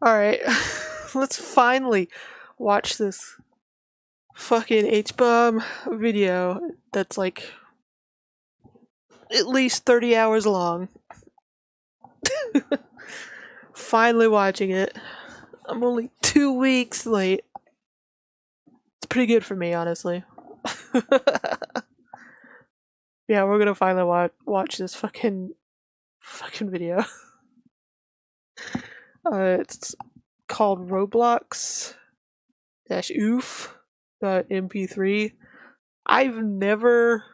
Alright, let's finally watch this fucking H-bomb video that's like at least 30 hours long. Finally watching it. I'm only 2 weeks late. It's pretty good for me, honestly. Yeah, we're gonna finally watch this fucking video. It's called ROBLOX OOF.mp3. I've never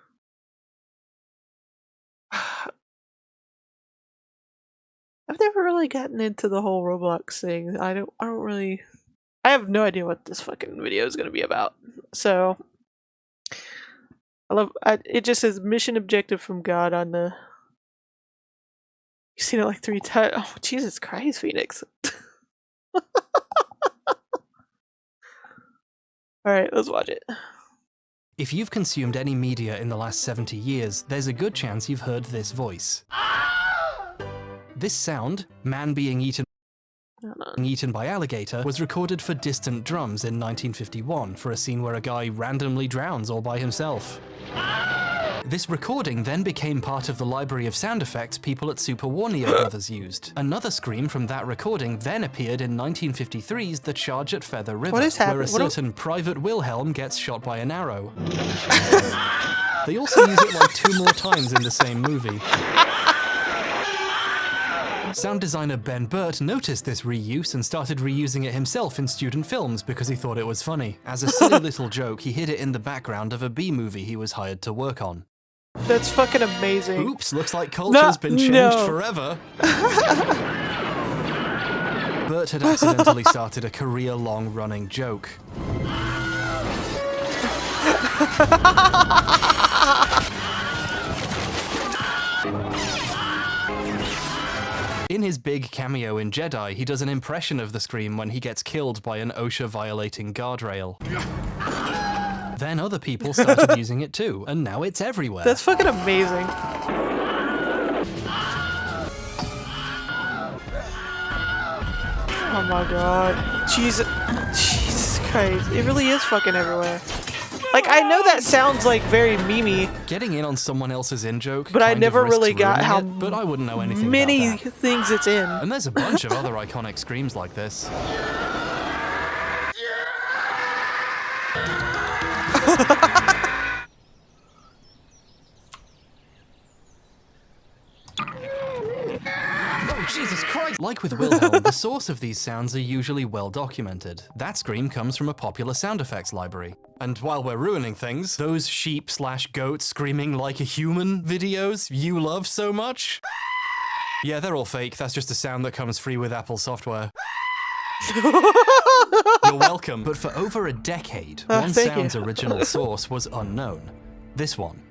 really gotten into the whole Roblox thing. I have no idea what this fucking video is gonna be about. So it just says mission objective from God on the. You've seen it like 3 times. Oh, Jesus Christ, Phoenix. Alright, let's watch it. If you've consumed any media in the last 70 years, there's a good chance you've heard this voice. This sound, man being eaten by alligator, was recorded for Distant Drums in 1951 for a scene where a guy randomly drowns all by himself. This recording then became part of the library of sound effects people at Super Warner Brothers used. Another scream from that recording then appeared in 1953's The Charge at Feather River, where a certain Private Wilhelm gets shot by an arrow. They also use it like 2 more times in the same movie. Sound designer Ben Burt noticed this reuse and started reusing it himself in student films because he thought it was funny. As a silly little joke, he hid it in the background of a B-movie he was hired to work on. That's fucking amazing. Oops, looks like culture's been changed forever. Burt had accidentally started a career-long running joke. In his big cameo in Jedi, he does an impression of the scream when he gets killed by an OSHA-violating guardrail. Then other people started using it too, and now it's everywhere. That's fucking amazing. Oh my god. Jesus Christ. It really is fucking everywhere. Like, I know that sounds like very memey. Getting in on someone else's in-joke, but I never really got how but I wouldn't know anything many about that. things it's in. And there's a bunch of other iconic screams like this. Oh, Jesus Christ! Like with Wilhelm, the source of these sounds are usually well documented. That scream comes from a popular sound effects library. And while we're ruining things, those sheep/goats screaming like a human videos you love so much? Yeah, they're all fake. That's just a sound that comes free with Apple software. You're welcome. But for over a decade, one sound's original source was unknown. This one.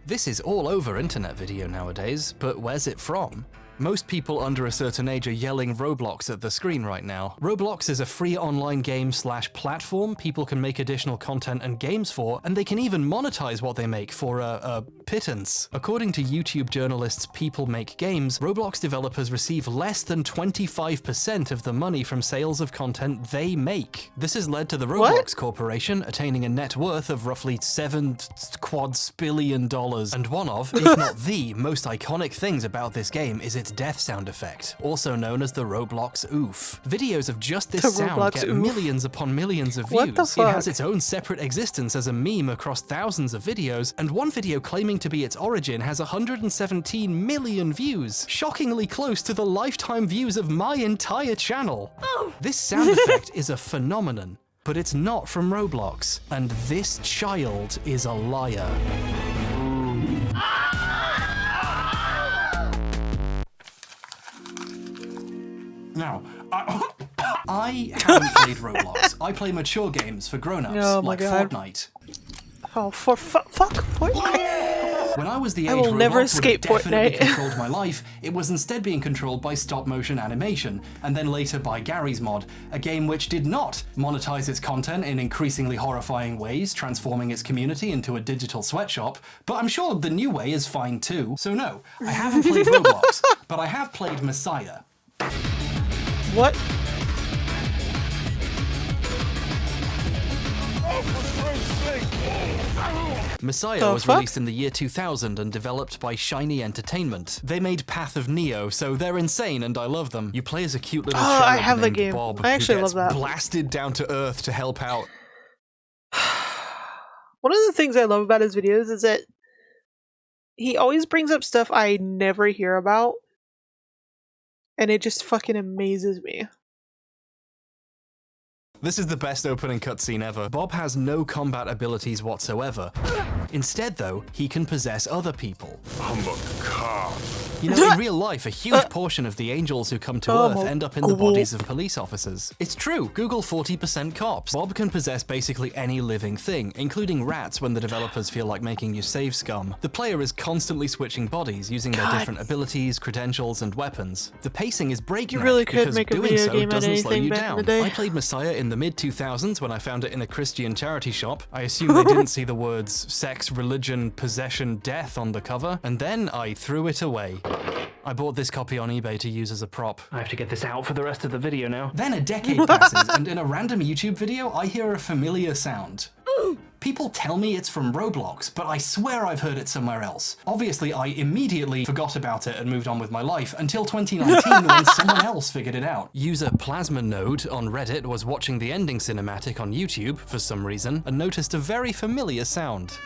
This is all over internet video nowadays, but where's it from? Most people under a certain age are yelling Roblox at the screen right now. Roblox is a free online game/platform people can make additional content and games for, and they can even monetize what they make for a pittance. According to YouTube journalists People Make Games, Roblox developers receive less than 25% of the money from sales of content they make. This has led to the Roblox Corporation attaining a net worth of roughly $7 quadrillion. And one of, if not the, most iconic things about this game is its death sound effect, also known as the Roblox OOF. Videos of just this sound get millions upon millions of views. It has its own separate existence as a meme across thousands of videos, and one video claiming to be its origin has 117 million views, shockingly close to the lifetime views of my entire channel. This sound effect is a phenomenon, but it's not from Roblox, and this child is a liar. Now, I haven't played Roblox. I play mature games for grown-ups, like Fortnite. Oh, fuck Fortnite! When I was the age I will never escape Fortnite controlled my life, it was instead being controlled by stop-motion animation, and then later by Garry's Mod, a game which did not monetize its content in increasingly horrifying ways, transforming its community into a digital sweatshop, but I'm sure the new way is fine too. So no, I haven't played Roblox, but I have played Messiah. What? Messiah was released in the year 2000 and developed by Shiny Entertainment. They made Path of Neo, so they're insane and I love them. You play as a cute little cherub named Bob I actually who gets love that. blasted down to Earth to help out. One of the things I love about his videos is that he always brings up stuff I never hear about, and it just fucking amazes me. This is the best opening cutscene ever. Bob has no combat abilities whatsoever. Instead, though, he can possess other people. I'm a cop. You know, in real life, a huge portion of the angels who come to Earth end up in the bodies of police officers. It's true, Google 40% cops. Bob can possess basically any living thing, including rats when the developers feel like making you save scum. The player is constantly switching bodies, using their different abilities, credentials, and weapons. The pacing is breakneck, you really could because make a doing video so game out of doesn't slow anything you back down. in the day. I played Messiah in the mid-2000s when I found it in a Christian charity shop. I assume they didn't see the words sex, religion, possession, death on the cover, and then I threw it away. I bought this copy on eBay to use as a prop. I have to get this out for the rest of the video now. Then a decade passes, and in a random YouTube video, I hear a familiar sound. People tell me it's from Roblox, but I swear I've heard it somewhere else. Obviously, I immediately forgot about it and moved on with my life until 2019 when someone else figured it out. User Plasma Node on Reddit was watching the ending cinematic on YouTube for some reason and noticed a very familiar sound.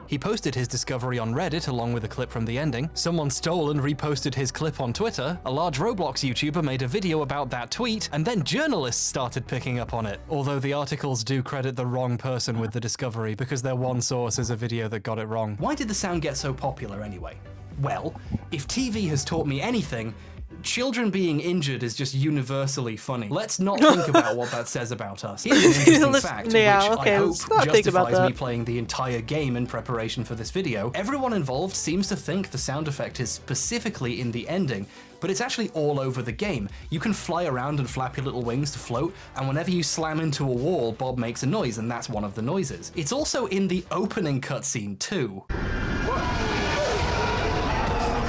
He posted his discovery on Reddit along with a clip from the ending. Someone stole and reposted his clip on Twitter. A large Roblox YouTuber made a video about that tweet, and then journalists started picking up on it. Although the articles do credit the wrong person with the discovery because their one source is a video that got it wrong. Why did the sound get so popular anyway? Well, if TV has taught me anything, children being injured is just universally funny. Let's not think about what that says about us. Here's an interesting fact, which I hope justifies me playing the entire game in preparation for this video. Everyone involved seems to think the sound effect is specifically in the ending, but it's actually all over the game. You can fly around and flap your little wings to float, and whenever you slam into a wall, Bob makes a noise, and that's one of the noises. It's also in the opening cutscene too.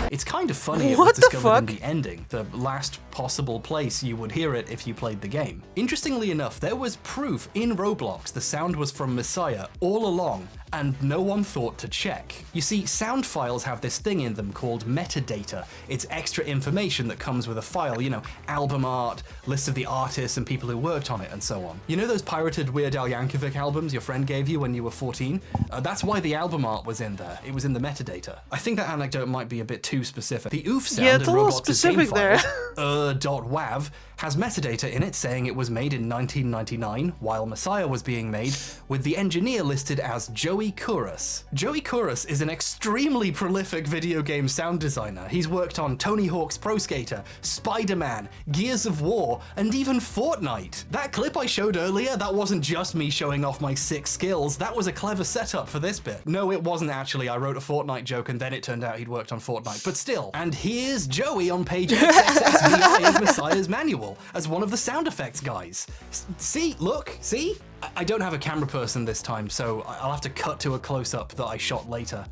It's kind of funny it was discovered in the ending, the last possible place you would hear it if you played the game. Interestingly enough, there was proof in Roblox the sound was from Messiah all along, and no one thought to check. You see, sound files have this thing in them called metadata. It's extra information that comes with a file, you know, album art, lists of the artists and people who worked on it, and so on. You know those pirated Weird Al Yankovic albums your friend gave you when you were 14? That's why the album art was in there. It was in the metadata. I think that anecdote might be a bit too specific. The OOF sound in Roblox's game file, .wav, has metadata in it saying it was made in 1999 while Messiah was being made, with the engineer listed as Joey Kouros. Joey Kouros is an extremely prolific video game sound designer. He's worked on Tony Hawk's Pro Skater, Spider-Man, Gears of War, and even Fortnite. That clip I showed earlier, that wasn't just me showing off my sick skills, that was a clever setup for this bit. No, it wasn't actually. I wrote a Fortnite joke and then it turned out he'd worked on Fortnite, but still. And here's Joey on page XXXVI of Messiah's manual as one of the sound effects guys. See, look, see? I don't have a camera person this time, so I'll have to cut to a close-up that I shot later.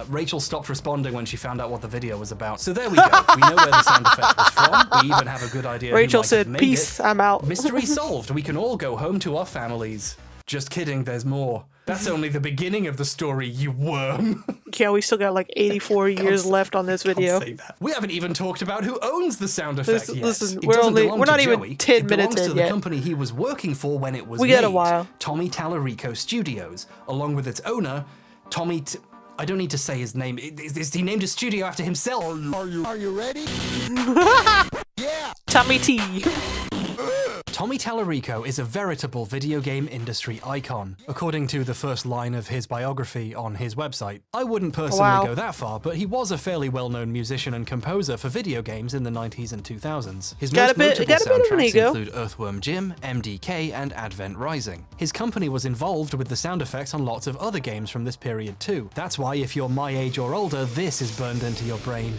Rachel stopped responding when she found out what the video was about. So there we go. We know where the sound effect was from. We even have a good idea Rachel who said, "Peace, I'm out." Mystery solved. We can all go home to our families. Just kidding, there's more. That's only the beginning of the story, you worm. Yeah, we still got like 84 years left on this video. We haven't even talked about who owns the sound effect yet. Listen, we're not even 10 minutes in yet. It belongs to the company he was working for when it was made. We got a while. Tommy Tallarico Studios, along with its owner, Tommy I don't need to say his name. He named his studio after himself. Are you ready? Yeah. Tommy T. Tommy Tallarico is a veritable video game industry icon, according to the first line of his biography on his website. I wouldn't personally go that far, but he was a fairly well-known musician and composer for video games in the 90s and 2000s. His most notable soundtracks include Earthworm Jim, MDK, and Advent Rising. His company was involved with the sound effects on lots of other games from this period too. That's why if you're my age or older, this is burned into your brain.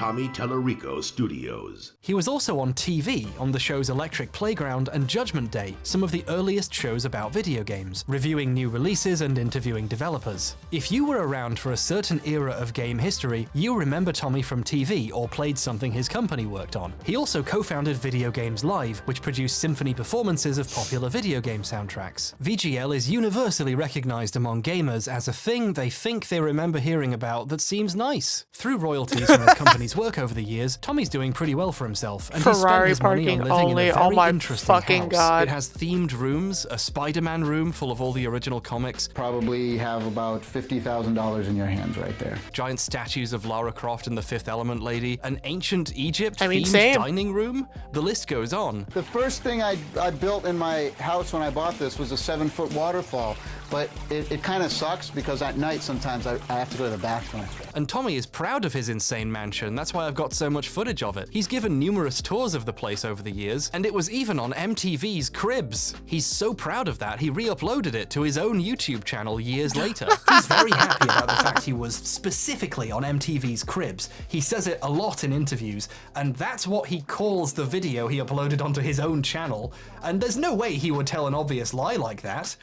Tommy Tallarico Studios. He was also on TV on the shows Electric Playground and Judgment Day, some of the earliest shows about video games, reviewing new releases and interviewing developers. If you were around for a certain era of game history, you remember Tommy from TV or played something his company worked on. He also co-founded Video Games Live, which produced symphony performances of popular video game soundtracks. VGL is universally recognized among gamers as a thing they think they remember hearing about that seems nice. Through royalties from his company's work over the years, Tommy's doing pretty well for himself, and he spent his money on living in a very interesting house. It has themed rooms, a Spider-Man room full of all the original comics. Probably have about $50,000 in your hands right there. Giant statues of Lara Croft and the Fifth Element lady, an ancient Egypt-themed dining room. The list goes on. The first thing I built in my house when I bought this was a 7-foot waterfall, but it kind of sucks because at night sometimes I have to go to the bathroom. And Tommy is proud of his insane mansion, that's why I've got so much footage of it. He's given numerous tours of the place over the years, and it was even on MTV's Cribs. He's so proud of that, he re-uploaded it to his own YouTube channel years later. He's very happy about the fact he was specifically on MTV's Cribs. He says it a lot in interviews, and that's what he calls the video he uploaded onto his own channel, and there's no way he would tell an obvious lie like that.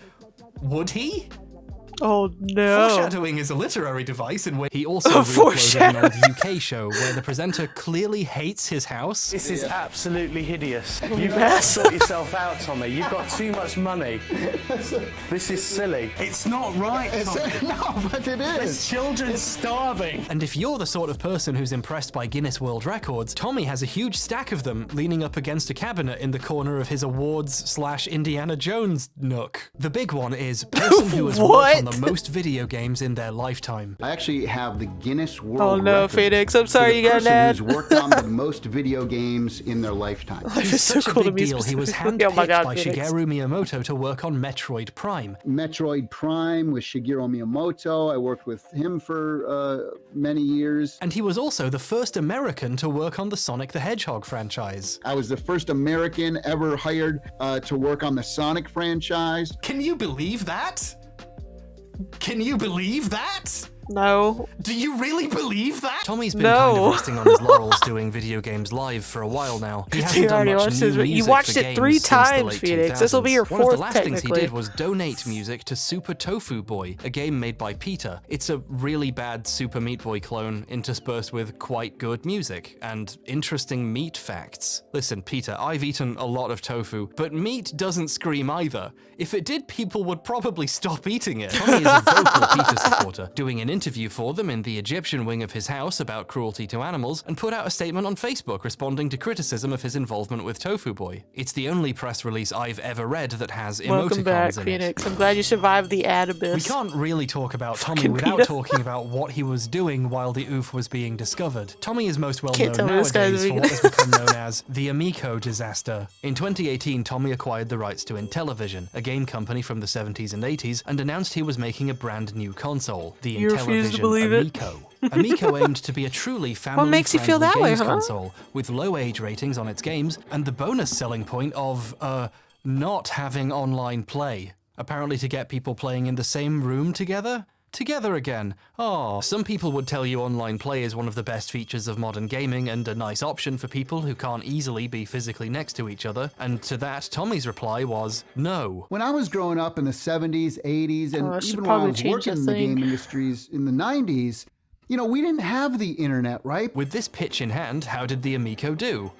Would he? Oh no. Foreshadowing is a literary device in which he also re-uploaded an old UK show where the presenter clearly hates his house. This is absolutely hideous. You've got to sort yourself out, Tommy. You've got too much money. This is silly. It's not right, Tommy. No, but it is. There's children starving. And if you're the sort of person who's impressed by Guinness World Records, Tommy has a huge stack of them leaning up against a cabinet in the corner of his awards/Indiana Jones nook. The big one is person who has worked on the most video games in their lifetime. I actually have the Guinness World Record. Oh no, Phoenix, I'm sorry you got that. Who's worked on the most video games in their lifetime. It's such a big deal, he was handpicked by Shigeru Miyamoto to work on Metroid Prime. Metroid Prime with Shigeru Miyamoto. I worked with him for many years. And he was also the first American to work on the Sonic the Hedgehog franchise. I was the first American ever hired to work on the Sonic franchise. Can you believe that? Can you believe that? No. Do you really believe that? Tommy's been kind of resting on his laurels doing Video Games Live for a while now. He hasn't done much new music. You watched it 3 times, Phoenix. This will be your 4th, One of the last things he did was donate music to Super Tofu Boy, a game made by Peter. It's a really bad Super Meat Boy clone interspersed with quite good music and interesting meat facts. Listen, Peter, I've eaten a lot of tofu, but meat doesn't scream either. If it did, people would probably stop eating it. Tommy is a vocal Peter supporter, doing an interview for them in the Egyptian wing of his house about cruelty to animals, and put out a statement on Facebook responding to criticism of his involvement with Tofu Boy. It's the only press release I've ever read that has emoticons Welcome back, in Phoenix. it. I'm glad you survived the ad abyss. We can't really talk about Tommy without talking about what he was doing while the OOF was being discovered. Tommy is most well known nowadays for what has become known as the Amico disaster. In 2018, Tommy acquired the rights to Intellivision, a game company from the 70s and 80s, and announced he was making a brand new console, the Intellivision Amico. Amico aimed to be a truly family-friendly games console, with low age ratings on its games, and the bonus selling point of, not having online play. Apparently to get people playing in the same room together? Together again. Oh, some people would tell you online play is one of the best features of modern gaming and a nice option for people who can't easily be physically next to each other, and to that, Tommy's reply was no. When I was growing up in the 70s, 80s, and even when I was working in the game industries in the 90s, you know, we didn't have the internet, right? With this pitch in hand, how did the Amico do?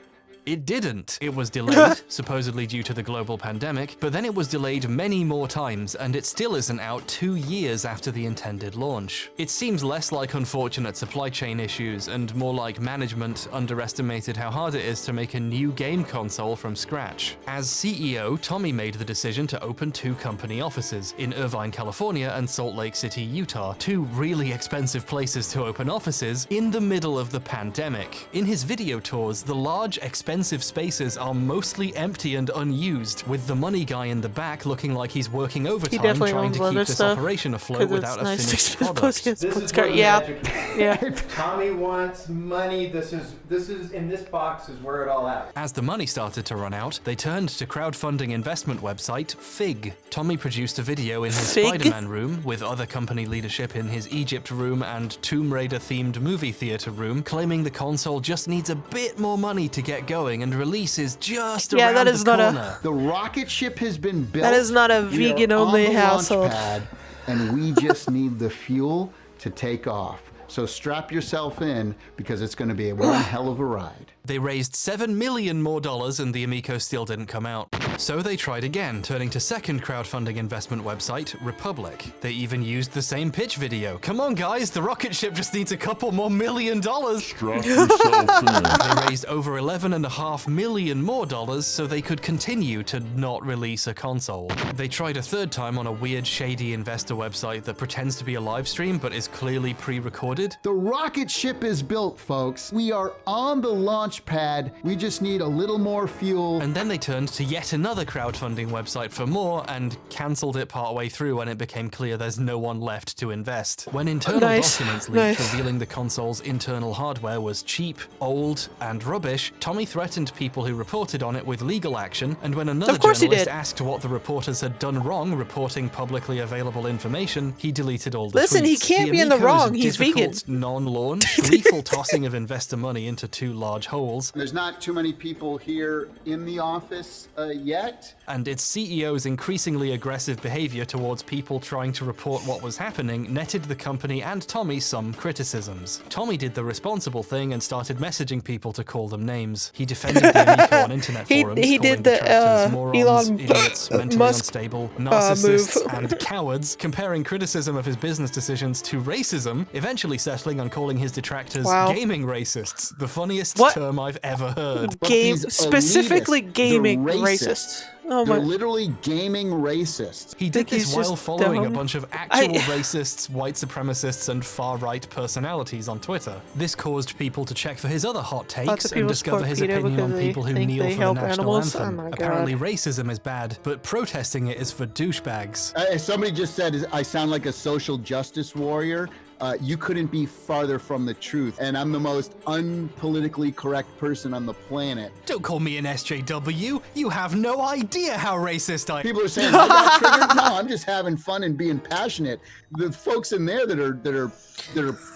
It didn't. It was delayed, supposedly due to the global pandemic, but then it was delayed many more times, and it still isn't out 2 years after the intended launch. It seems less like unfortunate supply chain issues and more like management underestimated how hard it is to make a new game console from scratch. As CEO, Tommy made the decision to open 2 company offices in Irvine, California and Salt Lake City, Utah, 2 really expensive places to open offices in the middle of the pandemic. In his video tours, the large, expensive expensive spaces are mostly empty and unused, with the money guy in the back looking like he's working overtime trying to keep this operation afloat without a finished product. This is where yeah. Tommy wants money. This is in this box is where it all happens. As the money started to run out, they turned to crowdfunding investment website Fig. Tommy produced a video in his Fig? Spider-Man room, with other company leadership in his Egypt room and Tomb Raider-themed movie theater room, claiming the console just needs a bit more money to get going and release is just around that is the not corner. The rocket ship has been built. That is not a We are vegan-only on the household. launch pad, and we just need the fuel to take off. So strap yourself in, because it's going to be one hell of a ride. They raised $7 million more and the Amico still didn't come out. So they tried again, turning to second crowdfunding investment website, Republic. They even used the same pitch video. Come on guys, the rocket ship just needs a couple more $1 million. Strap yourself in. They raised over $11.5 million more so they could continue to not release a console. They tried a third time on a weird, shady investor website that pretends to be a live stream but is clearly pre-recorded. The rocket ship is built, folks. We are on the launch pad. We just need a little more fuel. And then they turned to yet another crowdfunding website for more and cancelled it partway through when it became clear there's no one left to invest. When internal documents leaked revealing the console's internal hardware was cheap, old, and rubbish, Tommy threatened people who reported on it with legal action, and when another journalist asked what the reporters had done wrong reporting publicly available information, he deleted all the tweets. Listen, he can't be in the wrong. He's vegan. Non-launch, lethal tossing of investor money into two large holes. There's not too many people here in the office yet. And its CEO's increasingly aggressive behavior towards people trying to report what was happening netted the company and Tommy some criticisms. Tommy did the responsible thing and started messaging people to call them names. He defended the Amico on internet forums, he did the morons, Elon idiots, mentally Musk unstable, narcissists, and cowards, comparing criticism of his business decisions to racism, eventually settling on calling his detractors gaming racists, the funniest term I've ever heard. Specifically gaming racists. Oh my. They're literally gaming racists. He did this while following a bunch of actual racists, white supremacists, and far-right personalities on Twitter. This caused people to check for his other hot takes and discover his opinion on people who kneel for the national anthem. Apparently racism is bad, but protesting it is for douchebags. Somebody just said, I sound like a social justice warrior. You couldn't be farther from the truth, and I'm the most unpolitically correct person on the planet. Don't call me an SJW. You have no idea how racist I am. People are saying I got triggered. No, I'm just having fun and being passionate. The folks in there that are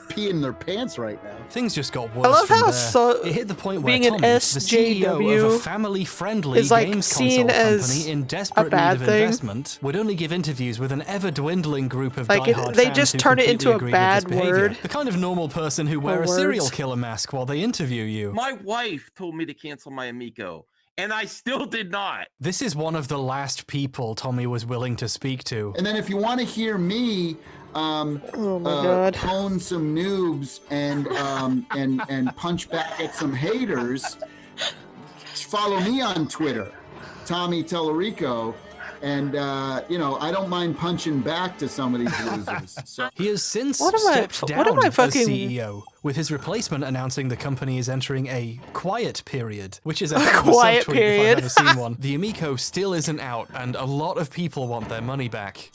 peeing their pants right now. Things just got worse. I love how it hit the point where being Tommy, an the CEO of a family-friendly is like games seen console as company in desperate need of investment, would only give interviews with an ever-dwindling group of diehard they fans just who turn it into a completely agreed with bad his behavior. word. The kind of normal person who wear a serial killer mask while they interview you. My wife told me to cancel my Amico, and I still did not. This is one of the last people Tommy was willing to speak to. And then if you want to hear me pwn some noobs and punch back at some haters, follow me on Twitter, Tommy Tellerico. And, I don't mind punching back to some of these losers. So. He has since stepped down as CEO, with his replacement announcing the company is entering a quiet period, which is a hell of a subtweet if I've ever seen one. The Amico still isn't out, and a lot of people want their money back.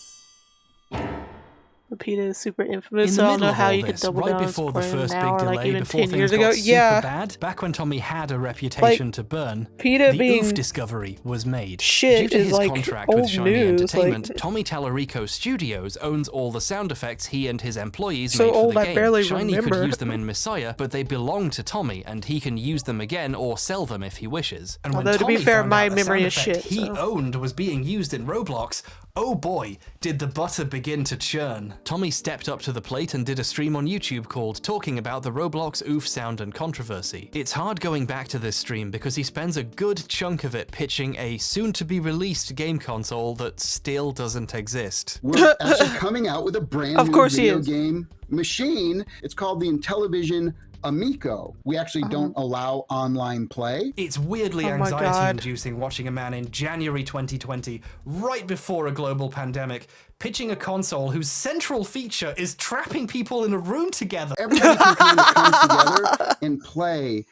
PETA is super infamous, so I don't know how you could double down. Right before the first big now, delay, like even before 10 things years got ago. super bad, back when Tommy had a reputation to burn, PETA the being OOF discovery was made. Shit Due to is his like contract old with Shiny news, Entertainment, like, Tommy Tellerico Studios owns all the sound effects he and his employees so made for old the I game. barely Shiny remember. could use them in Messiah, but they belong to Tommy, and he can use them again or sell them if he wishes. And although when to be Tommy fair, found my out the memory sound is effect shit. he owned was being used in Roblox, oh boy, did the butter begin to churn. Tommy stepped up to the plate and did a stream on YouTube called Talking About the Roblox OOF Sound and Controversy. It's hard going back to this stream because he spends a good chunk of it pitching a soon-to-be-released game console that still doesn't exist. We're actually coming out with a brand new video game machine. It's called the Intellivision Amico. We actually don't allow online play. It's weirdly anxiety-inducing watching a man in January 2020, right before a global pandemic, pitching a console whose central feature is trapping people in a room together. Everybody can kind of come together and play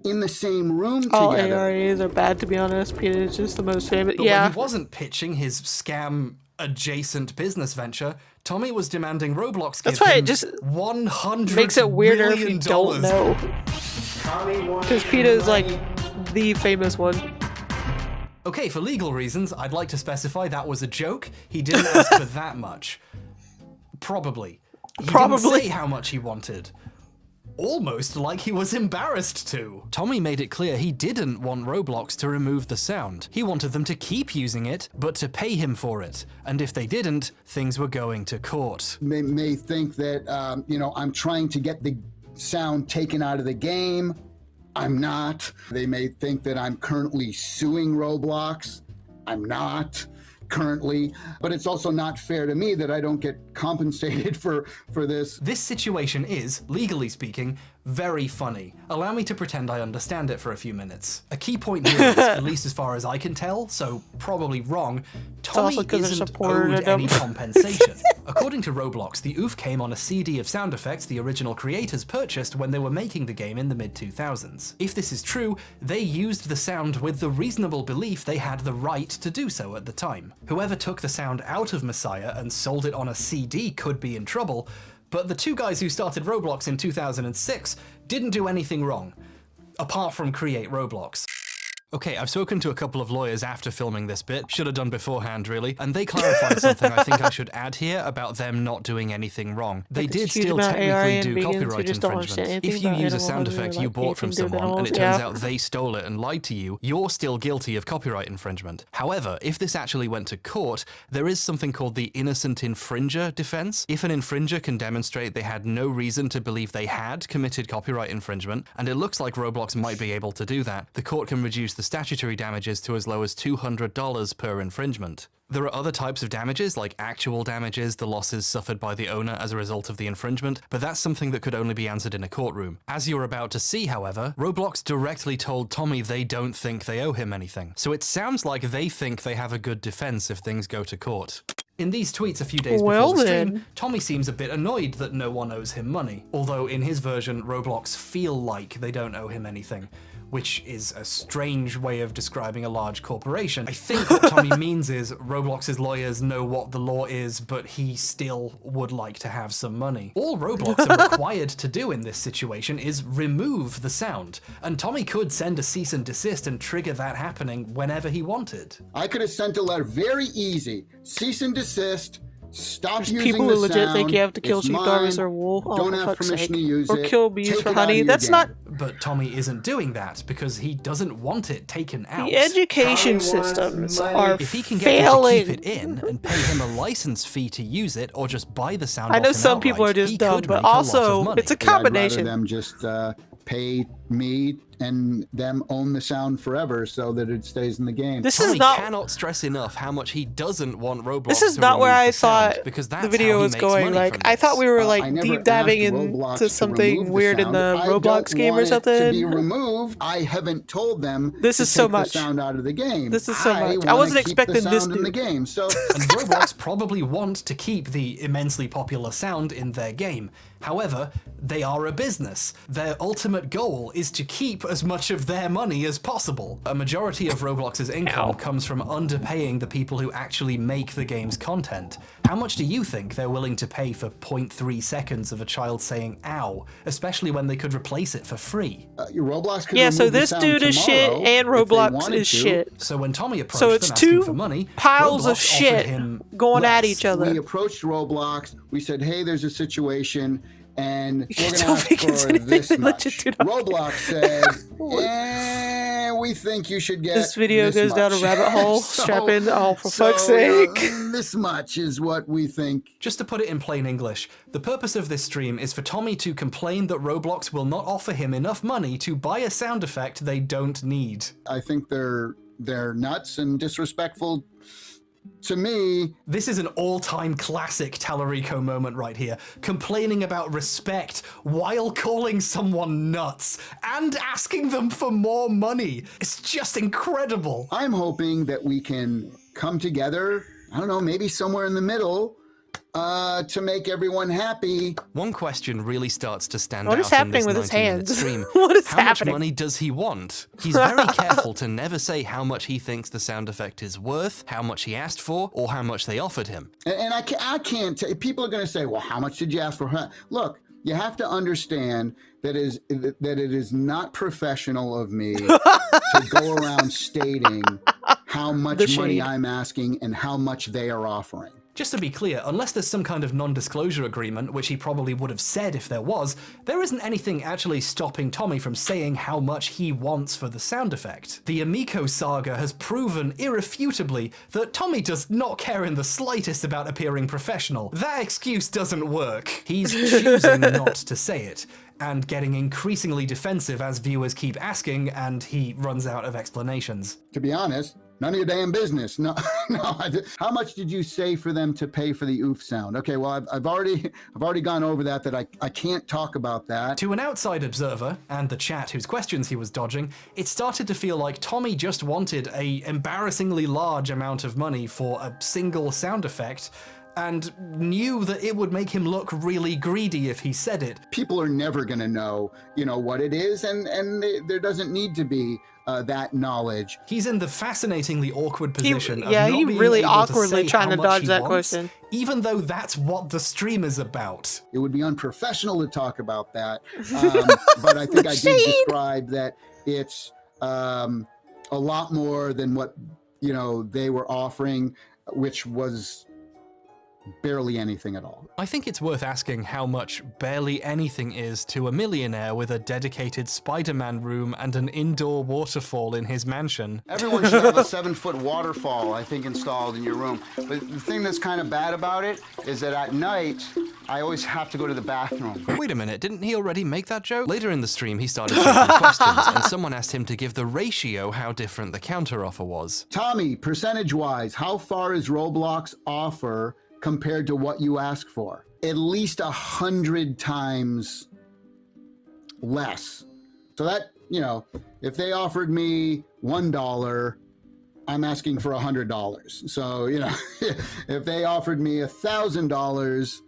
in the same room All together. ARAs are bad, to be honest. Peter is just the most famous. But Yeah. when he wasn't pitching his scam adjacent business venture, Tommy was demanding Roblox give That's why him it just $100 makes it weirder if you million. don't know. Because Peter is like the famous one. Okay, for legal reasons, I'd like to specify that was a joke. He didn't ask for that much. Probably. He didn't say how much he wanted. Almost like he was embarrassed to. Tommy made it clear he didn't want Roblox to remove the sound. He wanted them to keep using it, but to pay him for it. And if they didn't, things were going to court. They may think that, you know, I'm trying to get the sound taken out of the game. I'm not. They may think that I'm currently suing Roblox. I'm not currently, but it's also not fair to me that I don't get compensated for this. This situation is, legally speaking, very funny. Allow me to pretend I understand it for a few minutes. A key point here is, at least as far as I can tell, so probably wrong, Tommy isn't owed any compensation. According to Roblox, the OOF came on a CD of sound effects the original creators purchased when they were making the game in the mid-2000s. If this is true, they used the sound with the reasonable belief they had the right to do so at the time. Whoever took the sound out of Messiah and sold it on a CD could be in trouble, but the two guys who started Roblox in 2006 didn't do anything wrong, apart from create Roblox. Okay, I've spoken to a couple of lawyers after filming this bit, should have done beforehand really, and they clarified something I think I should add here about them not doing anything wrong. They did still technically do copyright infringement. If you use a sound effect you bought from someone and it turns out they stole it and lied to you, you're still guilty of copyright infringement. However, if this actually went to court, there is something called the innocent infringer defense. If an infringer can demonstrate they had no reason to believe they had committed copyright infringement, and it looks like Roblox might be able to do that, the court can reduce the statutory damages to as low as $200 per infringement. There are other types of damages, like actual damages, the losses suffered by the owner as a result of the infringement, but that's something that could only be answered in a courtroom. As you're about to see, however, Roblox directly told Tommy they don't think they owe him anything. So it sounds like they think they have a good defense if things go to court. In these tweets a few days before the stream, Tommy seems a bit annoyed that no one owes him money, although in his version, Roblox feel like they don't owe him anything, which is a strange way of describing a large corporation. I think what Tommy means is Roblox's lawyers know what the law is, but he still would like to have some money. All Roblox are required to do in this situation is remove the sound, and Tommy could send a cease and desist and trigger that happening whenever he wanted. I could have sent a letter, very easy, cease and desist, stop There's using people the who legit sound. think you have to kill It's sheepdogs mine. or wool. Oh, Don't for have fuck's permission sake. to use or it. kill bees Take for it out honey. of your That's game. not But Tommy isn't doing that because he doesn't want it taken out. the education systems are If he can get failing. them to keep it in and pay him a license fee to use it, or just buy the sound I know off him some people outright, are just he dumb, could but make a lot of also money. it's a Yeah, I'd rather combination. them just pay me and them own the sound forever so that it stays in the game. This Tommy is not. cannot stress enough how much he doesn't want Roblox This is to not where remove I the sound, thought because the that's video how he was makes going. money Like from I thought this. we were I like never deep diving asked Roblox into to something remove the weird in sound. the I Roblox don't game or want it something. to be removed. I haven't told them This to is so take the much. sound out of the game. This is so much. I wanna wasn't keep expecting the this sound in the dude. game. So And Roblox probably want to keep the immensely popular sound in their game. However, they are a business. Their ultimate goal is to keep as much of their money as possible. A majority of Roblox's income comes from underpaying the people who actually make the game's content. How much do you think they're willing to pay for 0.3 seconds of a child saying ow, especially when they could replace it for free? Roblox could Yeah, remove so the this sound dude is shit tomorrow and if they Roblox wanted is to. shit. So when Tommy approached So it's them asking two for money, piles of Roblox offered shit him going at less. each other. We approached Roblox. We said, "Hey, there's a situation, and we're going to don't ask think it's for anything this that much." legit do not- Roblox said, "We think you should get This video this goes down a much." rabbit hole. Strap in. Oh, for fuck's sake. This much is what we think. Just to put it in plain English, the purpose of this stream is for Tommy to complain that Roblox will not offer him enough money to buy a sound effect they don't need. I think they're nuts and disrespectful to me. This is an all-time classic Tallarico moment right here, complaining about respect while calling someone nuts and asking them for more money. It's just incredible. I'm hoping that we can come together, I don't know, maybe somewhere in the middle, to make everyone happy. One question really starts to stand out What is happening with his hands? Stream. What is How happening? much money does he want? He's very careful to never say how much he thinks the sound effect is worth, how much he asked for, or how much they offered him. And I can't. People are going to say, "Well, how much did you ask for?" Look, you have to understand that it is not professional of me to go around stating how much money I'm asking and how much they are offering. Just to be clear, unless there's some kind of non-disclosure agreement, which he probably would have said if there was, there isn't anything actually stopping Tommy from saying how much he wants for the sound effect. The Amico saga has proven irrefutably that Tommy does not care in the slightest about appearing professional. That excuse doesn't work. He's choosing not to say it, and getting increasingly defensive as viewers keep asking, and he runs out of explanations. To be honest, none of your damn business. No, no. How much did you say for them to pay for the oof sound? Okay, well, I've already gone over that I can't talk about that. To an outside observer, and the chat whose questions he was dodging, it started to feel like Tommy just wanted a embarrassingly large amount of money for a single sound effect, and knew that it would make him look really greedy if he said it. People are never going to know, what it is, and there doesn't need to be that knowledge. He's in the fascinatingly awkward position of he not being really able awkwardly to say trying how to much dodge he that wants, question. even though that's what the stream is about. It would be unprofessional to talk about that, but I think I did describe that it's a lot more than what they were offering, which was barely anything at all. I think it's worth asking how much barely anything is to a millionaire with a dedicated Spider-Man room and an indoor waterfall in his mansion. Everyone should have a 7-foot waterfall, I think, installed in your room. But the thing that's kind of bad about it is that at night, I always have to go to the bathroom. Wait a minute, didn't he already make that joke? Later in the stream, he started taking questions, and someone asked him to give the ratio how different the counteroffer was. Tommy, percentage-wise, how far is Roblox offer compared to what you ask for? At least 100 times less. So that, if they offered me $1, I'm asking for $100. So, if they offered me $1,000,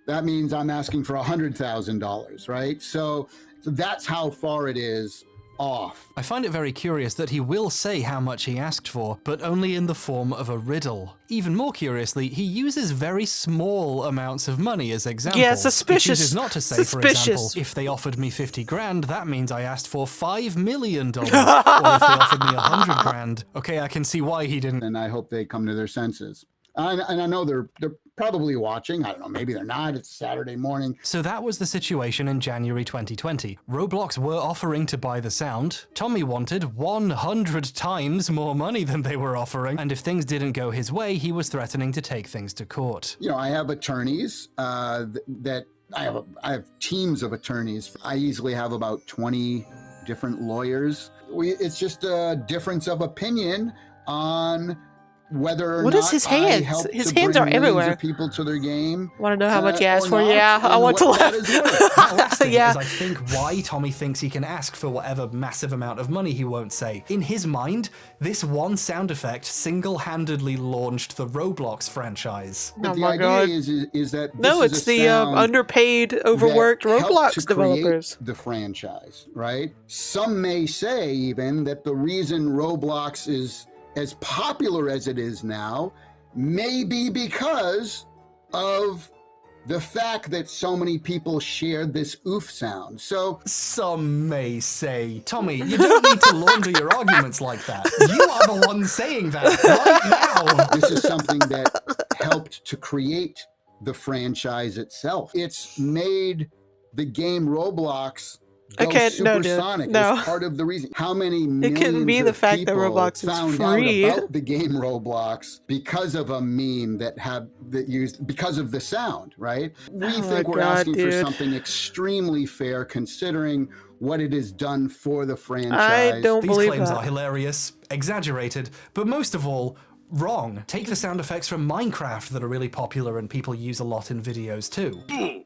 that means I'm asking for $100,000, right? So that's how far it is off. I find it very curious that he will say how much he asked for, but only in the form of a riddle. Even more curiously, he uses very small amounts of money as examples. Yeah, suspicious. He chooses not to say, for example, if they offered me 50 grand, that means I asked for $5 million. Or if they offered me 100 grand. Okay, I can see why he didn't. And I hope they come to their senses. And I know they're probably watching. I don't know, maybe they're not. It's Saturday morning. So that was the situation in January 2020. Roblox were offering to buy the sound. Tommy wanted 100 times more money than they were offering. And if things didn't go his way, he was threatening to take things to court. I have attorneys that I have teams of attorneys. I easily have about 20 different lawyers. It's just a difference of opinion on whether or what not is his hands? His hands are everywhere. Of people to their game. Want to know how much he asked for? Not, yeah, I want to laugh. That last thing is, I think, why Tommy thinks he can ask for whatever massive amount of money he won't say. In his mind, this one sound effect single-handedly launched the Roblox franchise. But the idea is that it's the underpaid, overworked Roblox developers. The franchise, right? Some may say even that the reason Roblox is as popular as it is now may be because of the fact that so many people shared this oof sound. So some may say, Tommy, you don't need to launder your arguments like that. You are the one saying that right now. This is something that helped to create the franchise itself. It's made the game Roblox supersonic. No. It's part of the reason. How many millions it couldn't be the fact that Roblox is free. Found out about the game Roblox because of a meme because of the sound, right? We think we're asking for something extremely fair considering what it has done for the franchise. I don't believe These claims are hilarious, exaggerated, but most of all, wrong. Take the sound effects from Minecraft that are really popular and people use a lot in videos too.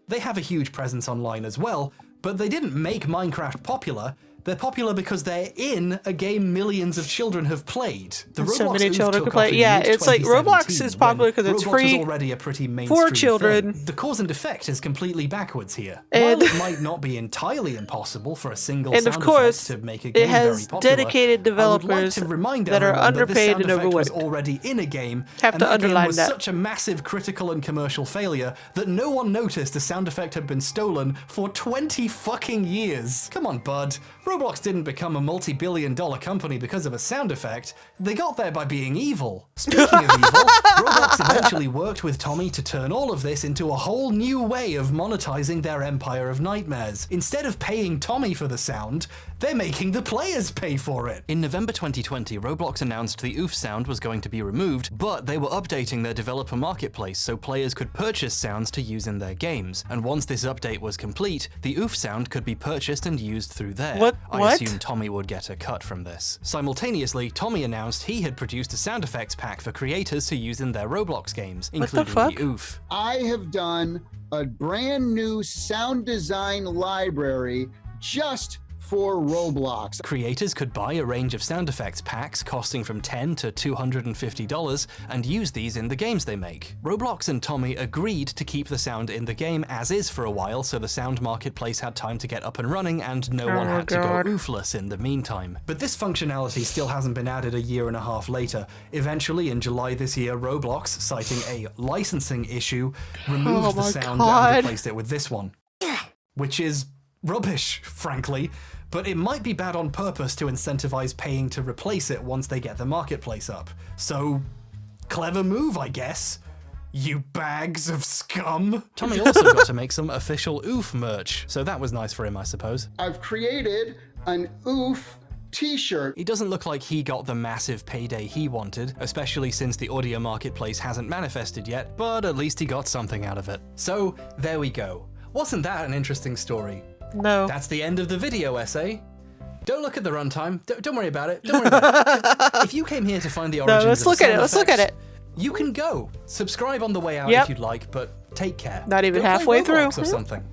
They have a huge presence online as well, but they didn't make Minecraft popular, They're popular because they're in a game millions of children have played. The Roblox so many OOF children took can play. off in Yeah, it's like Roblox mid-2017 is popular because it's Roblox free was already a pretty mainstream for children. thing. The cause and effect is completely backwards here. And while it might not be entirely impossible for a single and sound of course, effect to make a game it has very popular, dedicated developers I would like to remind that are everyone that this underpaid sound and effect was overworked. already in a game, Have and to that game underline was that. such a massive critical and commercial failure that no one noticed a sound effect had been stolen for 20 fucking years. Come on, bud. Roblox didn't become a multi-billion-dollar company because of a sound effect. They got there by being evil. Speaking of evil, Roblox eventually worked with Tommy to turn all of this into a whole new way of monetizing their empire of nightmares. Instead of paying Tommy for the sound, they're making the players pay for it. In November 2020, Roblox announced the OOF sound was going to be removed, but they were updating their developer marketplace so players could purchase sounds to use in their games. And once this update was complete, the OOF sound could be purchased and used through there. What? I assume Tommy would get a cut from this. Simultaneously, Tommy announced he had produced a sound effects pack for creators to use in their Roblox games, including the OOF. I have done a brand new sound design library just for Roblox. Creators could buy a range of sound effects packs costing from $10 to $250 and use these in the games they make. Roblox and Tommy agreed to keep the sound in the game as is for a while, so the sound marketplace had time to get up and running and no one had to go OOFless in the meantime. But this functionality still hasn't been added a year and a half later. Eventually, in July this year, Roblox, citing a licensing issue, removed the sound and replaced it with this one. Which is rubbish, frankly. But it might be bad on purpose to incentivize paying to replace it once they get the marketplace up. So, clever move, I guess. You bags of scum. Tommy also got to make some official OOF merch, so that was nice for him, I suppose. I've created an OOF t-shirt. It doesn't look like he got the massive payday he wanted, especially since the audio marketplace hasn't manifested yet, but at least he got something out of it. So, there we go. Wasn't that an interesting story? No. That's the end of the video essay. Don't look at the runtime. Don't worry about it. Don't worry about it. If you came here to find the origins let's of look at it. sound Let's look at effects, it. You can go. Subscribe on the way out if you'd like, but take care. Not even Go play halfway Roblox through. or something.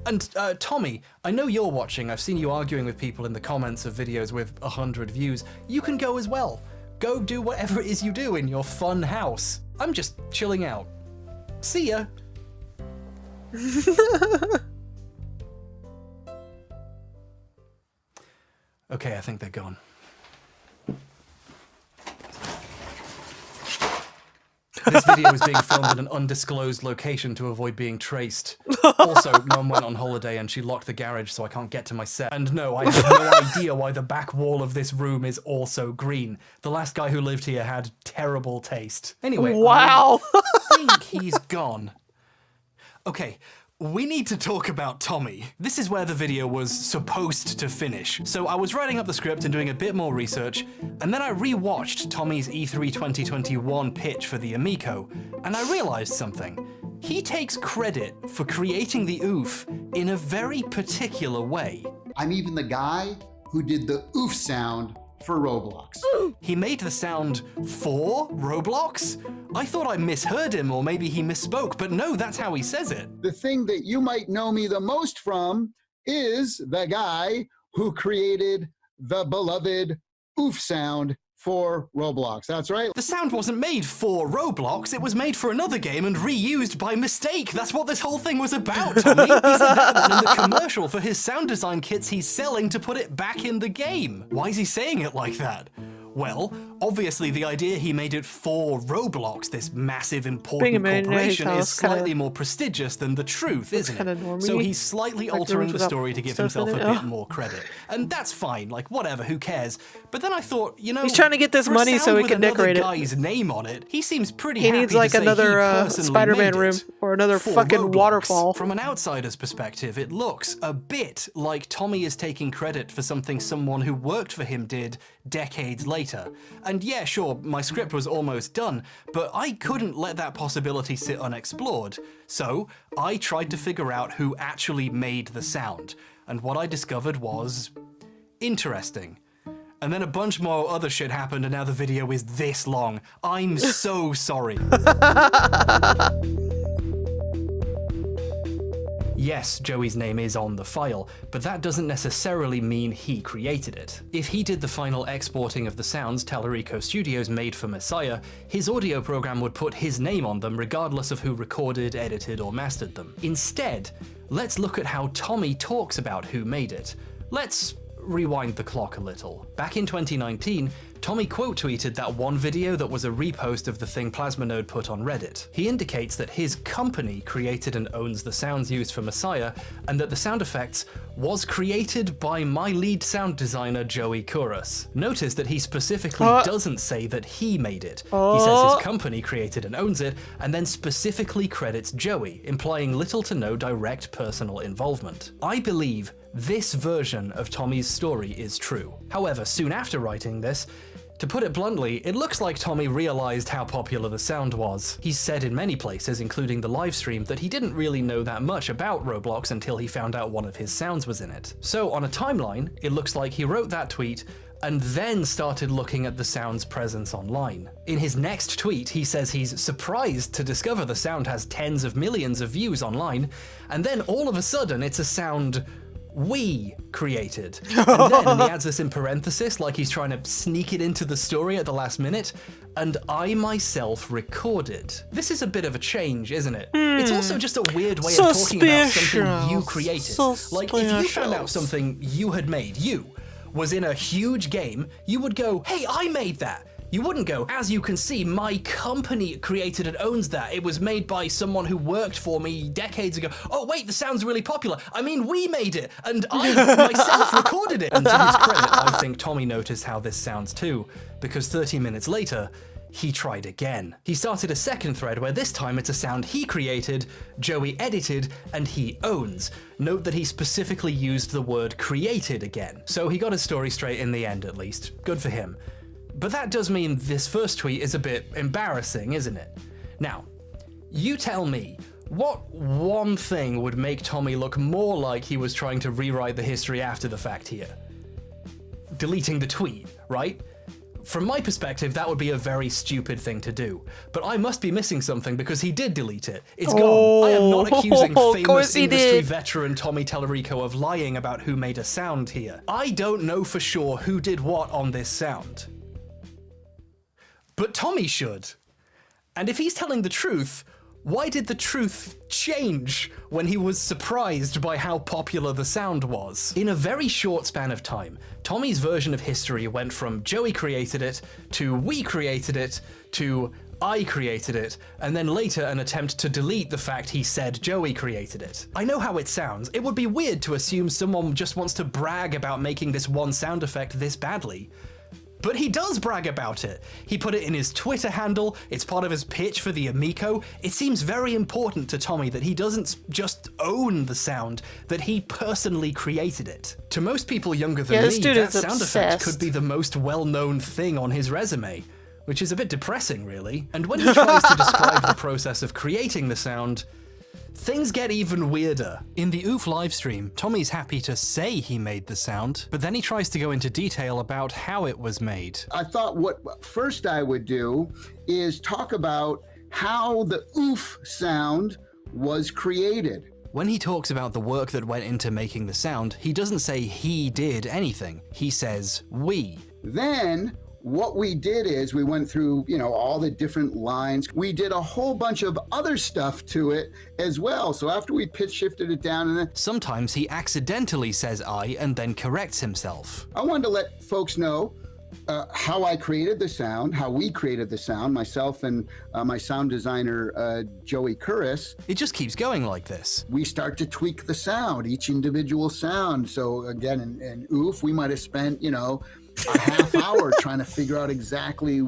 And Tommy, I know you're watching. I've seen you arguing with people in the comments of videos with 100 views. You can go as well. Go do whatever it is you do in your fun house. I'm just chilling out. See ya. Okay, I think they're gone. This video is being filmed at an undisclosed location to avoid being traced. Also, Mum went on holiday and she locked the garage so I can't get to my set. And no, I have no idea why the back wall of this room is also green. The last guy who lived here had terrible taste. Anyway, wow. I think he's gone. Okay. We need to talk about Tommy. This is where the video was supposed to finish. So I was writing up the script and doing a bit more research, and then I re-watched Tommy's E3 2021 pitch for the Amico, and I realized something. He takes credit for creating the OOF in a very particular way. I'm even the guy who did the OOF sound for Roblox. He made the sound for Roblox? I thought I misheard him, or maybe he misspoke, but no, that's how he says it. The thing that you might know me the most from is the guy who created the beloved OOF sound for Roblox. That's right. The sound wasn't made for Roblox, it was made for another game and reused by mistake. That's what this whole thing was about, Tommy. He said that in the commercial for his sound design kits he's selling to put it back in the game. Why is he saying it like that? Well, obviously the idea he made it for Roblox, this massive important corporation, is slightly more prestigious than the truth, isn't it? So he's slightly altering the story to give himself a bit more credit. And that's fine, like whatever, who cares? But then I thought, you know, he's trying to get this money so he can decorate it. Guy's name on it, he seems pretty he happy needs like to say another Spider-Man room or another fucking Roblox. waterfall. From an outsider's perspective, it looks a bit like Tommy is taking credit for something someone who worked for him did decades later. And yeah, sure, my script was almost done, but I couldn't let that possibility sit unexplored. So I tried to figure out who actually made the sound, and what I discovered was interesting. And then a bunch more other shit happened, and now the video is this long. I'm so sorry. Yes, Joey's name is on the file, but that doesn't necessarily mean he created it. If he did the final exporting of the sounds Tallarico Studios made for Messiah, his audio program would put his name on them regardless of who recorded, edited, or mastered them. Instead, let's look at how Tommy talks about who made it. Let's rewind the clock a little. Back in 2019, Tommy quote tweeted that one video that was a repost of the thing Plasmonode put on Reddit. He indicates that his company created and owns the sounds used for Messiah, and that the sound effects was created by my lead sound designer Joey Kouros. Notice that he specifically doesn't say that he made it. He says his company created and owns it, and then specifically credits Joey, implying little to no direct personal involvement. I believe this version of Tommy's story is true. However, soon after writing this, to put it bluntly, it looks like Tommy realized how popular the sound was. He's said in many places, including the livestream, that he didn't really know that much about Roblox until he found out one of his sounds was in it. So on a timeline, it looks like he wrote that tweet and then started looking at the sound's presence online. In his next tweet, he says he's surprised to discover the sound has tens of millions of views online, and then all of a sudden it's a sound we created. And then he adds this in parenthesis, like he's trying to sneak it into the story at the last minute, and I myself recorded. This is a bit of a change, isn't it? It's also just a weird way of talking about something you created. Like, if you found out something you had made, you, was in a huge game, you would go, hey, I made that. You wouldn't go, as you can see, my company created and owns that. It was made by someone who worked for me decades ago. Oh wait, the sound's really popular. I mean, we made it, and I myself recorded it. And to his credit, I think Tommy noticed how this sounds too, because 30 minutes later, he tried again. He started a second thread where this time it's a sound he created, Joey edited, and he owns. Note that he specifically used the word created again. So he got his story straight in the end, at least. Good for him. But that does mean this first tweet is a bit embarrassing, isn't it? Now, you tell me, what one thing would make Tommy look more like he was trying to rewrite the history after the fact here? Deleting the tweet, right? From my perspective, that would be a very stupid thing to do. But I must be missing something because he did delete it. It's gone. I am not accusing famous industry veteran Tommy Tallarico of lying about who made a sound here. I don't know for sure who did what on this sound. But Tommy should. And if he's telling the truth, why did the truth change when he was surprised by how popular the sound was? In a very short span of time, Tommy's version of history went from Joey created it, to we created it, to I created it, and then later an attempt to delete the fact he said Joey created it. I know how it sounds. It would be weird to assume someone just wants to brag about making this one sound effect this badly. But he does brag about it. He put it in his Twitter handle, it's part of his pitch for the Amico. It seems very important to Tommy that he doesn't just own the sound, that he personally created it. To most people younger than me, that sound effect could be the most well-known thing on his resume, which is a bit depressing, really. And when he tries to describe the process of creating the sound, things get even weirder. In the OOF livestream, Tommy's happy to say he made the sound, but then he tries to go into detail about how it was made. I thought what first I would do is talk about how the OOF sound was created. When he talks about the work that went into making the sound, he doesn't say he did anything. He says we. Then what we did is we went through, all the different lines. We did a whole bunch of other stuff to it as well. So after we pitch shifted it down, and then sometimes he accidentally says I and then corrects himself. I wanted to let folks know how I created the sound, how we created the sound, myself and my sound designer, Joey Kouros. It just keeps going like this. We start to tweak the sound, each individual sound. So again, in OOF, we might have spent, a half hour trying to figure out exactly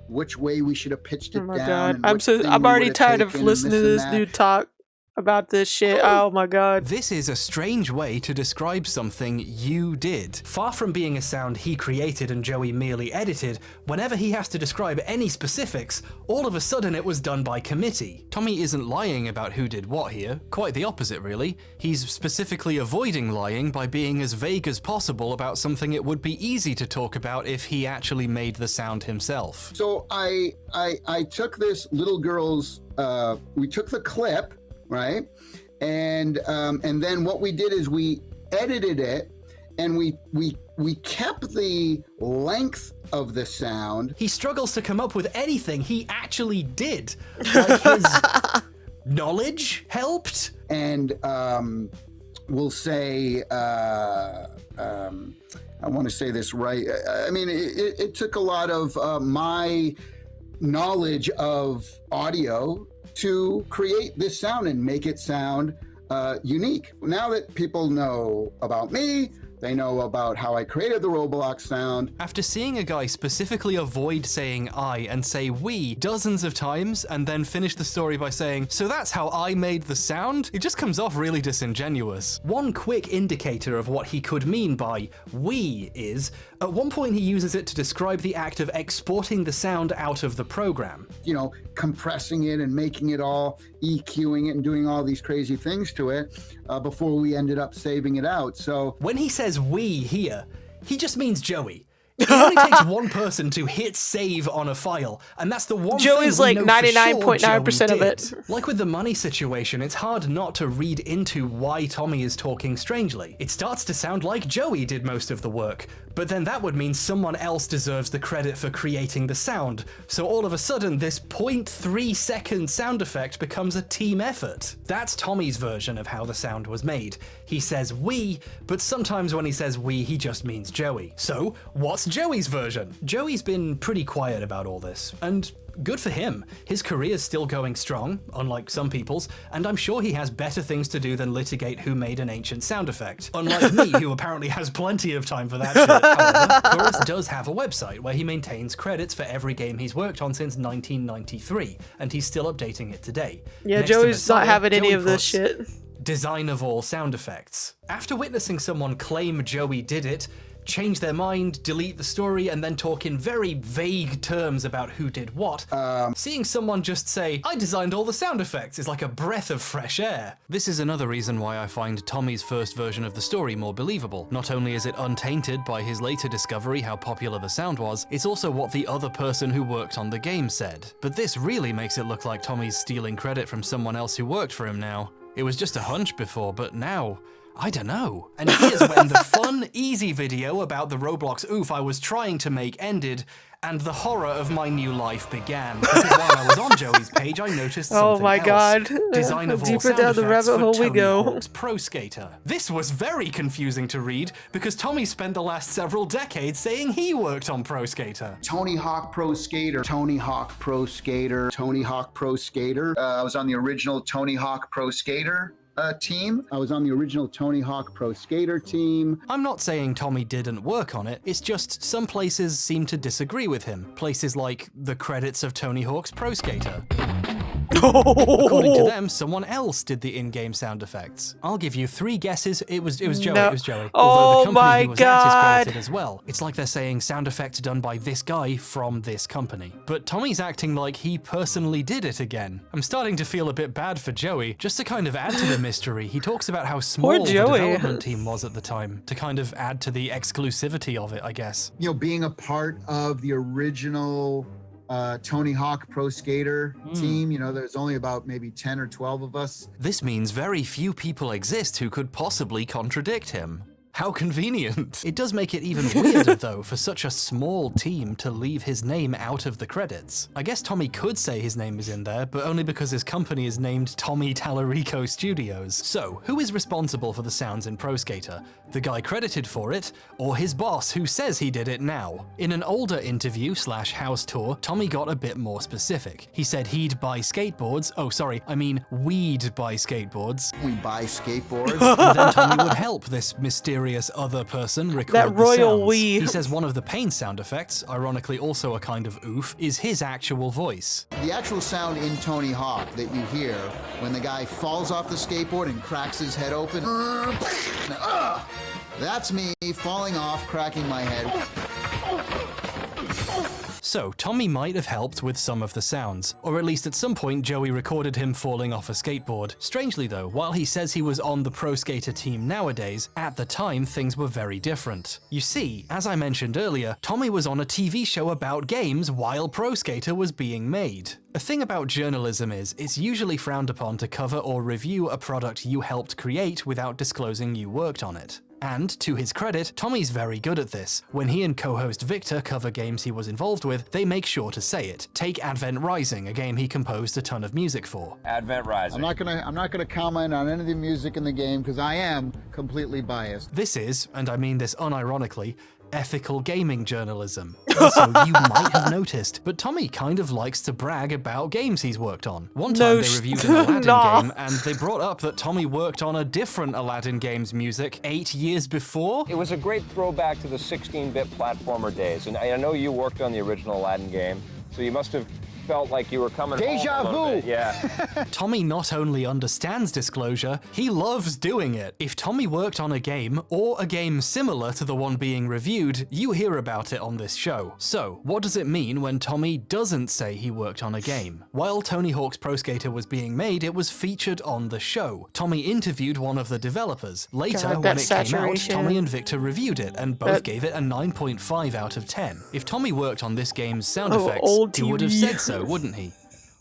which way we should have pitched it down. Oh my God, I'm already tired of listening to this dude talk about this shit. Oh my God. This is a strange way to describe something you did. Far from being a sound he created and Joey merely edited, whenever he has to describe any specifics, all of a sudden it was done by committee. Tommy isn't lying about who did what here, quite the opposite really. He's specifically avoiding lying by being as vague as possible about something it would be easy to talk about if he actually made the sound himself. So I took this little girl's, we took the clip, right? And then what we did is we edited it, and we kept the length of the sound. He struggles to come up with anything he actually did. Like his knowledge helped? And we'll say, I want to say this right. I mean, it took a lot of my knowledge of audio to create this sound and make it sound unique. Now that people know about me, they know about how I created the ROBLOX sound. After seeing a guy specifically avoid saying I and say we dozens of times and then finish the story by saying, so that's how I made the sound, it just comes off really disingenuous. One quick indicator of what he could mean by we is, at one point he uses it to describe the act of exporting the sound out of the program. You know, compressing it and making it all, EQing it and doing all these crazy things to it before we ended up saving it out. So when he says we here, he just means Joey. It only takes one person to hit save on a file, and that's the one Joey's thing we like know 99.9% of it. Like with the money situation, it's hard not to read into why Tommy is talking strangely. It starts to sound like Joey did most of the work, but then that would mean someone else deserves the credit for creating the sound. So all of a sudden, this 0.3 second sound effect becomes a team effort. That's Tommy's version of how the sound was made. He says we, but sometimes when he says we, he just means Joey. So what's Joey's version? Joey's been pretty quiet about all this, and good for him. His career's still going strong, unlike some people's, and I'm sure he has better things to do than litigate who made an ancient sound effect. Unlike me, who apparently has plenty of time for that shit. However, Chorus does have a website where he maintains credits for every game he's worked on since 1993, and he's still updating it today. Yeah, Next to Joey's Messiah, not having any Joey of this puts shit. design of all sound effects. After witnessing someone claim Joey did it, change their mind, delete the story, and then talk in very vague terms about who did what, seeing someone just say, I designed all the sound effects, is like a breath of fresh air. This is another reason why I find Tommy's first version of the story more believable. Not only is it untainted by his later discovery how popular the sound was, it's also what the other person who worked on the game said. But this really makes it look like Tommy's stealing credit from someone else who worked for him now. It was just a hunch before, but now, I don't know. And here's when the fun, easy video about the Roblox OOF I was trying to make ended, and the horror of my new life began. Because while I was on Joey's page, I noticed something Oh my else. god. Design of all Deeper sound down the effects rabbit for hole we Tony go. Hawk's Pro Skater. This was very confusing to read, because Tommy spent the last several decades saying he worked on Pro Skater. Tony Hawk Pro Skater, Tony Hawk Pro Skater, Tony Hawk Pro Skater. I was on the original Tony Hawk Pro Skater team. I was on the original Tony Hawk Pro Skater team. I'm not saying Tommy didn't work on it, it's just some places seem to disagree with him. Places like the credits of Tony Hawk's Pro Skater. According to them, someone else did the in-game sound effects. I'll give you 3 guesses. It was Joey. No. It was Joey. Oh Although the company my he was God. at is credited as well. It's like they're saying sound effects done by this guy from this company. But Tommy's acting like he personally did it again. I'm starting to feel a bit bad for Joey. Just to kind of add to the mystery, he talks about how small the Joey. development team was at the time, to kind of add to the exclusivity of it, I guess. You know, being a part of the original Tony Hawk Pro Skater team, you know, there's only about maybe 10 or 12 of us. This means very few people exist who could possibly contradict him. How convenient. It does make it even weirder, though, for such a small team to leave his name out of the credits. I guess Tommy could say his name is in there, but only because his company is named Tommy Tallarico Studios. So, who is responsible for the sounds in Pro Skater? The guy credited for it, or his boss who says he did it now? In an older interview / house tour, Tommy got a bit more specific. He said he'd buy skateboards, we'd buy skateboards. We buy skateboards. And then Tommy would help this mysterious other person record That the royal sounds. we. He says one of the pain sound effects, ironically also a kind of oof, is his actual voice. The actual sound in Tony Hawk that you hear when the guy falls off the skateboard and cracks his head open, that's me falling off, cracking my head. So, Tommy might have helped with some of the sounds, or at least at some point Joey recorded him falling off a skateboard. Strangely though, while he says he was on the Pro Skater team nowadays, at the time things were very different. You see, as I mentioned earlier, Tommy was on a TV show about games while Pro Skater was being made. A thing about journalism is, it's usually frowned upon to cover or review a product you helped create without disclosing you worked on it. And, to his credit, Tommy's very good at this. When he and co-host Victor cover games he was involved with, they make sure to say it. Take Advent Rising, a game he composed a ton of music for. Advent Rising. I'm not gonna comment on any of the music in the game because I am completely biased. This is, and I mean this unironically, ethical gaming journalism. Also, you might have noticed, but Tommy kind of likes to brag about games he's worked on. One time they reviewed an Aladdin game, and they brought up that Tommy worked on a different Aladdin game's music 8 years before. It was a great throwback to the 16-bit platformer days, and I know you worked on the original Aladdin game, so you must have felt like you were coming Deja vu! Yeah. Tommy not only understands disclosure, he loves doing it. If Tommy worked on a game, or a game similar to the one being reviewed, you hear about it on this show. So, what does it mean when Tommy doesn't say he worked on a game? While Tony Hawk's Pro Skater was being made, it was featured on the show. Tommy interviewed one of the developers. Later, when it came out, Tommy and Victor reviewed it, and both gave it a 9.5 out of 10. If Tommy worked on this game's sound effects, he would have said so, wouldn't he?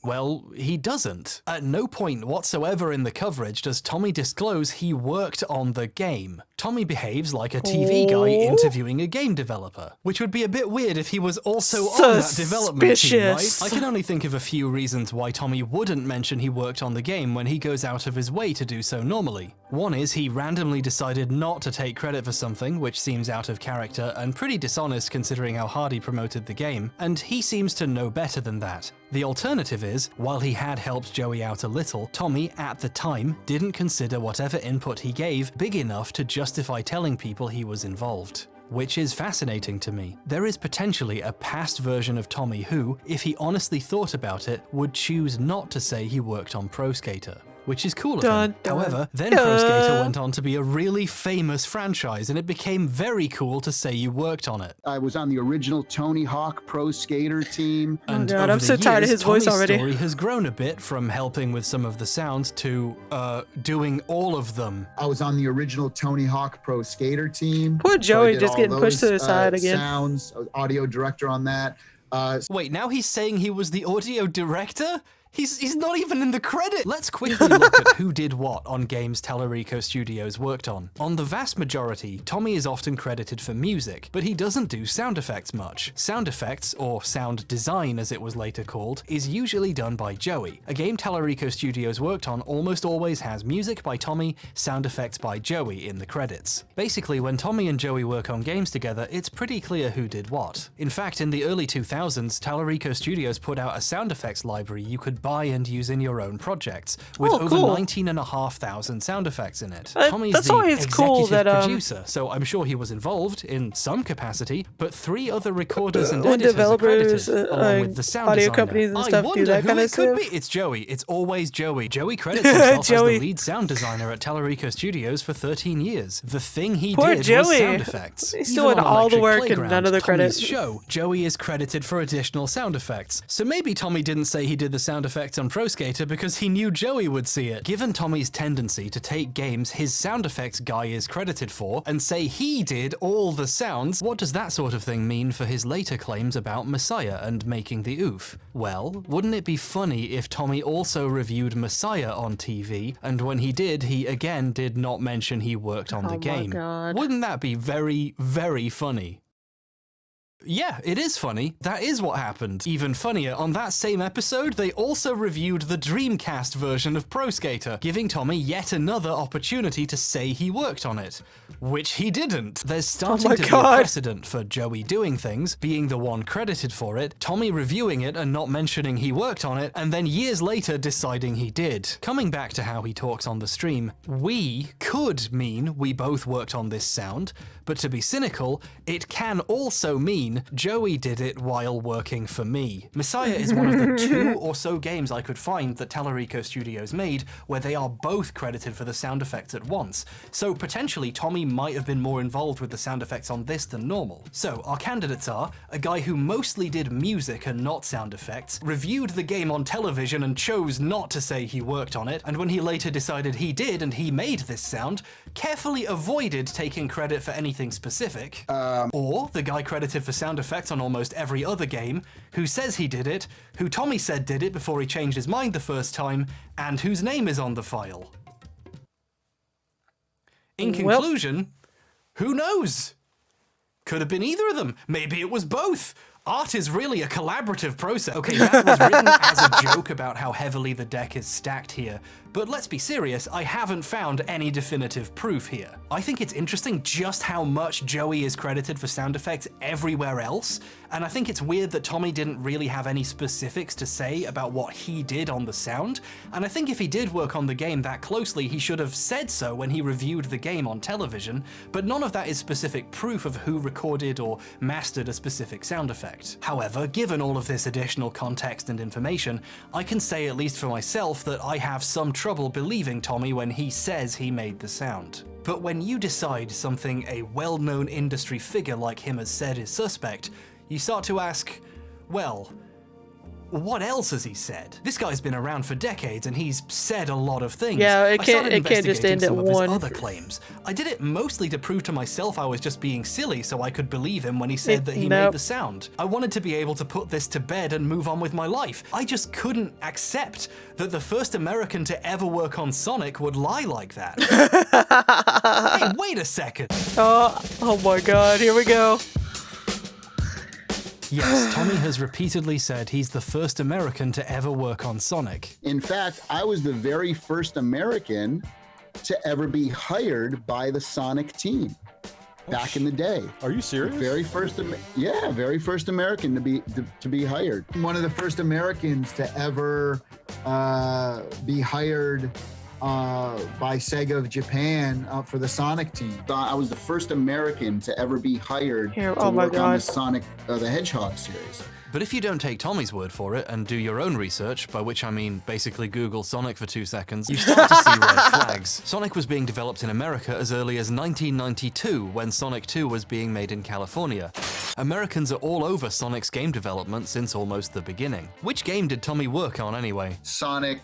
Well, he doesn't. At no point whatsoever in the coverage does Tommy disclose he worked on the game. Tommy behaves like a TV guy interviewing a game developer, which would be a bit weird if he was also on that development team, right? I can only think of a few reasons why Tommy wouldn't mention he worked on the game when he goes out of his way to do so normally. One is he randomly decided not to take credit for something, which seems out of character and pretty dishonest considering how hard he promoted the game, and he seems to know better than that. The alternative is, while he had helped Joey out a little, Tommy, at the time, didn't consider whatever input he gave big enough to justify telling people he was involved. Which is fascinating to me. There is potentially a past version of Tommy who, if he honestly thought about it, would choose not to say he worked on Pro Skater. Which is cool of him. However, then Pro Skater went on to be a really famous franchise, and it became very cool to say you worked on it. I was on the original Tony Hawk Pro Skater team. And I'm so tired of his voice already. Tommy's story has grown a bit from helping with some of the sounds to doing all of them. I was on the original Tony Hawk Pro Skater team. Poor Joey just getting pushed to the side again. Sounds, audio director on that. Wait, now he's saying he was the audio director? He's not even in the credit! Let's quickly look at who did what on games Tallarico Studios worked on. On the vast majority, Tommy is often credited for music, but he doesn't do sound effects much. Sound effects, or sound design as it was later called, is usually done by Joey. A game Tallarico Studios worked on almost always has music by Tommy, sound effects by Joey in the credits. Basically, when Tommy and Joey work on games together, it's pretty clear who did what. In fact, in the early 2000s, Tallarico Studios put out a sound effects library you could buy and use in your own projects, with over 19,500 sound effects in it. Tommy's the executive producer, so I'm sure he was involved in some capacity, but 3 other recorders and editors are credited, along with the sound audio designer. companies and stuff do that kind of stuff. Could be. It's Joey. It's always Joey. Joey credits himself as the lead sound designer at Tallarico Studios for 13 years. The thing he did was sound effects. He's doing all the work and none of the credits. Show, Joey is credited for additional sound effects. So maybe Tommy didn't say he did the sound effects on Pro Skater because he knew Joey would see it. Given Tommy's tendency to take games his sound effects guy is credited for and say he did all the sounds, what does that sort of thing mean for his later claims about Messiah and making the OOF? Well, wouldn't it be funny if Tommy also reviewed Messiah on TV, and when he did, he again did not mention he worked on the game? Wouldn't that be very, very funny? Yeah, it is funny. That is what happened. Even funnier, on that same episode, they also reviewed the Dreamcast version of Pro Skater, giving Tommy yet another opportunity to say he worked on it. Which he didn't. There's starting to be a precedent for Joey doing things, being the one credited for it, Tommy reviewing it and not mentioning he worked on it, and then years later deciding he did. Coming back to how he talks on the stream, we could mean we both worked on this sound, but to be cynical, it can also mean Joey did it while working for me. Messiah is one of the 2 or so games I could find that Tallarico Studios made where they are both credited for the sound effects at once, so potentially Tommy might have been more involved with the sound effects on this than normal. So our candidates are a guy who mostly did music and not sound effects, reviewed the game on television and chose not to say he worked on it, and when he later decided he did and he made this sound, carefully avoided taking credit for anything specific, or the guy credited for sound effects on almost every other game, who says he did it, who Tommy said did it before he changed his mind the first time, and whose name is on the file. In conclusion, who knows? Could have been either of them. Maybe it was both. Art is really a collaborative process. Okay, that was written as a joke about how heavily the deck is stacked here, but let's be serious, I haven't found any definitive proof here. I think it's interesting just how much Joey is credited for sound effects everywhere else, and I think it's weird that Tommy didn't really have any specifics to say about what he did on the sound, and I think if he did work on the game that closely, he should have said so when he reviewed the game on television, but none of that is specific proof of who recorded or mastered a specific sound effect. However, given all of this additional context and information, I can say at least for myself that I have some trouble believing Tommy when he says he made the sound. But when you decide something a well-known industry figure like him has said is suspect, you start to ask, well, what else has he said? This guy's been around for decades and he's said a lot of things. Yeah, it can't just end at one. Other claims. I did it mostly to prove to myself I was just being silly so I could believe him when he said that he made the sound. I wanted to be able to put this to bed and move on with my life. I just couldn't accept that the first American to ever work on Sonic would lie like that. Hey, wait a second. Oh my god, here we go. Yes, Tommy has repeatedly said he's the first American to ever work on Sonic. In fact, I was the very first American to ever be hired by the Sonic team back in the day. Are you serious? Very first American to be hired. One of the first Americans to ever be hired by Sega of Japan for the Sonic team. I was the first American to ever be hired to work on the Sonic the Hedgehog series. But if you don't take Tommy's word for it and do your own research, by which I mean basically Google Sonic for 2 seconds, you start to see red flags. Sonic was being developed in America as early as 1992, when Sonic 2 was being made in California. Americans are all over Sonic's game development since almost the beginning. Which game did Tommy work on anyway? Sonic,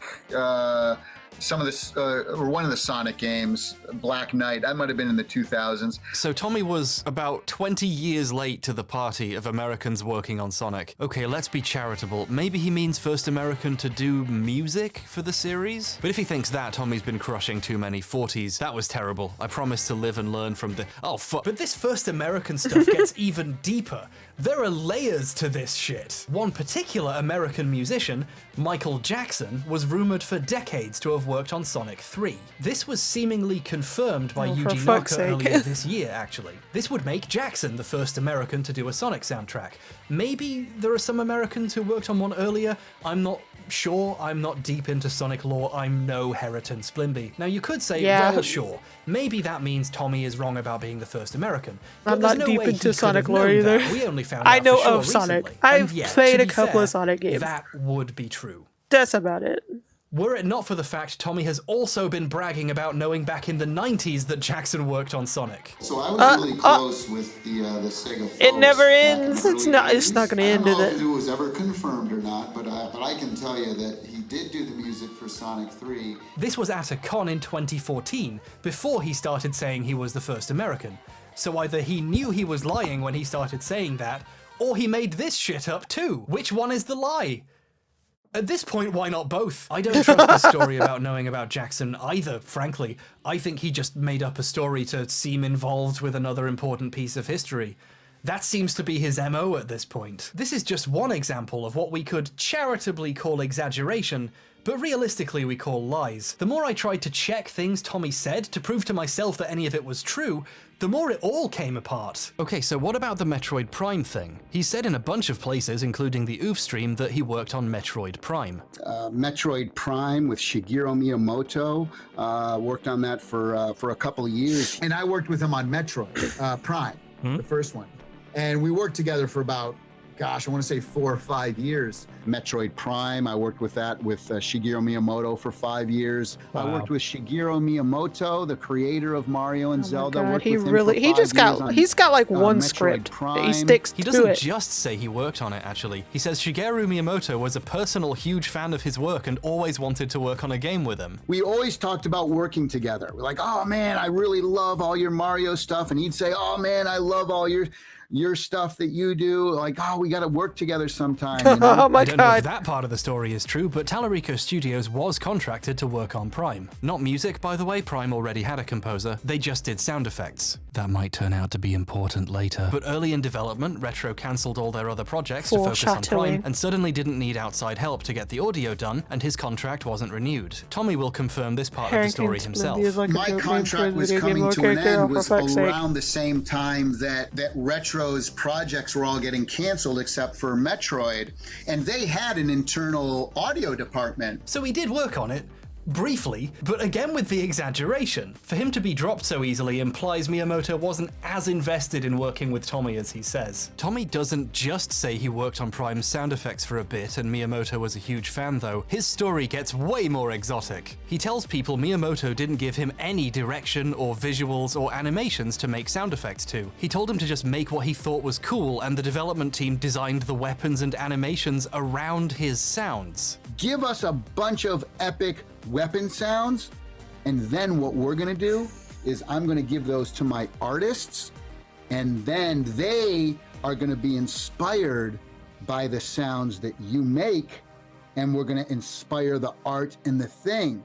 some of this, or one of the Sonic games, Black Knight, that might have been in the 2000s. So Tommy was about 20 years late to the party of Americans working on Sonic. Okay, let's be charitable. Maybe he means first American to do music for the series? But if he thinks that, Tommy's been crushing too many 40s. That was terrible. I promise to live and learn from the— oh fuck. But this first American stuff gets even deeper. There are layers to this shit. One particular American musician, Michael Jackson, was rumored for decades to have worked on Sonic 3. This was seemingly confirmed by Yuji Naka earlier this year, actually. This would make Jackson the first American to do a Sonic soundtrack. Maybe there are some Americans who worked on one earlier. I'm not sure. I'm not deep into Sonic lore. I'm no Heriton Splimby. Now you could say, well, sure. Maybe that means Tommy is wrong about being the first American. But I'm not deep into Sonic lore either. We only found I out know for sure of Sonic. recently. I've And played to a be couple fair, of Sonic games. That would be true. That's about it. Were it not for the fact Tommy has also been bragging about knowing back in the 90s that Jackson worked on Sonic. So I was really close with the Sega folks. It never ends. It's not going to end, is it? I don't know if it was ever confirmed or not, but I can tell you that he did do the music for Sonic 3. This was at a con in 2014, before he started saying he was the first American. So either he knew he was lying when he started saying that, or he made this shit up too. Which one is the lie? At this point, why not both? I don't trust the story about knowing about Jackson either, frankly. I think he just made up a story to seem involved with another important piece of history. That seems to be his MO at this point. This is just one example of what we could charitably call exaggeration, but realistically we call lies. The more I tried to check things Tommy said to prove to myself that any of it was true, the more it all came apart. Okay, so what about the Metroid Prime thing? He said in a bunch of places, including the OOF stream, that he worked on Metroid Prime. Metroid Prime with Shigeru Miyamoto, worked on that for a couple of years. And I worked with him on Metroid Prime, the first one. And we worked together for about, gosh, I want to say 4 or 5 years. Metroid Prime, I worked with that with Shigeru Miyamoto for 5 years. Wow. I worked with Shigeru Miyamoto, the creator of Mario and Zelda. God, he's got like one script that he sticks to it. He doesn't just say he worked on it, actually. He says Shigeru Miyamoto was a personal huge fan of his work and always wanted to work on a game with him. We always talked about working together. We're like, oh man, I really love all your Mario stuff. And he'd say, oh man, I love all your your stuff that you do. Like, oh, we got to work together sometime. You know? Oh my I don't know if god. that part of the story is true, but Tallarico Studios was contracted to work on Prime. Not music, by the way, Prime already had a composer, they just did sound effects. That might turn out to be important later. But early in development, Retro cancelled all their other projects to focus on Prime, and suddenly didn't need outside help to get the audio done, and his contract wasn't renewed. Tommy will confirm this part of the story himself. My contract was coming to an end was around the same time that Retro's projects were all getting canceled except for Metroid, and they had an internal audio department. So he did work on it. Briefly, but again with the exaggeration. For him to be dropped so easily implies Miyamoto wasn't as invested in working with Tommy as he says. Tommy doesn't just say he worked on Prime's sound effects for a bit and Miyamoto was a huge fan though. His story gets way more exotic. He tells people Miyamoto didn't give him any direction or visuals or animations to make sound effects to. He told him to just make what he thought was cool, and the development team designed the weapons and animations around his sounds. Give us a bunch of epic weapon sounds, and then what we're gonna do is I'm gonna give those to my artists, and then they are gonna be inspired by the sounds that you make, and we're gonna inspire the art and the thing.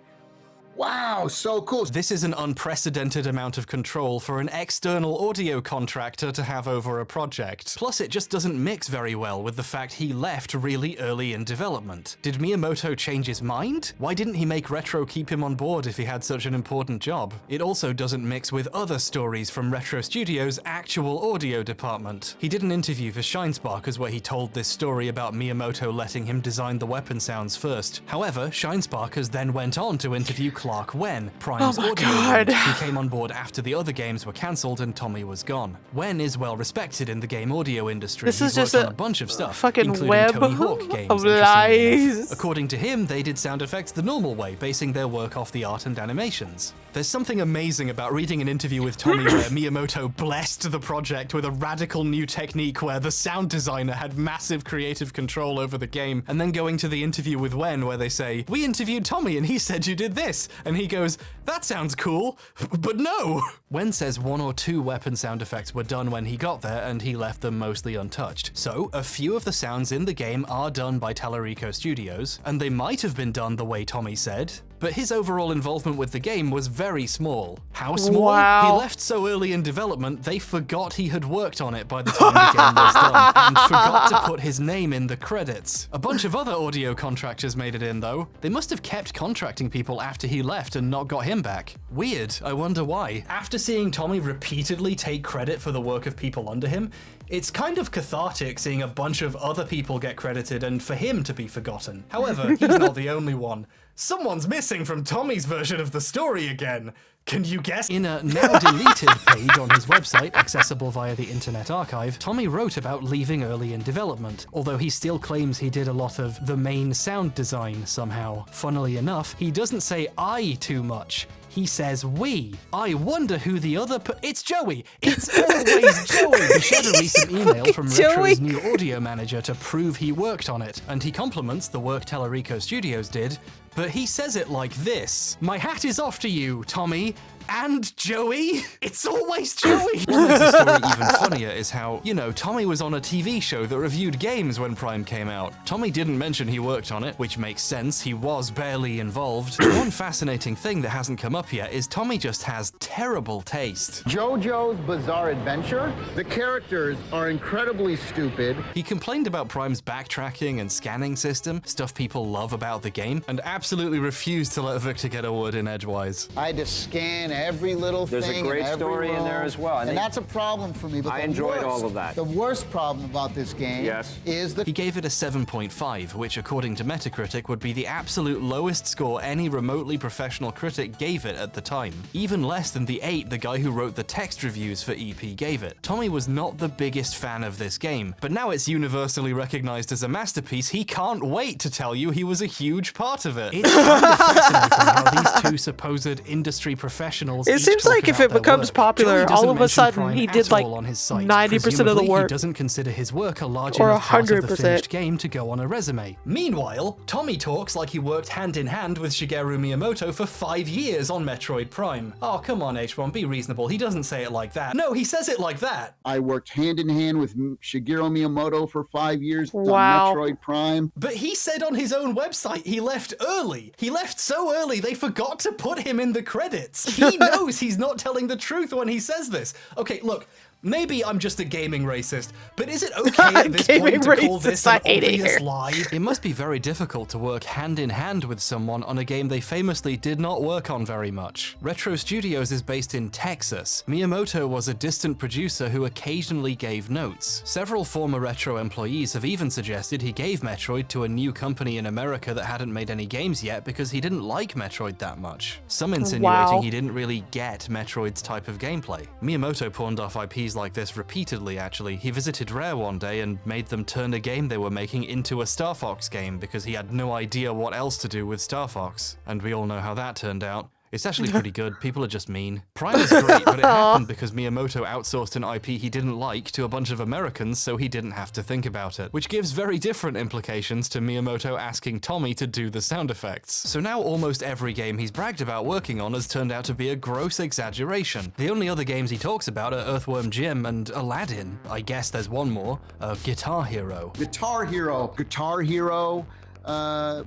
Wow, so cool. This is an unprecedented amount of control for an external audio contractor to have over a project. Plus, it just doesn't mix very well with the fact he left really early in development. Did Miyamoto change his mind? Why didn't he make Retro keep him on board if he had such an important job? It also doesn't mix with other stories from Retro Studios' actual audio department. He did an interview for Shinesparkers where he told this story about Miyamoto letting him design the weapon sounds first. However, Shinesparkers then went on to interview Clark Wen, Prime's audio lead, who came on board after the other games were cancelled and Tommy was gone. Wen is well respected in the game audio industry. This is He's just worked on a bunch of stuff, fucking including web Tony Hawk games. of lies. According to him, they did sound effects the normal way, basing their work off the art and animations. There's something amazing about reading an interview with Tommy where Miyamoto blessed the project with a radical new technique where the sound designer had massive creative control over the game, and then going to the interview with Wen where they say, "We interviewed Tommy and he said you did this," and he goes, "That sounds cool, but no." Wen says 1 or 2 weapon sound effects were done when he got there and he left them mostly untouched. So a few of the sounds in the game are done by Tallarico Studios, and they might have been done the way Tommy said, but his overall involvement with the game was very small. How small? Wow. He left so early in development, they forgot he had worked on it by the time the game was done, and forgot to put his name in the credits. A bunch of other audio contractors made it in though. They must have kept contracting people after he left and not got him back. Weird, I wonder why. After seeing Tommy repeatedly take credit for the work of people under him, it's kind of cathartic seeing a bunch of other people get credited and for him to be forgotten. However, he's not the only one. Someone's missing from Tommy's version of the story again. Can you guess? In a now deleted page on his website, accessible via the Internet Archive, Tommy wrote about leaving early in development, although he still claims he did a lot of the main sound design somehow. Funnily enough, he doesn't say I too much. He says we. I wonder who the other it's Joey! It's always Joey! He shared a recent email from Retro's new audio manager to prove he worked on it, and he compliments the work Tallarico Studios did, but he says it like this: "My hat is off to you, Tommy. And Joey? It's always Joey!" What makes the story even funnier is how, you know, Tommy was on a TV show that reviewed games when Prime came out. Tommy didn't mention he worked on it, which makes sense, he was barely involved. One fascinating thing that hasn't come up yet is Tommy just has terrible taste. JoJo's Bizarre Adventure? The characters are incredibly stupid. He complained about Prime's backtracking and scanning system, stuff people love about the game, and absolutely refused to let Victor get a word in edgewise. I had to scan every little There's thing. a great story in there as well. And that's a problem for me. But I enjoyed all of that. The worst problem about this game is that he gave it a 7.5, which according to Metacritic would be the absolute lowest score any remotely professional critic gave it at the time. Even less than the 8 the guy who wrote the text reviews for EP gave it. Tommy was not the biggest fan of this game, but now it's universally recognized as a masterpiece, he can't wait to tell you he was a huge part of it. It's kind of fascinating how these two supposed industry professionals professionals. It seems like if it becomes popular, all of a sudden he did like 90% of the work. He doesn't consider his work a large or enough part of the 100%. finished game to go on a resume. Meanwhile, Tommy talks like he worked hand in hand with Shigeru Miyamoto for 5 years on Metroid Prime. Oh, come on, H1, be reasonable. He doesn't say it like that. No, he says it like that. I worked hand in hand with Shigeru Miyamoto for 5 years on Metroid Prime. But he said on his own website he left early. He left so early they forgot to put him in the credits. He knows he's not telling the truth when he says this. Okay, look. Maybe I'm just a gaming racist, but is it okay at this point to call this an obvious lie? It must be very difficult to work hand in hand with someone on a game they famously did not work on very much. Retro Studios is based in Texas. Miyamoto was a distant producer who occasionally gave notes. Several former Retro employees have even suggested he gave Metroid to a new company in America that hadn't made any games yet because he didn't like Metroid that much. Some insinuating he didn't really get Metroid's type of gameplay. Miyamoto pawned off IPs like this repeatedly, actually. He visited Rare one day and made them turn a game they were making into a Star Fox game because he had no idea what else to do with Star Fox. And we all know how that turned out. It's actually pretty good. People are just mean. Prime is great, but it happened because Miyamoto outsourced an IP he didn't like to a bunch of Americans so he didn't have to think about it, which gives very different implications to Miyamoto asking Tommy to do the sound effects. So now almost every game he's bragged about working on has turned out to be a gross exaggeration. The only other games he talks about are Earthworm Jim and Aladdin. I guess there's one more, Guitar Hero. Guitar Hero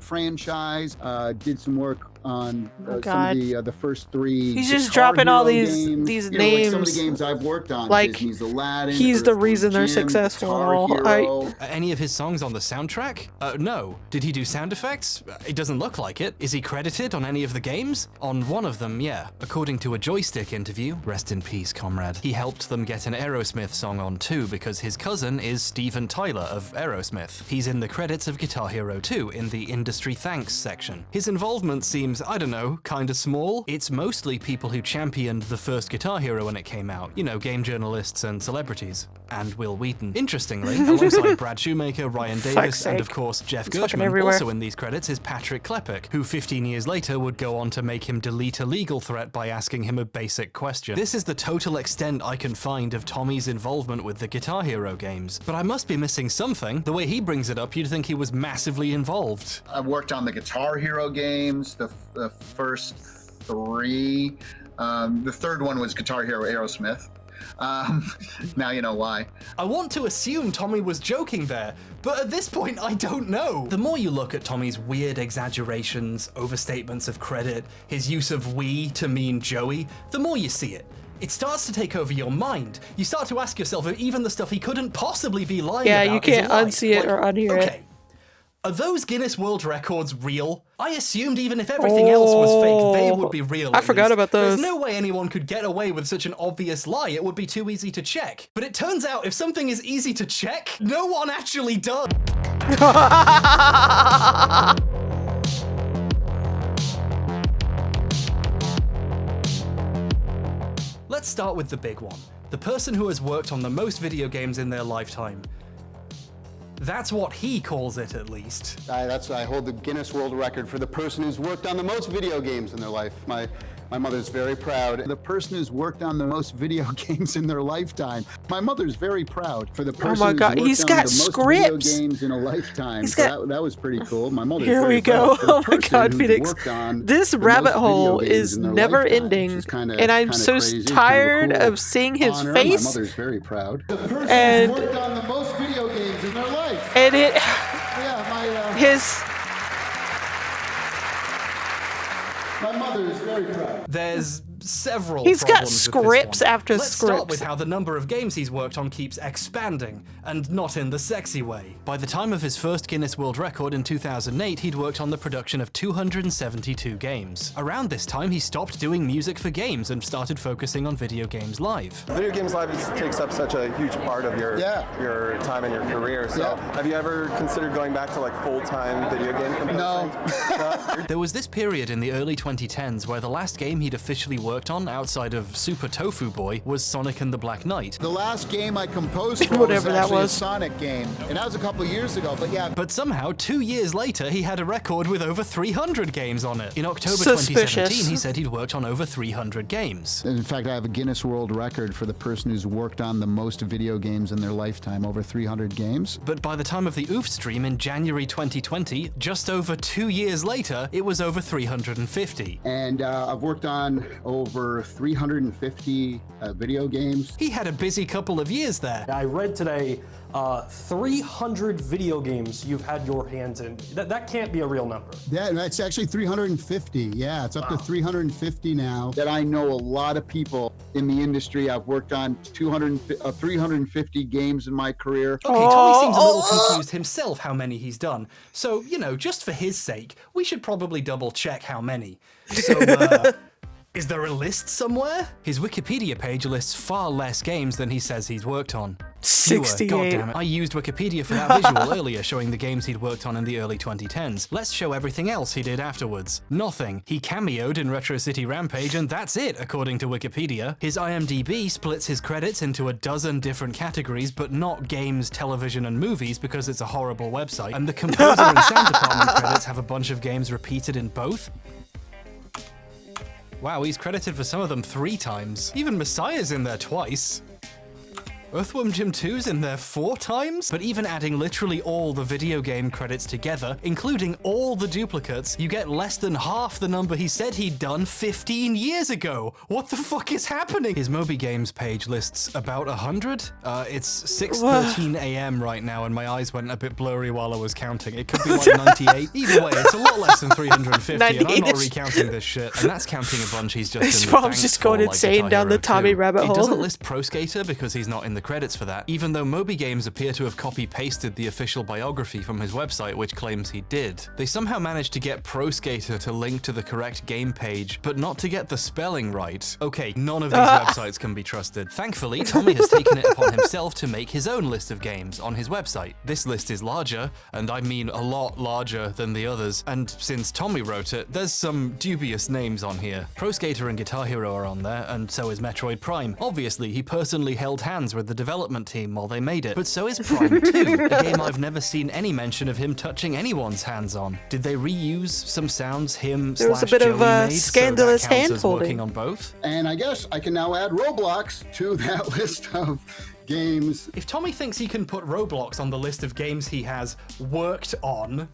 franchise, did some work on some of the first 3. He's just dropping all these names. Like some of the games I've worked on. Like Disney's Aladdin, he's the reason they're successful. Any of his songs on the soundtrack? No. Did he do sound effects? It doesn't look like it. Is he credited on any of the games? On one of them, yeah. According to a Joystick interview, rest in peace, comrade, he helped them get an Aerosmith song on too because his cousin is Steven Tyler of Aerosmith. He's in the credits of Guitar Hero 2 in the Industry Thanks section. His involvement seems, I don't know, kinda small. It's mostly people who championed the first Guitar Hero when it came out. You know, game journalists and celebrities. And Will Wheaton. Interestingly, alongside Brad Shoemaker, Ryan Davis, and of course Jeff Gershman, also in these credits is Patrick Klepek, who 15 years later would go on to make him delete a legal threat by asking him a basic question. This is the total extent I can find of Tommy's involvement with the Guitar Hero games. But I must be missing something. The way he brings it up, you'd think he was massively involved. I worked on the Guitar Hero games, the first 3. The third one was Guitar Hero Aerosmith. Now you know why. I want to assume Tommy was joking there, but at this point I don't know. The more you look at Tommy's weird exaggerations, overstatements of credit, his use of we to mean Joey, the more you see it. It starts to take over your mind. You start to ask yourself if even the stuff he couldn't possibly be lying about you can't unsee it or unhear it. Are those Guinness World Records real? I assumed even if everything else was fake, they would be real. I forgot about those. There's no way anyone could get away with such an obvious lie. It would be too easy to check. But it turns out if something is easy to check, no one actually does. Let's start with the big one. The person who has worked on the most video games in their lifetime. That's what he calls it, at least. I hold the Guinness World Record for the person who's worked on the most video games in their life. My mother's very proud. The person who's worked on the most video games in their lifetime. My mother's very proud for the person who's worked on the most video games in a lifetime. So that was pretty cool. My mother's Here we go. Oh my God, Phoenix. This rabbit hole is never ending, and I'm so tired of seeing his face. My mother's very proud. The person who's worked on the most video games in their life. And my mother is very proud. There's several He's got problems scripts after Let's scripts. start with how the number of games he's worked on keeps expanding, and not in the sexy way. By the time of his first Guinness World Record in 2008, he'd worked on the production of 272 games. Around this time, he stopped doing music for games and started focusing on video games live. Video games live takes up such a huge part of your time and your career, so have you ever considered going back to like full-time video game composing? No. There was this period in the early 2010s where the last game he'd officially worked worked on, outside of Super Tofu Boy, was Sonic and the Black Knight. The last game I composed for Whatever was that actually was. a Sonic game, and that was a couple years ago, but yeah. But somehow, 2 years later, he had a record with over 300 games on it. In October Suspicious. 2017, he said he'd worked on over 300 games. In fact, I have a Guinness World Record for the person who's worked on the most video games in their lifetime, over 300 games. But by the time of the OOF stream in January 2020, just over 2 years later, it was over 350. And I've worked on over 350 video games. He had a busy couple of years there. I read today 300 video games you've had your hands in. That can't be a real number. Yeah, that's actually 350. Yeah, it's up to 350 now. That I know a lot of people in the industry. I've worked on 350 games in my career. Okay, Tommy seems a little confused himself how many he's done. So, you know, just for his sake, we should probably double check how many. So, is there a list somewhere? His Wikipedia page lists far less games than he says he's worked on. 68. God damn it. I used Wikipedia for that visual earlier, showing the games he'd worked on in the early 2010s. Let's show everything else he did afterwards. Nothing. He cameoed in Retro City Rampage, and that's it, according to Wikipedia. His IMDb splits his credits into a dozen different categories, but not games, television, and movies, because it's a horrible website. And the composer and sound department credits have a bunch of games repeated in both. Wow, he's credited for some of them 3 times. Even Messiah's in there twice. Earthworm Jim 2's in there 4 times? But even adding literally all the video game credits together, including all the duplicates, you get less than half the number he said he'd done 15 years ago. What the fuck is happening? His Moby Games page lists about 100. It's 6:13 a.m. right now, and my eyes went a bit blurry while I was counting. It could be like 98. Either way, it's a lot less than 350, and I'm not recounting this shit. And that's counting a bunch he's just His in the mom's thanks just for, going like insane Guitar down the Hero Tommy 2. rabbit It hole. doesn't list Pro Skater because he's not in the credits for that, even though Moby Games appear to have copy-pasted the official biography from his website, which claims he did. They somehow managed to get Pro Skater to link to the correct game page, but not to get the spelling right. Okay, none of these websites can be trusted. Thankfully, Tommy has taken it upon himself to make his own list of games on his website. This list is larger, and I mean a lot larger than the others, and since Tommy wrote it, there's some dubious names on here. Pro Skater and Guitar Hero are on there, and so is Metroid Prime. Obviously, he personally held hands with the development team while they made it, but so is Prime 2, a game I've never seen any mention of him touching anyone's hands on. Did they reuse some sounds him There was a slash bit of Joey made, scandalous so that counts as hand-holding. working on both? And I guess I can now add Roblox to that list of games. If Tommy thinks he can put Roblox on the list of games he has worked on,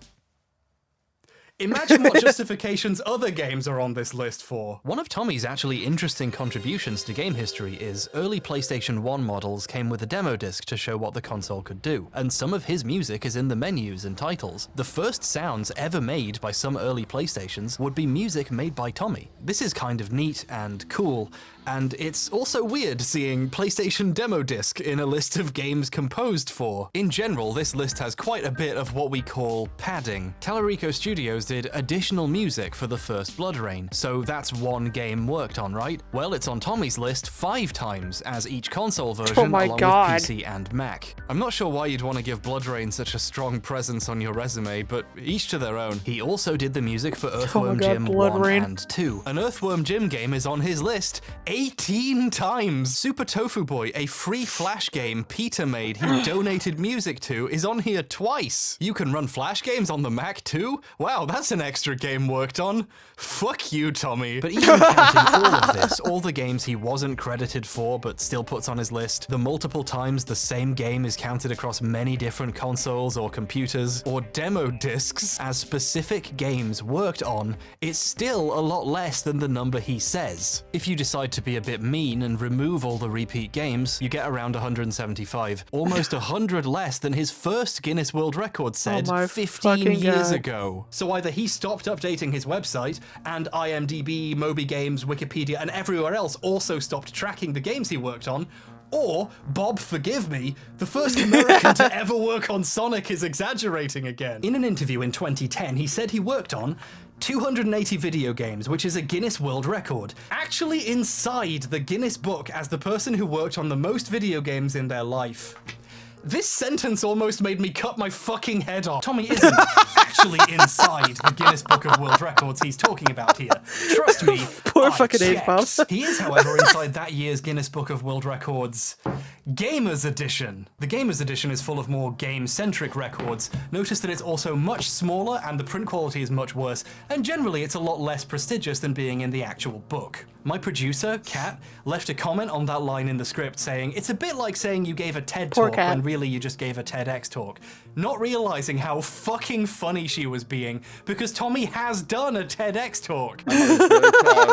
imagine what justifications other games are on this list for. One of Tommy's actually interesting contributions to game history is early PlayStation 1 models came with a demo disc to show what the console could do, and some of his music is in the menus and titles. The first sounds ever made by some early PlayStations would be music made by Tommy. This is kind of neat and cool, and it's also weird seeing PlayStation demo disc in a list of games composed for. In general, this list has quite a bit of what we call padding. Tallarico Studios did additional music for the first Blood Rain, so that's one game worked on, right? Well, it's on Tommy's list 5 times as each console version along with PC and Mac. I'm not sure why you'd want to give Blood Rain such a strong presence on your resume, but each to their own. He also did the music for Earthworm Jim 1 and 2. An Earthworm Jim game is on his list 18 times! Super Tofu Boy, a free Flash game Peter made he donated music to, is on here twice! You can run Flash games on the Mac too? Wow, that's an extra game worked on. Fuck you, Tommy. But even counting all of this, all the games he wasn't credited for but still puts on his list, the multiple times the same game is counted across many different consoles or computers or demo discs as specific games worked on, it's still a lot less than the number he says. If you decide to be a bit mean and remove all the repeat games, you get around 175, almost 100 less than his first Guinness World Record said 15 years ago. So either he stopped updating his website, and IMDb, Moby Games, Wikipedia, and everywhere else also stopped tracking the games he worked on, or, Bob, forgive me, the first American to ever work on Sonic is exaggerating again. In an interview in 2010, he said he worked on 280 video games, which is a Guinness World Record. Actually inside the Guinness book as the person who worked on the most video games in their life. This sentence almost made me cut my fucking head off. Tommy isn't actually inside the Guinness Book of World Records he's talking about here. Trust me, Poor fucking checked. He is, however, inside that year's Guinness Book of World Records Gamers Edition. The Gamers Edition is full of more game-centric records. Notice that it's also much smaller and the print quality is much worse, and generally it's a lot less prestigious than being in the actual book. My producer, Kat, left a comment on that line in the script saying, it's a bit like saying you gave a TED talk when really you just gave a TEDx talk. Not realizing how fucking funny she was being, because Tommy has done a TEDx talk.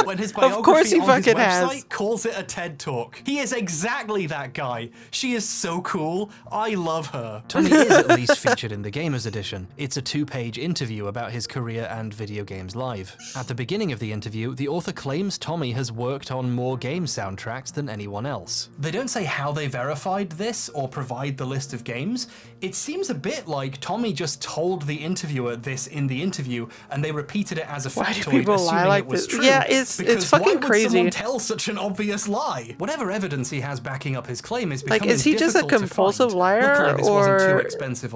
When his biography on his website calls it a TED talk. He is exactly that guy. She is so cool. I love her. Tommy is at least featured in the Gamers Edition. It's a 2-page interview about his career and Video Games Live. At the beginning of the interview, the author claims Tommy has worked on more game soundtracks than anyone else. They don't say how they verified this or provide the list of games. It seems a bit like Tommy just told the interviewer this in the interview and they repeated it as a factoid, assuming it was true. Yeah, it's fucking crazy. Why would someone tell such an obvious lie? Whatever evidence he has backing up his claim is becoming is he just a compulsive liar, or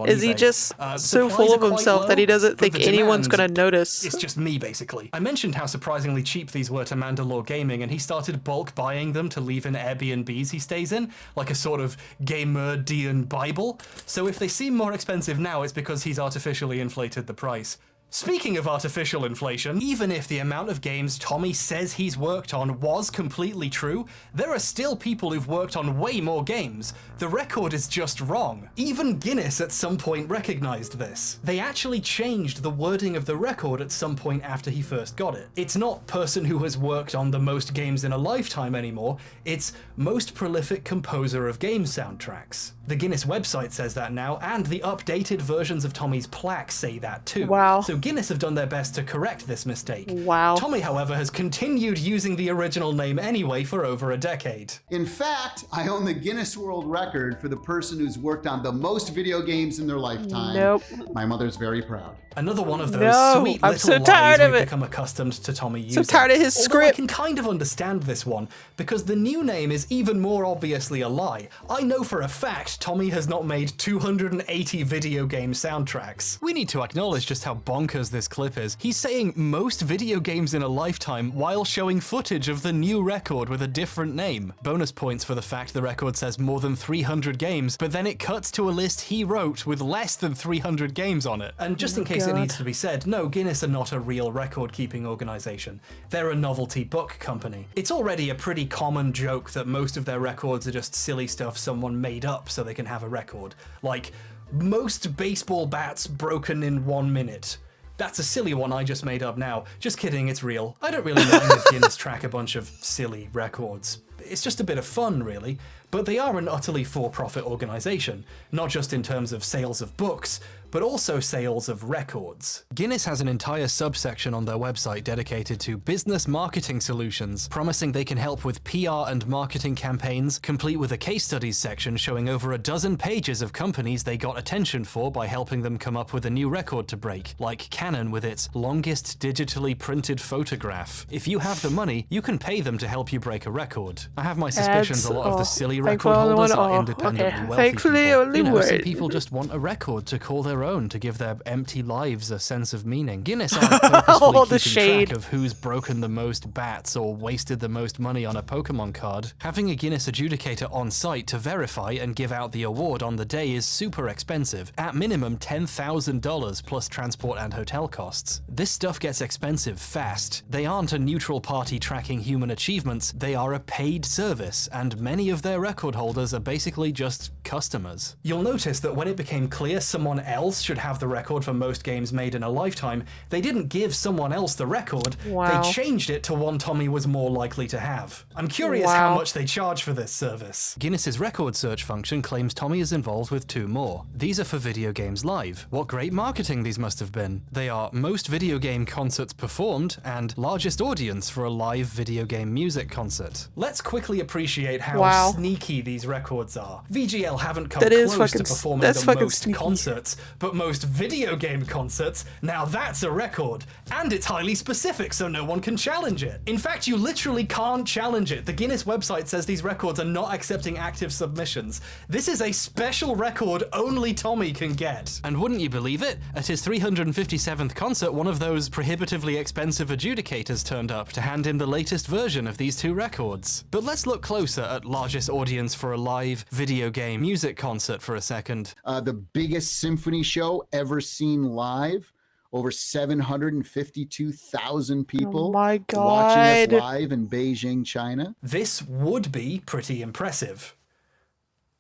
is he just so full of himself that he doesn't think anyone's gonna notice? It's just me, basically. I mentioned how surprisingly cheap these were to Mandalore Gaming, and he started bulk buying them to leave in Airbnbs he stays in, like a sort of gamer-dian Bible. So if they seem more expensive now, it's because he's artificially inflated the price. Speaking of artificial inflation, even if the amount of games Tommy says he's worked on was completely true, there are still people who've worked on way more games. The record is just wrong. Even Guinness at some point recognized this. They actually changed the wording of the record at some point after he first got it. It's not person who has worked on the most games in a lifetime anymore, it's most prolific composer of game soundtracks. The Guinness website says that now, and the updated versions of Tommy's plaque say that too. Wow. So Guinness have done their best to correct this mistake. Wow. Tommy, however, has continued using the original name anyway for over a decade. In fact, I own the Guinness World Record for the person who's worked on the most video games in their lifetime. Nope. My mother's very proud. Another one of those sweet little lies we've become accustomed to Tommy using. So tired of his script. I can kind of understand this one, because the new name is even more obviously a lie. I know for a fact Tommy has not made 280 video game soundtracks. We need to acknowledge just how bonkers this clip is. He's saying most video games in a lifetime while showing footage of the new record with a different name. Bonus points for the fact the record says more than 300 games, but then it cuts to a list he wrote with less than 300 games on it. And just in case it needs to be said, no, Guinness are not a real record-keeping organization. They're a novelty book company. It's already a pretty common joke that most of their records are just silly stuff someone made up so they can have a record. Like, most baseball bats broken in 1 minute. That's a silly one I just made up now. Just kidding, it's real. I don't really mind if Guinness track a bunch of silly records. It's just a bit of fun, really. But they are an utterly for-profit organization, not just in terms of sales of books, but also sales of records. Guinness has an entire subsection on their website dedicated to business marketing solutions, promising they can help with PR and marketing campaigns, complete with a case studies section showing over a dozen pages of companies they got attention for by helping them come up with a new record to break, like Canon with its longest digitally printed photograph. If you have the money, you can pay them to help you break a record. I have my suspicions a lot of the silly record holders are independently wealthy people. You know, some people just want a record to call their own to give their empty lives a sense of meaning. Guinness aren't purposefully keeping track of who's broken the most bats or wasted the most money on a Pokemon card. Having a Guinness adjudicator on site to verify and give out the award on the day is super expensive, at minimum $10,000 plus transport and hotel costs. This stuff gets expensive fast. They aren't a neutral party tracking human achievements, they are a paid service, and many of their record holders are basically just customers. You'll notice that when it became clear someone else should have the record for most games made in a lifetime, they didn't give someone else the record, they changed it to one Tommy was more likely to have. I'm curious how much they charge for this service. Guinness's record search function claims Tommy is involved with 2 more. These are for Video Games Live. What great marketing these must have been. They are most video game concerts performed and largest audience for a live video game music concert. Let's let's quickly appreciate how sneaky these records are. VGL haven't come close to performing the most concerts, but most video game concerts. Now that's a record, and it's highly specific, so no one can challenge it. In fact, you literally can't challenge it. The Guinness website says these records are not accepting active submissions. This is a special record only Tommy can get. And wouldn't you believe it? At his 357th concert, one of those prohibitively expensive adjudicators turned up to hand him the latest version of these two records. But let's look closer at largest audience for a live video game music concert for a second. The biggest symphony show ever seen live. Over 752,000 people watching us live in Beijing, China. This would be pretty impressive.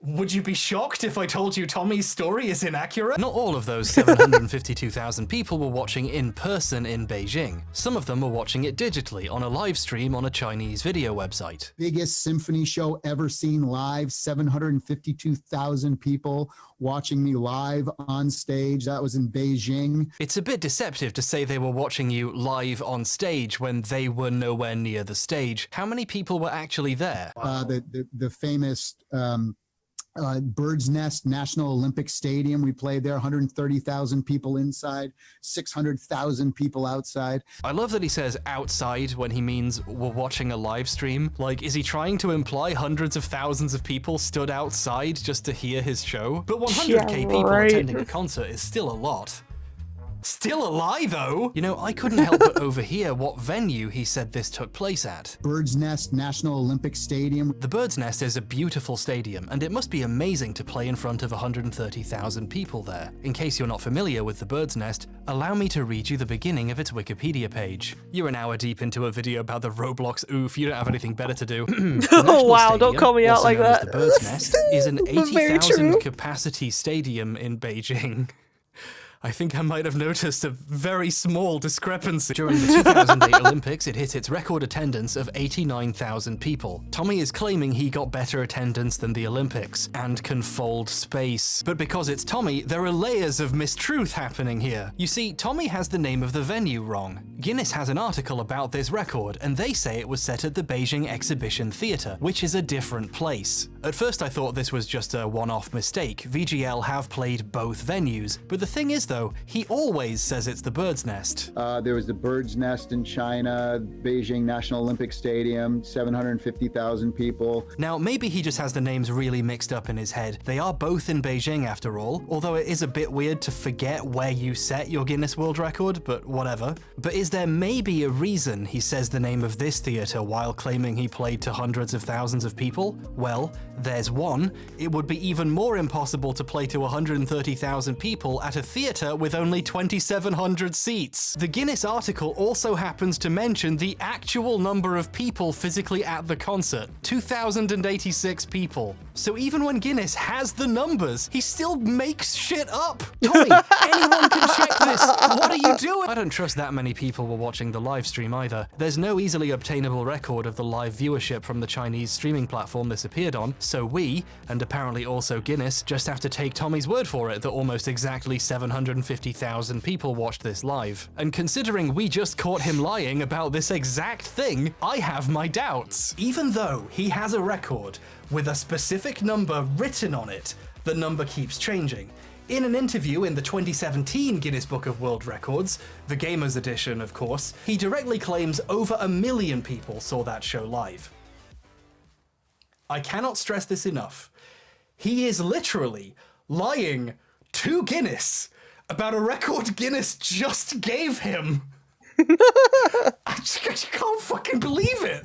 Would you be shocked if I told you Tommy's story is inaccurate? Not all of those 752,000 people were watching in person in Beijing. Some of them were watching it digitally on a live stream on a Chinese video website. Biggest symphony show ever seen live, 752,000 people watching me live on stage. That was in Beijing. It's a bit deceptive to say they were watching you live on stage when they were nowhere near the stage. How many people were actually there? The famous Bird's Nest National Olympic Stadium. We played there, 130,000 people inside, 600,000 people outside. I love that he says outside when he means we're watching a live stream. Like, is he trying to imply hundreds of thousands of people stood outside just to hear his show? But 100k people attending a concert is still a lot. Still a lie, though! You know, I couldn't help but overhear what venue he said this took place at. Bird's Nest National Olympic Stadium. The Bird's Nest is a beautiful stadium, and it must be amazing to play in front of 130,000 people there. In case you're not familiar with the Bird's Nest, allow me to read you the beginning of its Wikipedia page. You're an hour deep into a video about the Roblox OOF, you don't have anything better to do. Oh wow, don't call me out like that. The Bird's Nest is an 80,000 capacity stadium in Beijing. I think I might have noticed a very small discrepancy. During the 2008 Olympics, it hit its record attendance of 89,000 people. Tommy is claiming he got better attendance than the Olympics and can fold space. But because it's Tommy, there are layers of mistruth happening here. You see, Tommy has the name of the venue wrong. Guinness has an article about this record, and they say it was set at the Beijing Exhibition Theatre, which is a different place. At first I thought this was just a one-off mistake. VGL have played both venues, but the thing is though, he always says it's the Bird's Nest. There was the Bird's Nest in China, Beijing National Olympic Stadium, 750,000 people. Now, maybe he just has the names really mixed up in his head. They are both in Beijing after all, although it is a bit weird to forget where you set your Guinness World Record, but whatever. But is there maybe a reason he says the name of this theatre while claiming he played to hundreds of thousands of people? Well, there's one. It would be even more impossible to play to 130,000 people at a theatre with only 2,700 seats. The Guinness article also happens to mention the actual number of people physically at the concert, 2,086 people. So even when Guinness has the numbers, he still makes shit up. Tommy, anyone can check this. What are you doing? I don't trust that many people were watching the live stream either. There's no easily obtainable record of the live viewership from the Chinese streaming platform this appeared on, so we, and apparently also Guinness, just have to take Tommy's word for it that almost exactly 750,000 people watched this live. And considering we just caught him lying about this exact thing, I have my doubts. Even though he has a record with a specific number written on it, the number keeps changing. In an interview in the 2017 Guinness Book of World Records, the Gamers Edition of course, he directly claims over 1 million people saw that show live. I cannot stress this enough. He is literally lying to Guinness about a record Guinness just gave him. I can't fucking believe it.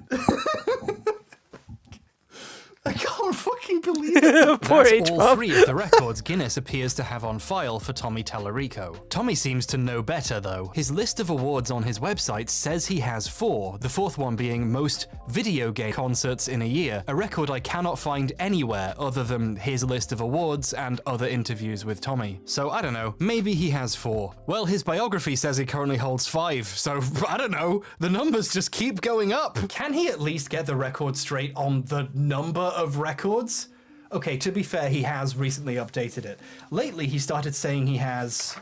I can't fucking believe it. That's all 3 of the records Guinness appears to have on file for Tommy Tallarico. Tommy seems to know better though. His list of awards on his website says he has 4, the 4th one being most video game concerts in a year, a record I cannot find anywhere other than his list of awards and other interviews with Tommy. So I don't know, maybe he has 4. Well, his biography says he currently holds 5, so I don't know, the numbers just keep going up. Can he at least get the record straight on the number of records? Okay, to be fair, he has recently updated it. Lately, he started saying he has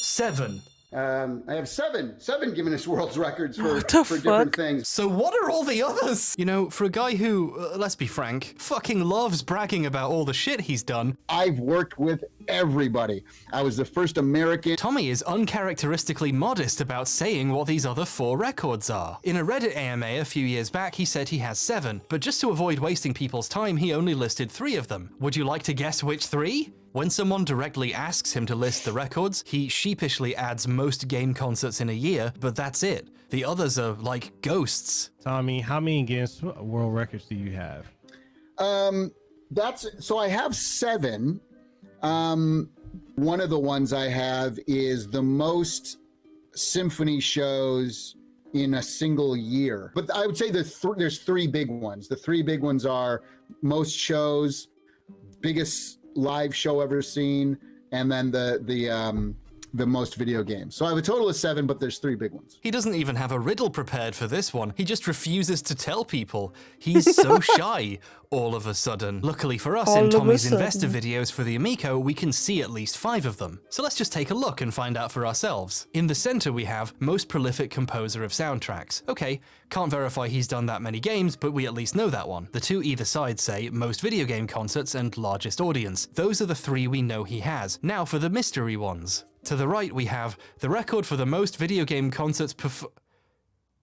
7 I have seven Guinness World Records for different things. So what are all the others? You know, for a guy who, let's be frank, fucking loves bragging about all the shit he's done. I've worked with everybody. I was the first American. Tommy is uncharacteristically modest about saying what these other 4 records are. In a Reddit AMA a few years back, he said he has 7, but just to avoid wasting people's time, he only listed 3 of them. Would you like to guess which 3? When someone directly asks him to list the records, he sheepishly adds most game concerts in a year, but that's it. The others are like ghosts. Tommy, how many Guinness World Records do you have? So I have 7. One of the ones I have is the most symphony shows in a single year. But I would say there's 3 big ones. The 3 big ones are most shows, biggest live show ever seen, and then the most video games. So I have a total of 7, but there's 3 big ones. He doesn't even have a riddle prepared for this one. He just refuses to tell people. He's so shy all of a sudden. Luckily for us, in Tommy's investor videos for the Amico, we can see at least 5 of them. So let's just take a look and find out for ourselves. In the center we have most prolific composer of soundtracks. Okay, can't verify he's done that many games, but we at least know that one. The 2 either side say most video game concerts and largest audience. Those are the 3 we know he has. Now for the mystery ones. To the right, we have the record for the most video game concerts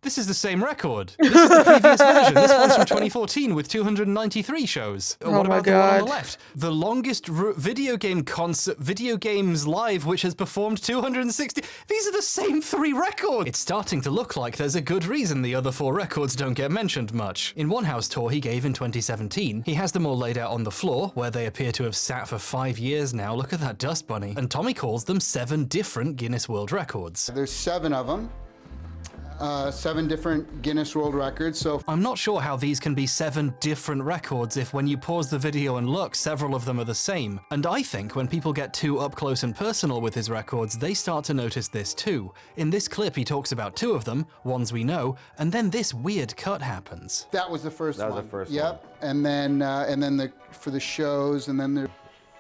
This is the same record. This is the previous version. This one's from 2014 with 293 shows. What about the one on the left? The longest video games live, which has performed 260. These are the same 3 records. It's starting to look like there's a good reason the other 4 records don't get mentioned much. In one house tour he gave in 2017, he has them all laid out on the floor, where they appear to have sat for 5 years now. Look at that dust bunny. And Tommy calls them 7 different Guinness World Records. There's 7 of them. 7 different Guinness World Records. So I'm not sure how these can be 7 different records if when you pause the video and look, several of them are the same. And I think when people get too up close and personal with his records, they start to notice this too. In this clip, he talks about 2 of them, ones we know, and then this weird cut happens. That was the first one. That was the first one. Yep. And then for the shows, and then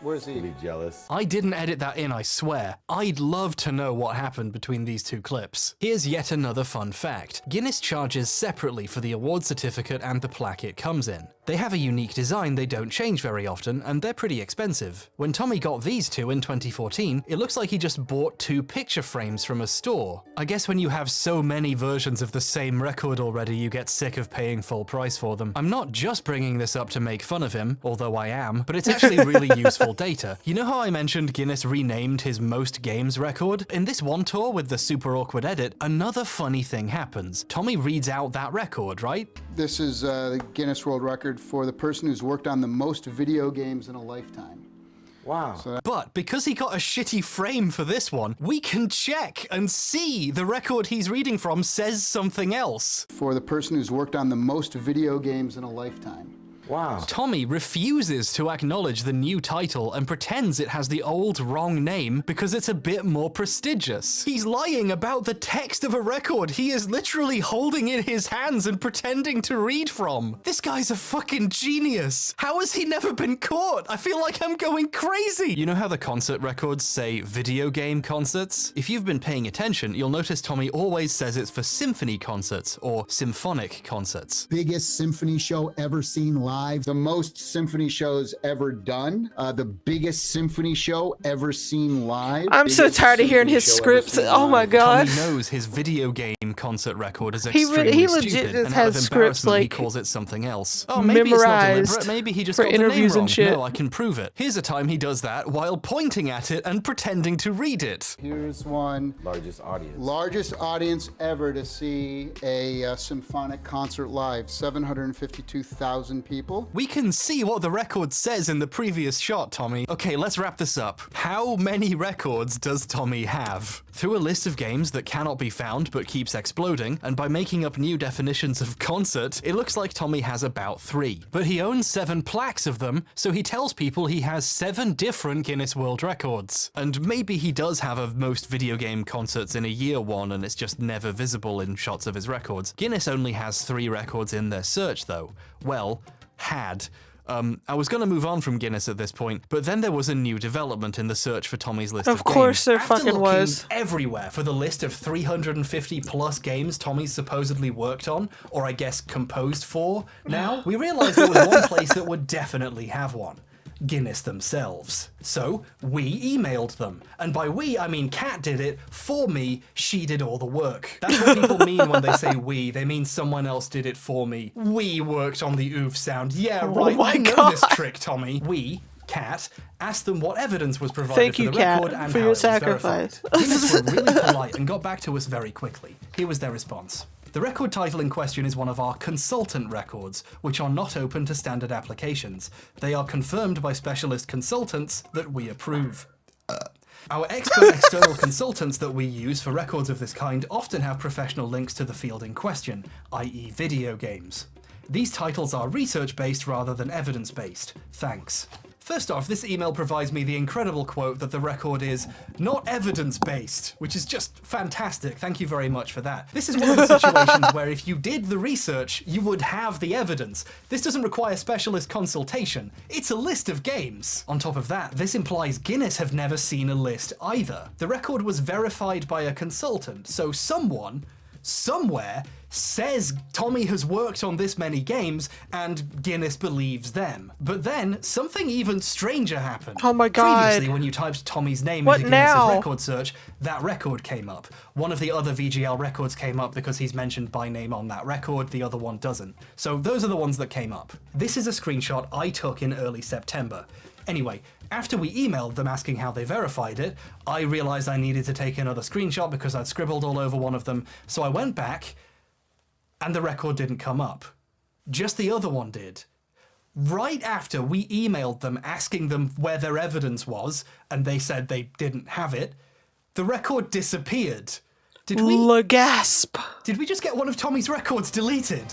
where's he? Be jealous. I didn't edit that in, I swear. I'd love to know what happened between these 2 clips. Here's yet another fun fact. Guinness charges separately for the award certificate and the plaque it comes in. They have a unique design they don't change very often, and they're pretty expensive. When Tommy got these 2 in 2014, it looks like he just bought 2 picture frames from a store. I guess when you have so many versions of the same record already, you get sick of paying full price for them. I'm not just bringing this up to make fun of him, although I am, but it's actually really useful data. You know how I mentioned Guinness renamed his most games record? In this one tour with the super awkward edit, another funny thing happens. Tommy reads out that record, right? This is the Guinness World Record for the person who's worked on the most video games in a lifetime. Wow. But because he got a shitty frame for this one, we can check and see the record he's reading from says something else. For the person who's worked on the most video games in a lifetime. Wow. Tommy refuses to acknowledge the new title and pretends it has the old wrong name because it's a bit more prestigious. He's lying about the text of a record he is literally holding in his hands and pretending to read from. This guy's a fucking genius. How has he never been caught? I feel like I'm going crazy. You know how the concert records say video game concerts? If you've been paying attention, you'll notice Tommy always says it's for symphony concerts or symphonic concerts. Biggest symphony show ever seen live. The most symphony shows ever done. The biggest symphony show ever seen live. I'm so tired of hearing his scripts. Oh my god. Tommy knows his video game concert record is extremely he legit stupid, just and has out of scripts embarrassment, he like calls it something else. Oh, maybe it's not deliberate. Maybe he just for got the name interviews wrong. and shit. No, I can prove it. Here's a time he does that while pointing at it and pretending to read it. Here's one. Largest audience. Largest audience ever to see a symphonic concert live. 752,000 people. We can see what the record says in the previous shot, Tommy. Okay, let's wrap this up. How many records does Tommy have? Through a list of games that cannot be found but keeps exploding, and by making up new definitions of concert, it looks like Tommy has about 3. But he owns 7 plaques of them, so he tells people he has 7 different Guinness World Records. And maybe he does have a most video game concerts in a year one, and it's just never visible in shots of his records. Guinness only has 3 records in their search, though. Well, had. I was going to move on from Guinness at this point, but then there was a new development in the search for Tommy's list of games. Of course there After fucking was. everywhere for the list of 350 plus games Tommy's supposedly worked on, or I guess composed for now, we realized there was one place that would definitely have one. Guinness themselves. So we emailed them. And by we, I mean Kat did it for me, she did all the work. That's what people mean when they say we. They mean someone else did it for me. We worked on the OOF sound. Yeah, right, I know this trick, Tommy. We, Kat, asked them what evidence was provided for the record and for how your it was sacrifice. verified. Guinness were really polite and got back to us very quickly. Here was their response. The record title in question is one of our consultant records, which are not open to standard applications. They are confirmed by specialist consultants that we approve. Our expert external consultants that we use for records of this kind often have professional links to the field in question, i.e. video games. These titles are research-based rather than evidence-based. Thanks. First off, this email provides me the incredible quote that the record is not evidence-based, which is just fantastic. Thank you very much for that. This is one of the situations where if you did the research, you would have the evidence. This doesn't require specialist consultation. It's a list of games. On top of that, this implies Guinness have never seen a list either. The record was verified by a consultant, so someone, somewhere, says Tommy has worked on this many games, and Guinness believes them. But then, something even stranger happened. Oh my god. Previously, when you typed Tommy's name into Guinness's record search, that record came up. One of the other VGL records came up because he's mentioned by name on that record, the other one doesn't. So those are the ones that came up. This is a screenshot I took in early September. Anyway, after we emailed them asking how they verified it, I realized I needed to take another screenshot because I'd scribbled all over one of them, so I went back, and the record didn't come up. Just the other one did. Right after we emailed them asking them where their evidence was, and they said they didn't have it, the record disappeared. Did we? Gasp. Did we just get one of Tommy's records deleted?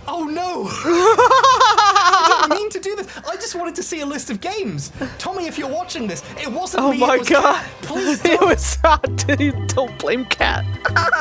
Oh no! I didn't mean to do this. I just wanted to see a list of games. Tommy, if you're watching this, it wasn't me. Oh my it was god. Kat. Please don't blame Kat.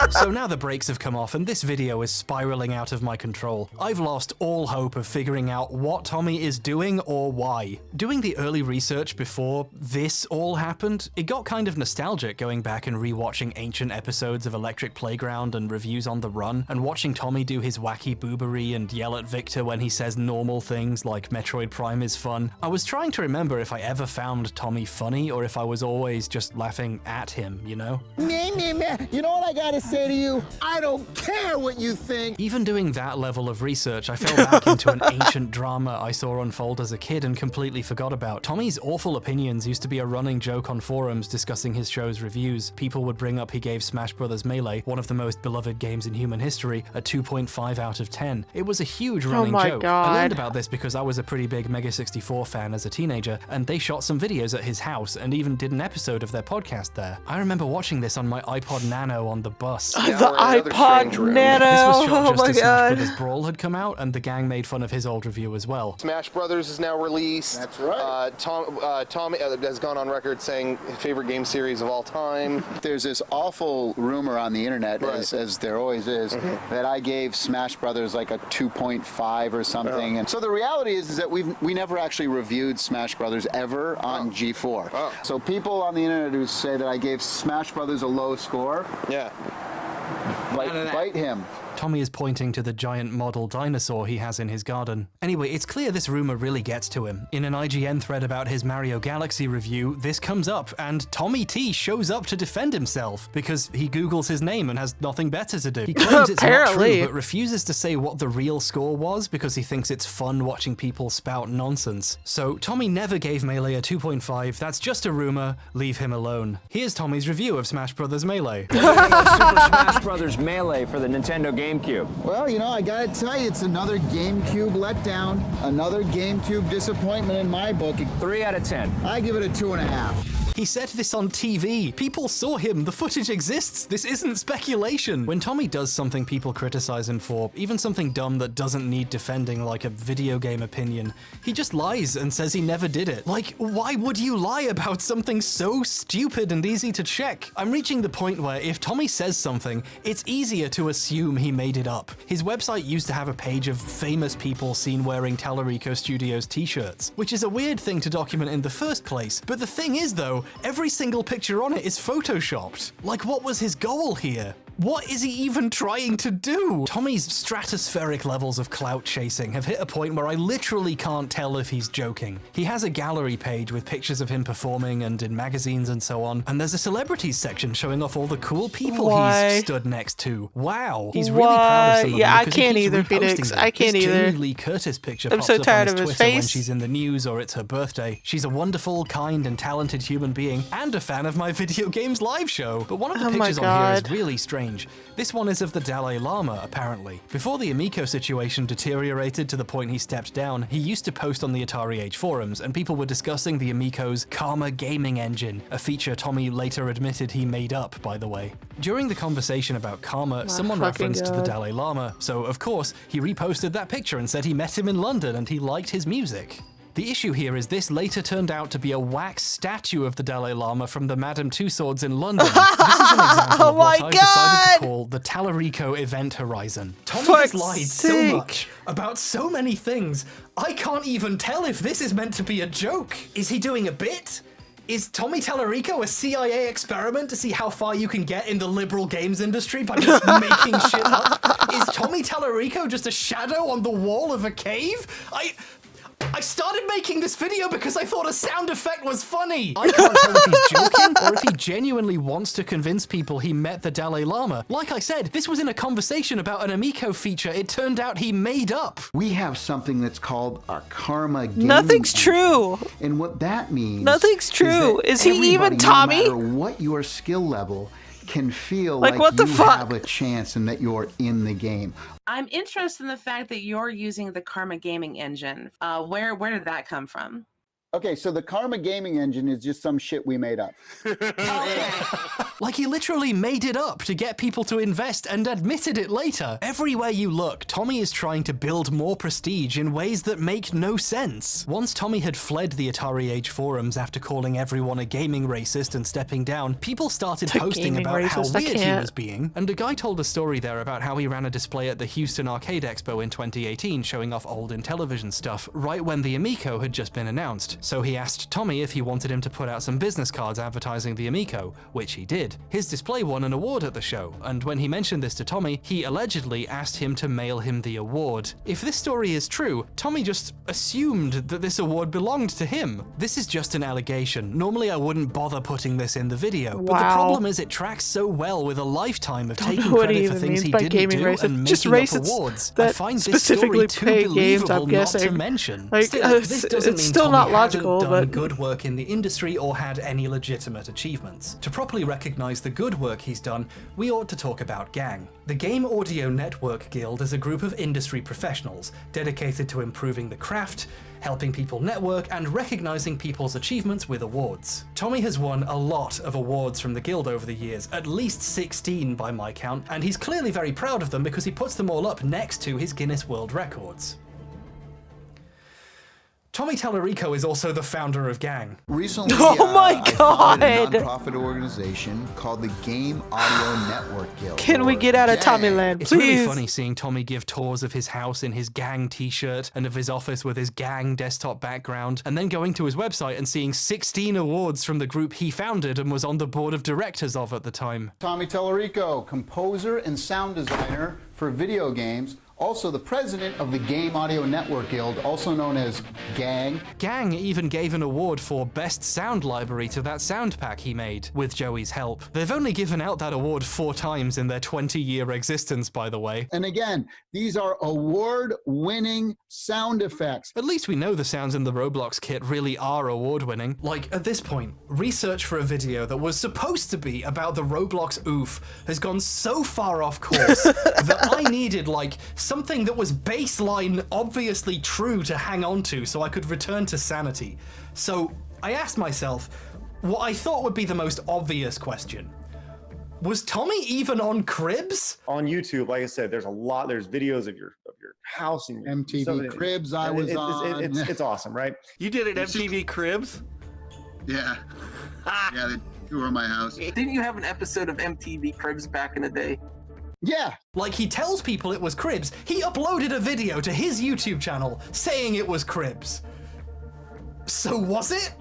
So now the brakes have come off and this video is spiraling out of my control. I've lost all hope of figuring out what Tommy is doing or why. Doing the early research before this all happened, it got kind of nostalgic going back and rewatching ancient episodes of Electric Playground and reviews on the run, and watching Tommy do his wacky boobery and yell at Victor when he says normal things like Metroid Prime is fun. I was trying to remember if I ever found Tommy funny or if I was always just laughing at him, you know? You know what I gotta say to you? I don't care what you think. Even doing that level of research, I fell back into an ancient drama I saw unfold as a kid and completely forgot about. Tommy's awful opinions used to be a running joke on forums discussing his show's reviews. People would bring up he gave Smash Bros. Melee, one of the most beloved games in human history, a 2.5 out of 10. It was a huge running joke. I learned about this because I was a pretty big Mega 64 fan as a teenager, and they shot some videos at his house and even did an episode of their podcast there. I remember watching this on my iPod Nano on the bus. The iPod Nano! This was shot Oh just my as Smash god. Bros. Brawl had come out, and the gang made fun of his old review as well. Smash Brothers is now released. That's right. Tom has gone on record saying his favorite game series of all time. There's this awful rumor on the internet, as there always is, that I gave Smash Brothers like a 2.5 or something. And so the reality is that we never actually reviewed Smash Brothers ever on G4. So people on the internet who say that I gave Smash Brothers a low score, bite him. Tommy is pointing to the giant model dinosaur he has in his garden. Anyway, it's clear this rumor really gets to him. In an IGN thread about his Mario Galaxy review, this comes up, and Tommy T shows up to defend himself because he Googles his name and has nothing better to do. He claims it's not true, but refuses to say what the real score was because he thinks it's fun watching people spout nonsense. So Tommy never gave Melee a 2.5, that's just a rumor, leave him alone. Here's Tommy's review of Smash Bros. Melee. Super Smash Bros. Melee for the Nintendo GameCube. Well, you know, I gotta tell you, it's another GameCube letdown, another GameCube disappointment in my book. 3 out of 10. I give it a 2.5. He said this on TV. People saw him. The footage exists. This isn't speculation. When Tommy does something people criticize him for, even something dumb that doesn't need defending like a video game opinion, he just lies and says he never did it. Like, why would you lie about something so stupid and easy to check? I'm reaching the point where if Tommy says something, it's easier to assume he made it up. His website used to have a page of famous people seen wearing Tallarico Studios t-shirts, which is a weird thing to document in the first place. But the thing is though, every single picture on it is photoshopped. Like, what was his goal here? What is he even trying to do? Tommy's stratospheric levels of clout chasing have hit a point where I literally can't tell if he's joking. He has a gallery page with pictures of him performing and in magazines and so on, and there's a celebrities section showing off all the cool people he's stood next to. Wow. He's really proud of some of them. Yeah, I can't either, Phoenix. I can't either. Jamie Lee Curtis picture I'm pops so up tired on of his Twitter when face. she's in the news or it's her birthday. She's a wonderful, kind, and talented human being and a fan of my video games live show. But one of the pictures on here is really strange. This one is of the Dalai Lama, apparently. Before the Amico situation deteriorated to the point he stepped down, he used to post on the Atari Age forums, and people were discussing the Amico's Karma gaming engine, a feature Tommy later admitted he made up, by the way. During the conversation about Karma, someone referenced the Dalai Lama, so of course, he reposted that picture and said he met him in London and he liked his music. The issue here is this later turned out to be a wax statue of the Dalai Lama from the Madame Tussauds in London. This is an example of what I've decided to call the Tallarico event horizon. Tommy has lied so much about so many things, I can't even tell if this is meant to be a joke. Is he doing a bit? Is Tommy Tallarico a CIA experiment to see how far you can get in the liberal games industry by just making shit up? Is Tommy Tallarico just a shadow on the wall of a cave? I started making this video because I thought a sound effect was funny. I can't tell if he's joking or if he genuinely wants to convince people he met the Dalai Lama. Like I said, this was in a conversation about an Amico feature it turned out he made up. We have something that's called a karma game. Nothing's true. And what that means Nothing's true. Is he even Tommy? No matter what your skill level, can feel like what the you fuck? have a chance and that you're in the game. I'm interested in the fact that you're using the Karma gaming engine. Where did that come from? Okay, so the Karma gaming engine is just some shit we made up. Like he literally made it up to get people to invest and admitted it later. Everywhere you look, Tommy is trying to build more prestige in ways that make no sense. Once Tommy had fled the Atari Age forums after calling everyone a gaming racist and stepping down, people started posting about how weird he was being, and a guy told a story there about how he ran a display at the Houston Arcade Expo in 2018 showing off old Intellivision stuff, right when the Amico had just been announced. So he asked Tommy if he wanted him to put out some business cards advertising the Amico, which he did. His display won an award at the show, and when he mentioned this to Tommy, he allegedly asked him to mail him the award. If this story is true, Tommy just assumed that this award belonged to him. This is just an allegation. Normally I wouldn't bother putting this in the video, but the problem is it tracks so well with a lifetime of taking credit for things he didn't do and making up awards. I find this story too believable not to mention. Still, this doesn't mean still Tommy not logical, done but good work in the industry or had any legitimate achievements. To properly recognize the good work he's done, we ought to talk about GANG. The Game Audio Network Guild is a group of industry professionals dedicated to improving the craft, helping people network, and recognizing people's achievements with awards. Tommy has won a lot of awards from the guild over the years, at least 16 by my count, and he's clearly very proud of them because he puts them all up next to his Guinness World Records. Tommy Tallarico is also the founder of GANG. Recently, my I God! founded a nonprofit organization called the Game Audio Network Guild. Can we get out of Tommy land, It's please? really funny seeing Tommy give tours of his house in his GANG t-shirt and of his office with his GANG desktop background, and then going to his website and seeing 16 awards from the group he founded and was on the board of directors of at the time. Tommy Tallarico, composer and sound designer for video games, also the president of the Game Audio Network Guild, also known as GANG. GANG even gave an award for Best Sound Library to that sound pack he made, with Joey's help. They've only given out that award 4 times in their 20-year existence, by the way. And again, these are award-winning sound effects. At least we know the sounds in the Roblox kit really are award-winning. Like, at this point, research for a video that was supposed to be about the Roblox OOF has gone so far off course that I needed, like, something that was baseline obviously true to hang on to so I could return to sanity. So I asked myself, what I thought would be the most obvious question. Was Tommy even on Cribs? On YouTube, like I said, there's videos of your house and your MTV Cribs I was on. It's awesome, right? You did it MTV Cribs? Yeah. Yeah, they tour my house. Didn't you have an episode of MTV Cribs back in the day? Yeah. Like he tells people it was Cribs, he uploaded a video to his YouTube channel saying it was Cribs. So was it?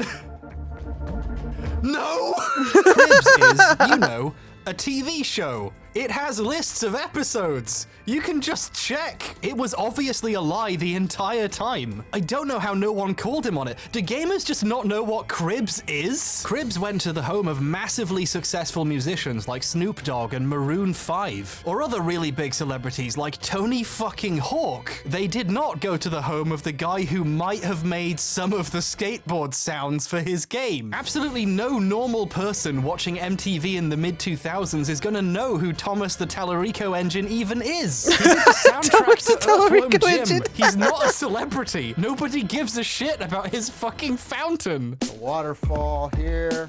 No! Cribs is, you know, a TV show. It has lists of episodes. You can just check. It was obviously a lie the entire time. I don't know how no one called him on it. Do gamers just not know what Cribs is? Cribs went to the home of massively successful musicians like Snoop Dogg and Maroon 5, or other really big celebrities like Tony fucking Hawk. They did not go to the home of the guy who might have made some of the skateboard sounds for his game. Absolutely no normal person watching MTV in the mid-2000s is gonna know who Thomas the Tallarico Engine even is. He did the soundtrack to Earthworm Jim. He's not a celebrity. Nobody gives a shit about his fucking fountain. The waterfall here,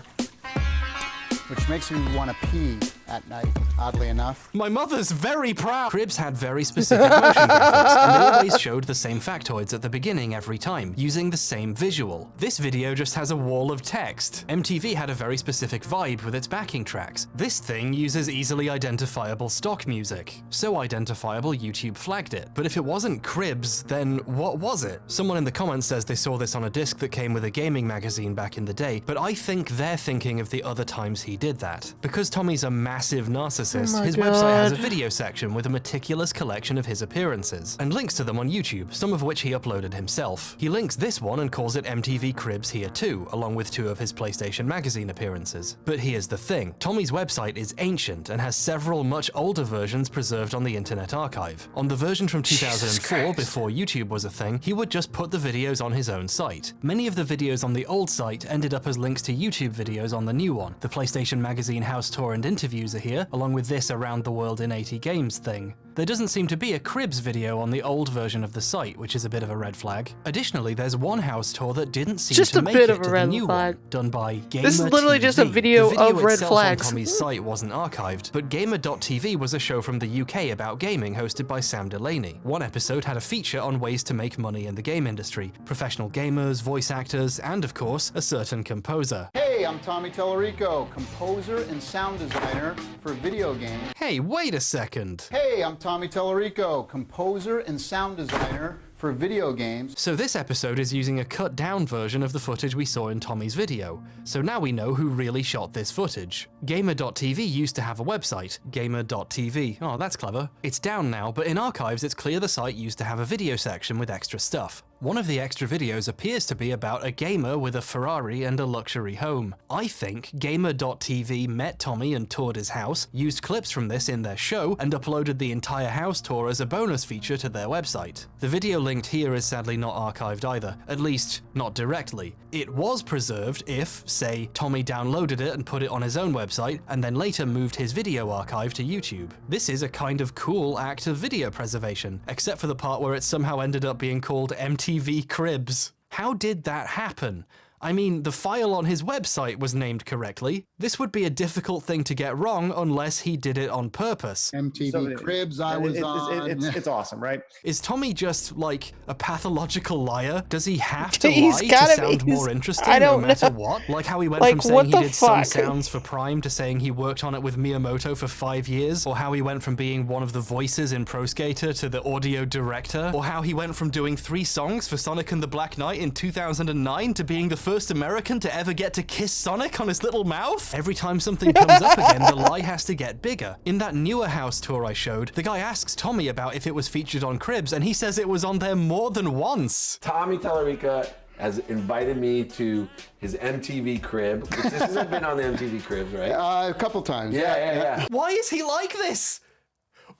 which makes me want to pee at night, oddly enough. My mother's very proud. Cribs had very specific motion graphics, and they always showed the same factoids at the beginning every time, using the same visual. This video just has a wall of text. MTV had a very specific vibe with its backing tracks. This thing uses easily identifiable stock music. So identifiable, YouTube flagged it. But if it wasn't Cribs, then what was it? Someone in the comments says they saw this on a disc that came with a gaming magazine back in the day, but I think they're thinking of the other times he did that. Because Tommy's a massive narcissist, his website has a video section with a meticulous collection of his appearances, and links to them on YouTube, some of which he uploaded himself. He links this one and calls it MTV Cribs here too, along with 2 of his PlayStation Magazine appearances. But here's the thing, Tommy's website is ancient and has several much older versions preserved on the Internet Archive. On the version from 2004, before YouTube was a thing, he would just put the videos on his own site. Many of the videos on the old site ended up as links to YouTube videos on the new one. The PlayStation Magazine house tour and interviews are here, along with this Around the World in 80 Games thing. There doesn't seem to be a Cribs video on the old version of the site, which is a bit of a red flag. Additionally, there's one house tour that didn't seem to make it to the new one, done by Gamer. This is literally just a video of red flags. On Tommy's site wasn't archived, but Gamer.tv was a show from the UK about gaming hosted by Sam Delaney. One episode had a feature on ways to make money in the game industry, professional gamers, voice actors, and of course, a certain composer. Hey, I'm Tommy Tallarico, composer and sound designer for video games. Hey, wait a second. Hey, I'm Tommy Tallarico, composer and sound designer for video games. So this episode is using a cut down version of the footage we saw in Tommy's video. So now we know who really shot this footage. Gamer.tv used to have a website, Gamer.tv. Oh, that's clever. It's down now, but in archives it's clear the site used to have a video section with extra stuff. One of the extra videos appears to be about a gamer with a Ferrari and a luxury home. I think Gamer.tv met Tommy and toured his house, used clips from this in their show, and uploaded the entire house tour as a bonus feature to their website. The video linked here is sadly not archived either, at least not directly. It was preserved if, say, Tommy downloaded it and put it on his own website, and then later moved his video archive to YouTube. This is a kind of cool act of video preservation, except for the part where it somehow ended up being called MTV Cribs. How did that happen? I mean, the file on his website was named correctly. This would be a difficult thing to get wrong unless he did it on purpose. MTV Cribs I was on. It's awesome, right? Is Tommy just, like, a pathological liar? Does he have to He's lie gotta to sound be. more interesting I no don't matter know. what? Like how he went Like, from saying what he the did some fuck? sounds for Prime to saying he worked on it with Miyamoto for 5 years? Or how he went from being one of the voices in Pro Skater to the audio director? Or how he went from doing 3 songs for Sonic and the Black Knight in 2009 to being the first American to ever get to kiss Sonic on his little mouth? Every time something comes up again, the lie has to get bigger. In that newer house tour I showed, the guy asks Tommy about if it was featured on Cribs, and he says it was on there more than once. Tommy Tallarico has invited me to his MTV Crib, which this hasn't been on the MTV Cribs, right? A couple times. Yeah. Why is he like this?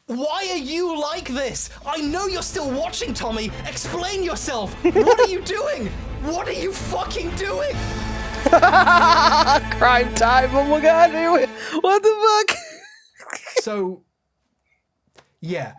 Why are you like this? I know you're still watching, Tommy. Explain yourself. What are you doing? What are you fucking doing? Crime time. Oh my god, dude. What the fuck? So, yeah.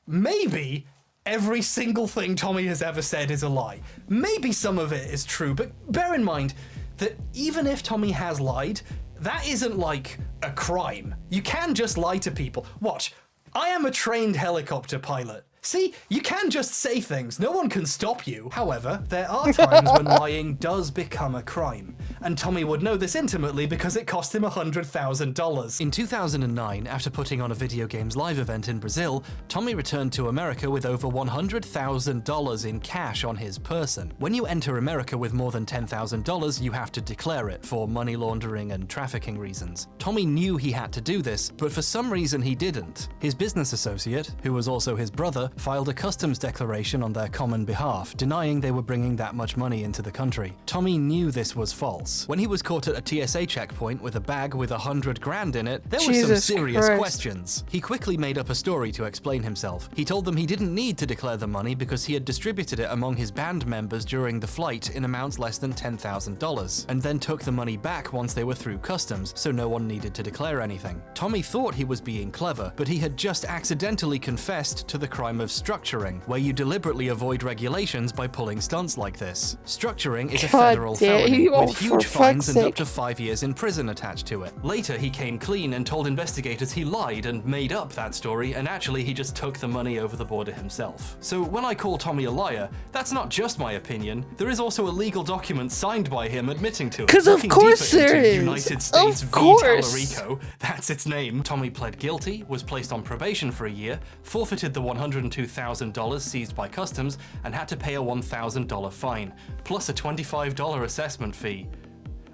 Maybe every single thing Tommy has ever said is a lie. Maybe some of it is true, but bear in mind, that even if Tommy has lied, that isn't like a crime. You can just lie to people. Watch, I am a trained helicopter pilot. See, you can just say things, no one can stop you. However, there are times when lying does become a crime. And Tommy would know this intimately because it cost him $100,000. In 2009, after putting on a video games live event in Brazil, Tommy returned to America with over $100,000 in cash on his person. When you enter America with more than $10,000, you have to declare it for money laundering and trafficking reasons. Tommy knew he had to do this, but for some reason he didn't. His business associate, who was also his brother, filed a customs declaration on their common behalf, denying they were bringing that much money into the country. Tommy knew this was false. When he was caught at a TSA checkpoint with a bag with $100 grand in it, there were some serious questions. He quickly made up a story to explain himself. He told them he didn't need to declare the money because he had distributed it among his band members during the flight in amounts less than $10,000, and then took the money back once they were through customs, so no one needed to declare anything. Tommy thought he was being clever, but he had just accidentally confessed to the crime of structuring, where you deliberately avoid regulations by pulling stunts like this. Structuring is a federal felony, with huge fines and up to 5 years in prison attached to it. Later, he came clean and told investigators he lied and made up that story, and actually he just took the money over the border himself. So when I call Tommy a liar, that's not just my opinion. There is also a legal document signed by him admitting to it. Because of course there is. United States v. Tallarico, that's its name. Tommy pled guilty, was placed on probation for a year, forfeited the $102,000 seized by customs, and had to pay a $1,000 fine, plus a $25 assessment fee.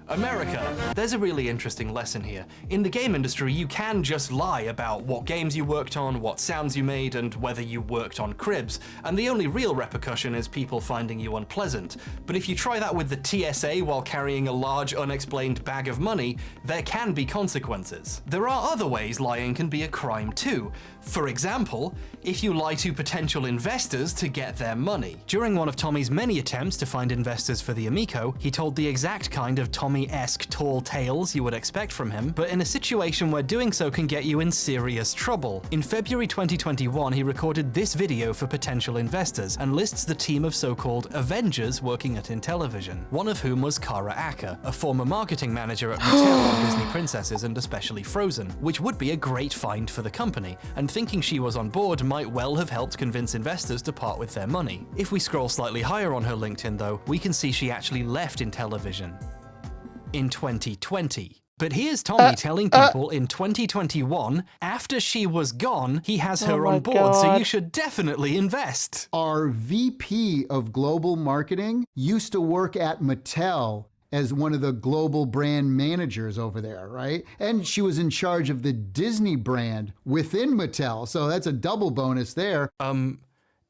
America. There's a really interesting lesson here. In the game industry, you can just lie about what games you worked on, what sounds you made, and whether you worked on cribs, and the only real repercussion is people finding you unpleasant. But if you try that with the TSA while carrying a large, unexplained bag of money, there can be consequences. There are other ways lying can be a crime too. For example, if you lie to potential investors to get their money. During one of Tommy's many attempts to find investors for the Amico, he told the exact kind of Tommy-esque tall tales you would expect from him, but in a situation where doing so can get you in serious trouble. In February 2021, he recorded this video for potential investors and lists the team of so-called Avengers working at Intellivision, one of whom was Kara Acker, a former marketing manager at Mattel on Disney Princesses and especially Frozen, which would be a great find for the company, and thinking she was on board might well have helped convince investors to part with their money. If we scroll slightly higher on her LinkedIn though, we can see she actually left Intellivision in 2020. But here's Tommy telling people in 2021, after she was gone, he has her on board, so you should definitely invest. Our VP of Global Marketing used to work at Mattel as one of the global brand managers over there, right? And she was in charge of the Disney brand within Mattel, so that's a double bonus there.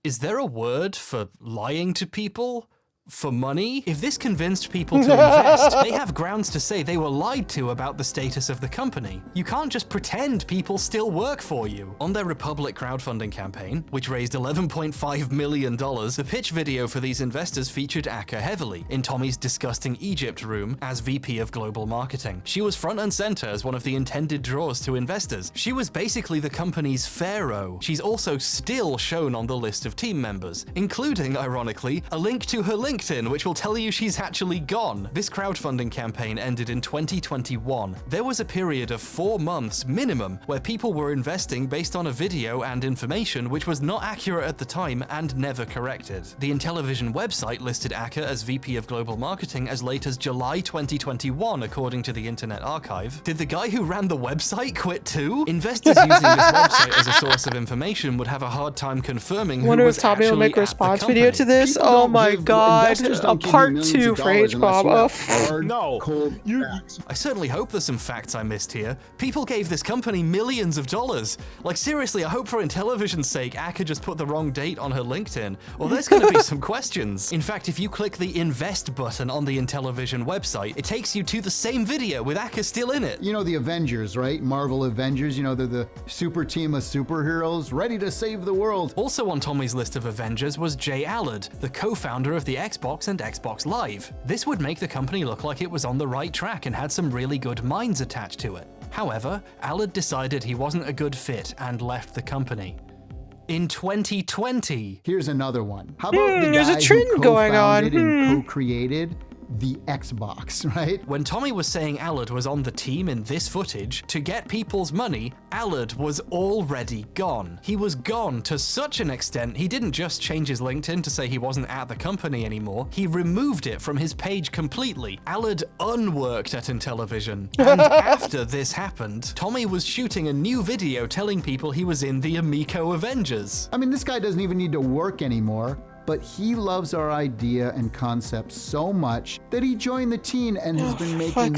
Is there a word for lying to people? For money? If this convinced people to invest, they have grounds to say they were lied to about the status of the company. You can't just pretend people still work for you. On their Republic crowdfunding campaign, which raised $11.5 million, the pitch video for these investors featured Acker heavily in Tommy's disgusting Egypt room as VP of Global Marketing. She was front and center as one of the intended draws to investors. She was basically the company's pharaoh. She's also still shown on the list of team members, including, ironically, a link to her LinkedIn, which will tell you she's actually gone. This crowdfunding campaign ended in 2021. There was a period of 4 months minimum where people were investing based on a video and information which was not accurate at the time and never corrected. The Intellivision website listed Acker as VP of Global Marketing as late as July 2021, according to the Internet Archive. Did the guy who ran the website quit too? Investors using this website as a source of information would have a hard time confirming who was actually at the company. Wonder if Tommy will make a response video to this? Oh my god. A part 2 for HBomb. No. I certainly hope there's some facts I missed here. People gave this company millions of dollars. Like seriously, I hope for Intellivision's sake, Acker just put the wrong date on her LinkedIn, or there's going to be some questions. In fact, if you click the invest button on the Intellivision website, it takes you to the same video with Acker still in it. You know the Avengers, right? Marvel Avengers, you know, they're the super team of superheroes ready to save the world. Also on Tommy's list of Avengers was Jay Allard, the co-founder of the Xbox and Xbox Live. This would make the company look like it was on the right track and had some really good minds attached to it. However, Allard decided he wasn't a good fit and left the company. In 2020. Here's another one. How about the there's guy a trend who going on. co-founded and co-created the Xbox, right? When Tommy was saying Allard was on the team in this footage, to get people's money, Allard was already gone. He was gone to such an extent, he didn't just change his LinkedIn to say he wasn't at the company anymore, he removed it from his page completely. Allard unworked at Intellivision. And after this happened, Tommy was shooting a new video telling people he was in the Amico Avengers. I mean, this guy doesn't even need to work anymore, but he loves our idea and concept so much that he joined the team and has been making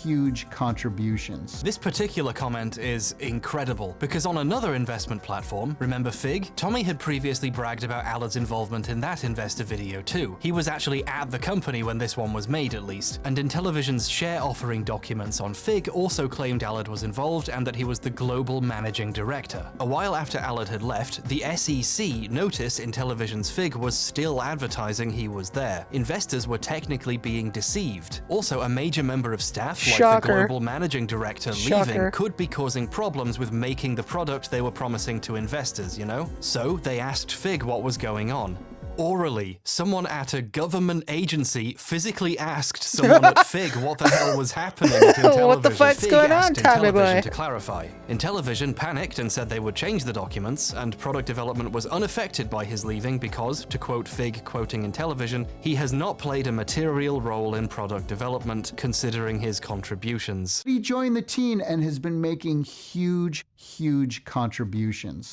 huge contributions. This particular comment is incredible because on another investment platform, remember Fig? Tommy had previously bragged about Allard's involvement in that investor video too. He was actually at the company when this one was made at least, and Intellivision's share offering documents on Fig also claimed Allard was involved and that he was the global managing director. A while after Allard had left, the SEC noticed Intellivision's Fig was still advertising he was there. Investors were technically being deceived. Also, a major member of staff, like the global managing director, leaving could be causing problems with making the product they were promising to investors, you know? So they asked Fig what was going on. Orally, someone at a government agency physically asked someone at Fig what the hell was happening at Intellivision. What the fuck's Fig going on, asked Tommy boy? Intellivision to clarify. Intellivision panicked and said they would change the documents, and product development was unaffected by his leaving because, to quote Fig quoting Intellivision, he has not played a material role in product development considering his contributions. He joined the team and has been making huge contributions.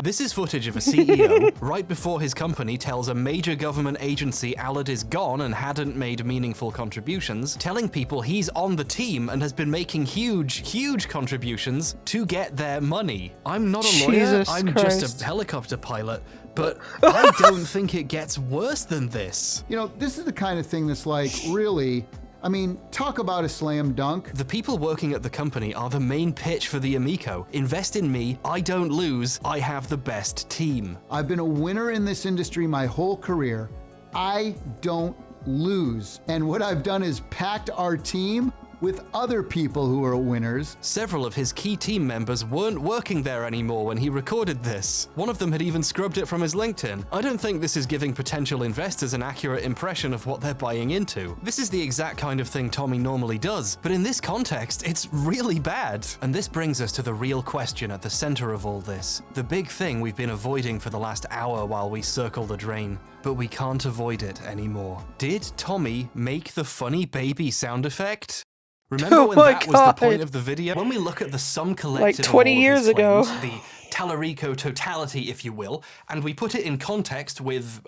This is footage of a CEO right before his company tells a major government agency Allard is gone and hadn't made meaningful contributions, telling people he's on the team and has been making huge contributions to get their money. I'm not a lawyer, I'm just a helicopter pilot, but I don't think it gets worse than this. You know, this is the kind of thing that's like, really, I mean, talk about a slam dunk. The people working at the company are the main pitch for the Amico. Invest in me, I don't lose, I have the best team. I've been a winner in this industry my whole career. I don't lose. And what I've done is packed our team with other people who are winners. Several of his key team members weren't working there anymore when he recorded this. One of them had even scrubbed it from his LinkedIn. I don't think this is giving potential investors an accurate impression of what they're buying into. This is the exact kind of thing Tommy normally does, but in this context, it's really bad. And this brings us to the real question at the center of all this. The big thing we've been avoiding for the last hour while we circle the drain. But we can't avoid it anymore. Did Tommy make the funny baby sound effect? Remember when that was the point of the video? When we look at the sum collected like 20 of all years of his claims, ago, the Tallarico totality, if you will, and we put it in context with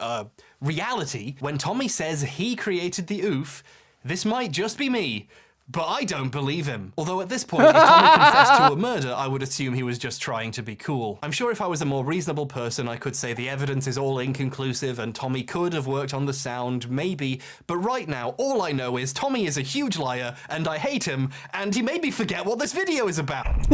reality, when Tommy says he created the OOF, this might just be me, but I don't believe him. Although at this point, if Tommy confessed to a murder, I would assume he was just trying to be cool. I'm sure if I was a more reasonable person, I could say the evidence is all inconclusive and Tommy could have worked on the sound, maybe, but right now, all I know is Tommy is a huge liar and I hate him, and he made me forget what this video is about.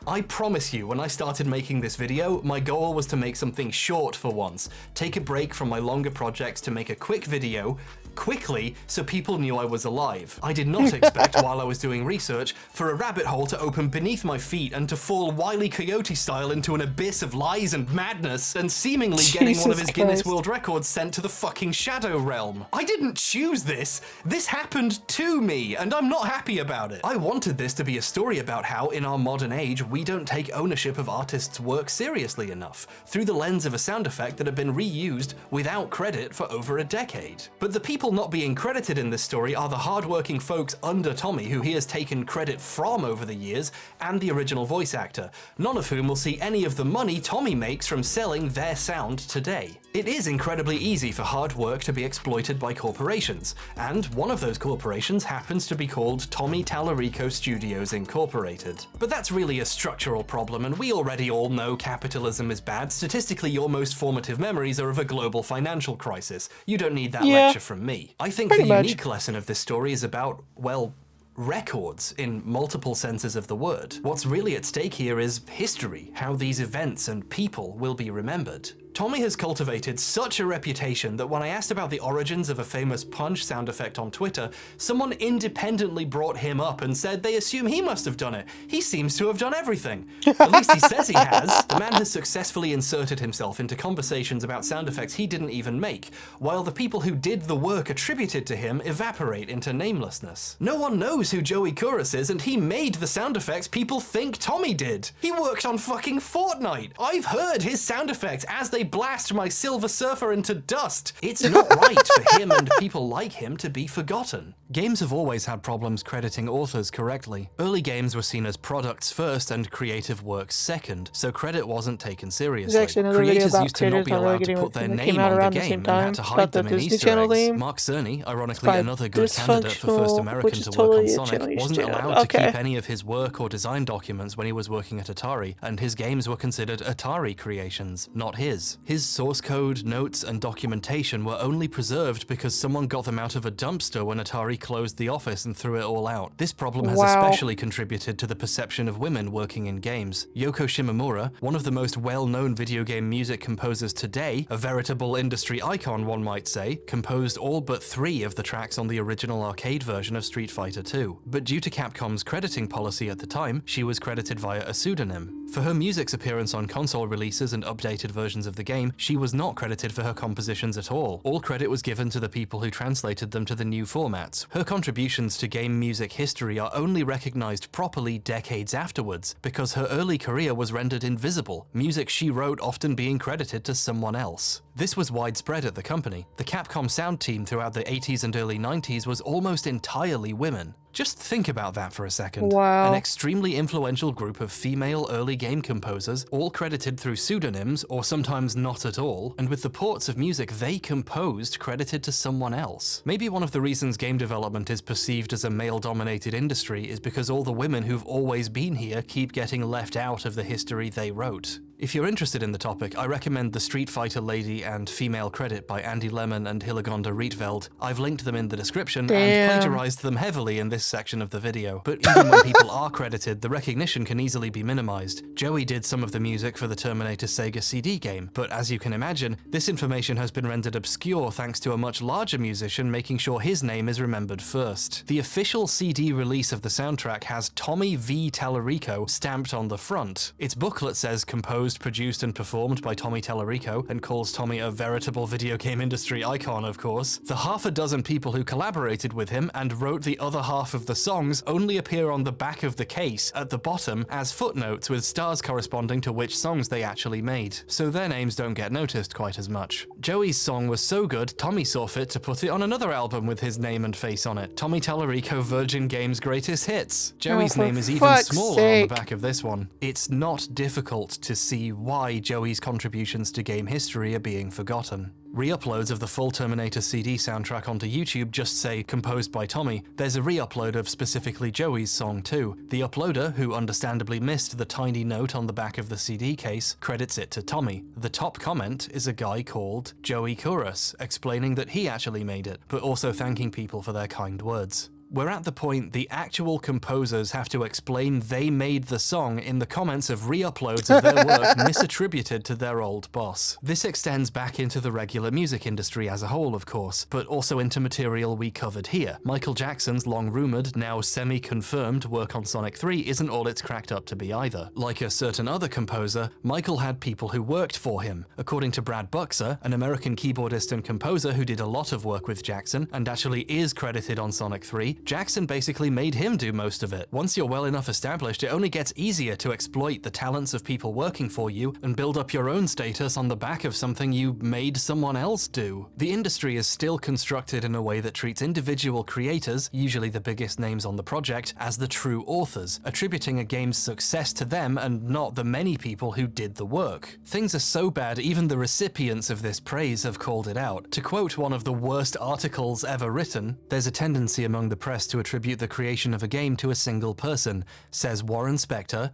I promise you, when I started making this video, my goal was to make something short for once. Take a break from my longer projects to make a quick video, quickly, so people knew I was alive. I did not expect, while I was doing research, for a rabbit hole to open beneath my feet and to fall Wile E. Coyote style into an abyss of lies and madness, and seemingly getting one of his Guinness World Records sent to the fucking Shadow Realm. I didn't choose this. This happened to me, and I'm not happy about it. I wanted this to be a story about how, in our modern age, we don't take ownership of artists' work seriously enough, through the lens of a sound effect that had been reused without credit for over a decade. But the people not being credited in this story are the hardworking folks under Tommy who he has taken credit from over the years, and the original voice actor, none of whom will see any of the money Tommy makes from selling their sound today. It is incredibly easy for hard work to be exploited by corporations, and one of those corporations happens to be called Tommy Tallarico Studios Incorporated. But that's really a structural problem, and we already all know capitalism is bad. Statistically, your most formative memories are of a global financial crisis. You don't need that lecture from me. I think the unique lesson of this story is about, well, records in multiple senses of the word. What's really at stake here is history, how these events and people will be remembered. Tommy has cultivated such a reputation that when I asked about the origins of a famous punch sound effect on Twitter, someone independently brought him up and said they assume he must have done it. He seems to have done everything. At least he says he has. The man has successfully inserted himself into conversations about sound effects he didn't even make, while the people who did the work attributed to him evaporate into namelessness. No one knows who Joey Kuras is, and he made the sound effects people think Tommy did. He worked on fucking Fortnite. I've heard his sound effects as they blast my Silver Surfer into dust. It's not right for him and people like him to be forgotten. Games have always had problems crediting authors correctly. Early games were seen as products first and creative works second, so credit wasn't taken seriously. Creators used to not be allowed to put their name on the game and had to hide them in Easter eggs. Mark Cerny, ironically another good candidate for first American to work on Sonic, wasn't allowed to keep any of his work or design documents when he was working at Atari, and his games were considered Atari creations, not his. His source code, notes, and documentation were only preserved because someone got them out of a dumpster when Atari closed the office and threw it all out. This problem has especially contributed to the perception of women working in games. Yoko Shimomura, one of the most well-known video game music composers today, a veritable industry icon one might say, composed all but 3 of the tracks on the original arcade version of Street Fighter II. But due to Capcom's crediting policy at the time, she was credited via a pseudonym. For her music's appearance on console releases and updated versions of the game, she was not credited for her compositions at all. All credit was given to the people who translated them to the new formats. Her contributions to game music history are only recognized properly decades afterwards, because her early career was rendered invisible, music she wrote often being credited to someone else. This was widespread at the company. The Capcom sound team throughout the 80s and early 90s was almost entirely women. Just think about that for a second. Wow. An extremely influential group of female early game composers, all credited through pseudonyms, or sometimes not at all, and with the ports of music they composed credited to someone else. Maybe one of the reasons game development is perceived as a male-dominated industry is because all the women who've always been here keep getting left out of the history they wrote. If you're interested in the topic, I recommend The Street Fighter Lady and Female Credit by Andy Lemon and Hillegonda Rietveld. I've linked them in the description and plagiarized them heavily in this section of the video. But even when people are credited, the recognition can easily be minimized. Joey did some of the music for the Terminator Sega CD game, but as you can imagine, this information has been rendered obscure thanks to a much larger musician making sure his name is remembered first. The official CD release of the soundtrack has Tommy V. Tallarico stamped on the front. Its booklet says composed, produced, and performed by Tommy Tallarico, and calls Tommy a veritable video game industry icon, of course. The half a dozen people who collaborated with him and wrote the other half of the songs only appear on the back of the case, at the bottom, as footnotes with stars corresponding to which songs they actually made, so their names don't get noticed quite as much. Joey's song was so good, Tommy saw fit to put it on another album with his name and face on it, Tommy Tallarico Virgin Games Greatest Hits. Joey's name is even smaller on the back of this one. It's not difficult to see why Joey's contributions to game history are being forgotten. Re-uploads of the full Terminator CD soundtrack onto YouTube just say composed by Tommy. There's a re-upload of specifically Joey's song too. The uploader, who understandably missed the tiny note on the back of the CD case, credits it to Tommy. The top comment is a guy called Joey Kuras, explaining that he actually made it, but also thanking people for their kind words. We're at the point the actual composers have to explain they made the song in the comments of re-uploads of their work misattributed to their old boss. This extends back into the regular music industry as a whole, of course, but also into material we covered here. Michael Jackson's long-rumored, now semi-confirmed work on Sonic 3 isn't all it's cracked up to be either. Like a certain other composer, Michael had people who worked for him. According to Brad Buxer, an American keyboardist and composer who did a lot of work with Jackson, and actually is credited on Sonic 3, Jackson basically made him do most of it. Once you're well enough established, it only gets easier to exploit the talents of people working for you and build up your own status on the back of something you made someone else do. The industry is still constructed in a way that treats individual creators, usually the biggest names on the project, as the true authors, attributing a game's success to them and not the many people who did the work. Things are so bad even the recipients of this praise have called it out. To quote one of the worst articles ever written, "There's a tendency among the press to attribute the creation of a game to a single person," says Warren Spector,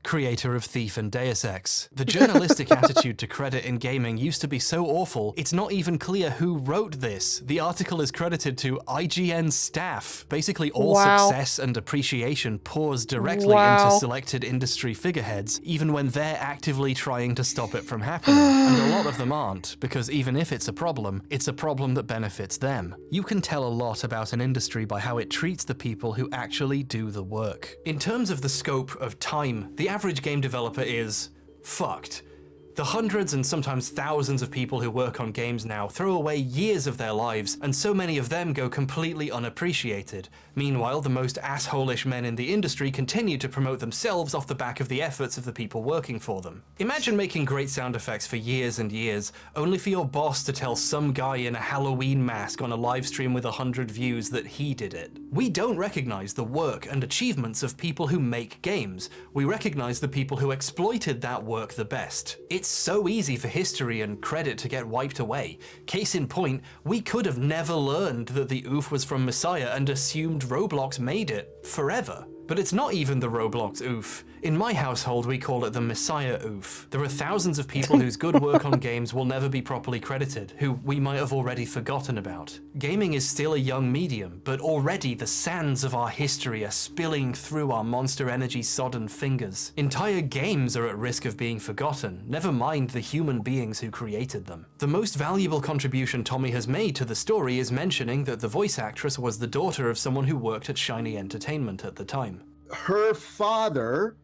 creator of Thief and Deus Ex. The journalistic attitude to credit in gaming used to be so awful, it's not even clear who wrote this. The article is credited to IGN staff. Basically, all success and appreciation pours directly into selected industry figureheads, even when they're actively trying to stop it from happening. And a lot of them aren't, because even if it's a problem that benefits them. You can tell a lot about an industry by how it treats the people who actually do the work. In terms of the scope of time, the average game developer is fucked. The hundreds and sometimes thousands of people who work on games now throw away years of their lives, and so many of them go completely unappreciated. Meanwhile, the most asshole-ish men in the industry continue to promote themselves off the back of the efforts of the people working for them. Imagine making great sound effects for years and years, only for your boss to tell some guy in a Halloween mask on a live stream with 100 views that he did it. We don't recognize the work and achievements of people who make games. We recognize the people who exploited that work the best. It's so easy for history and credit to get wiped away. Case in point, we could have never learned that the OOF was from Messiah and assumed Roblox made it forever. But it's not even the Roblox OOF. In my household, we call it the Messiah OOF. There are thousands of people whose good work on games will never be properly credited, who we might have already forgotten about. Gaming is still a young medium, but already the sands of our history are spilling through our Monster Energy sodden fingers. Entire games are at risk of being forgotten, never mind the human beings who created them. The most valuable contribution Tommy has made to the story is mentioning that the voice actress was the daughter of someone who worked at Shiny Entertainment at the time. Her father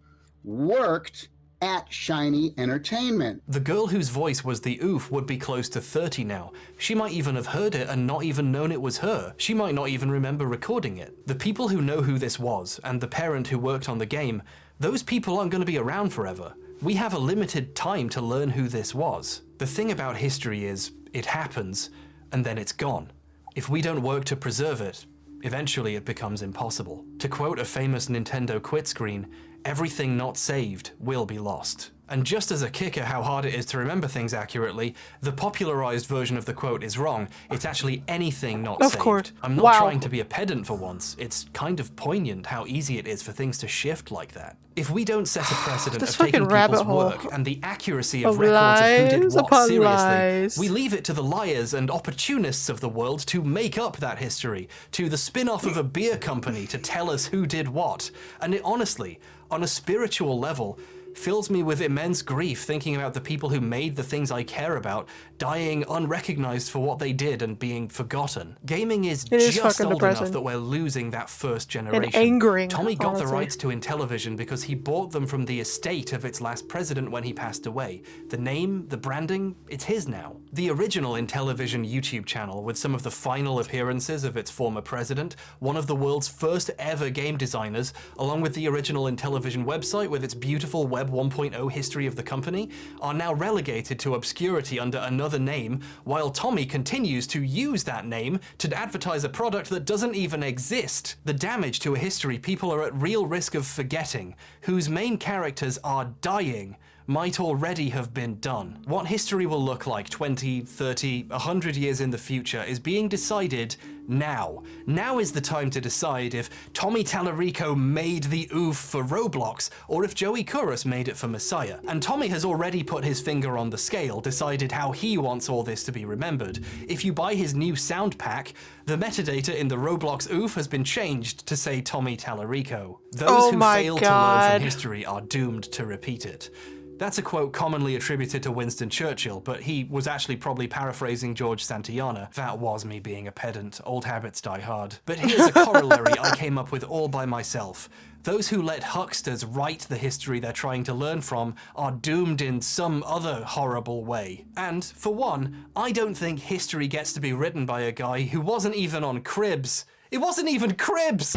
worked at Shiny Entertainment. The girl whose voice was the OOF would be close to 30 now. She might even have heard it and not even known it was her. She might not even remember recording it. The people who know who this was, and the parent who worked on the game, those people aren't going to be around forever. We have a limited time to learn who this was. The thing about history is, it happens, and then it's gone. If we don't work to preserve it, eventually it becomes impossible. To quote a famous Nintendo quit screen, everything not saved will be lost. And just as a kicker how hard it is to remember things accurately, the popularized version of the quote is wrong. It's actually anything not saved. Of course. I'm not trying to be a pedant for once. It's kind of poignant how easy it is for things to shift like that. If we don't set a precedent of taking people's work and the accuracy of records of who did what seriously, we leave it to the liars and opportunists of the world to make up that history, to the spin-off of a beer company to tell us who did what. And it honestly, on a spiritual level, fills me with immense grief thinking about the people who made the things I care about dying unrecognized for what they did and being forgotten. Gaming is just old enough that we're losing that first generation. And angering, Tommy got the rights to Intellivision because he bought them from the estate of its last president when he passed away. The name, the branding, it's his now. The original Intellivision YouTube channel, with some of the final appearances of its former president, one of the world's first ever game designers, along with the original Intellivision website with its beautiful Web 1.0 history of the company, are now relegated to obscurity under another name, while Tommy continues to use that name to advertise a product that doesn't even exist. The damage to a history people are at real risk of forgetting, whose main characters are dying, might already have been done. What history will look like 20, 30, 100 years in the future is being decided now. Now is the time to decide if Tommy Tallarico made the OOF for Roblox, or if Joey Kouros made it for Messiah. And Tommy has already put his finger on the scale, decided how he wants all this to be remembered. If you buy his new sound pack, the metadata in the Roblox OOF has been changed to say Tommy Tallarico. Those who fail to learn from history are doomed to repeat it. That's a quote commonly attributed to Winston Churchill, but he was actually probably paraphrasing George Santayana. That was me being a pedant. Old habits die hard. But here's a corollary I came up with all by myself. Those who let hucksters write the history they're trying to learn from are doomed in some other horrible way. And, for one, I don't think history gets to be written by a guy who wasn't even on Cribs. It wasn't even Cribs!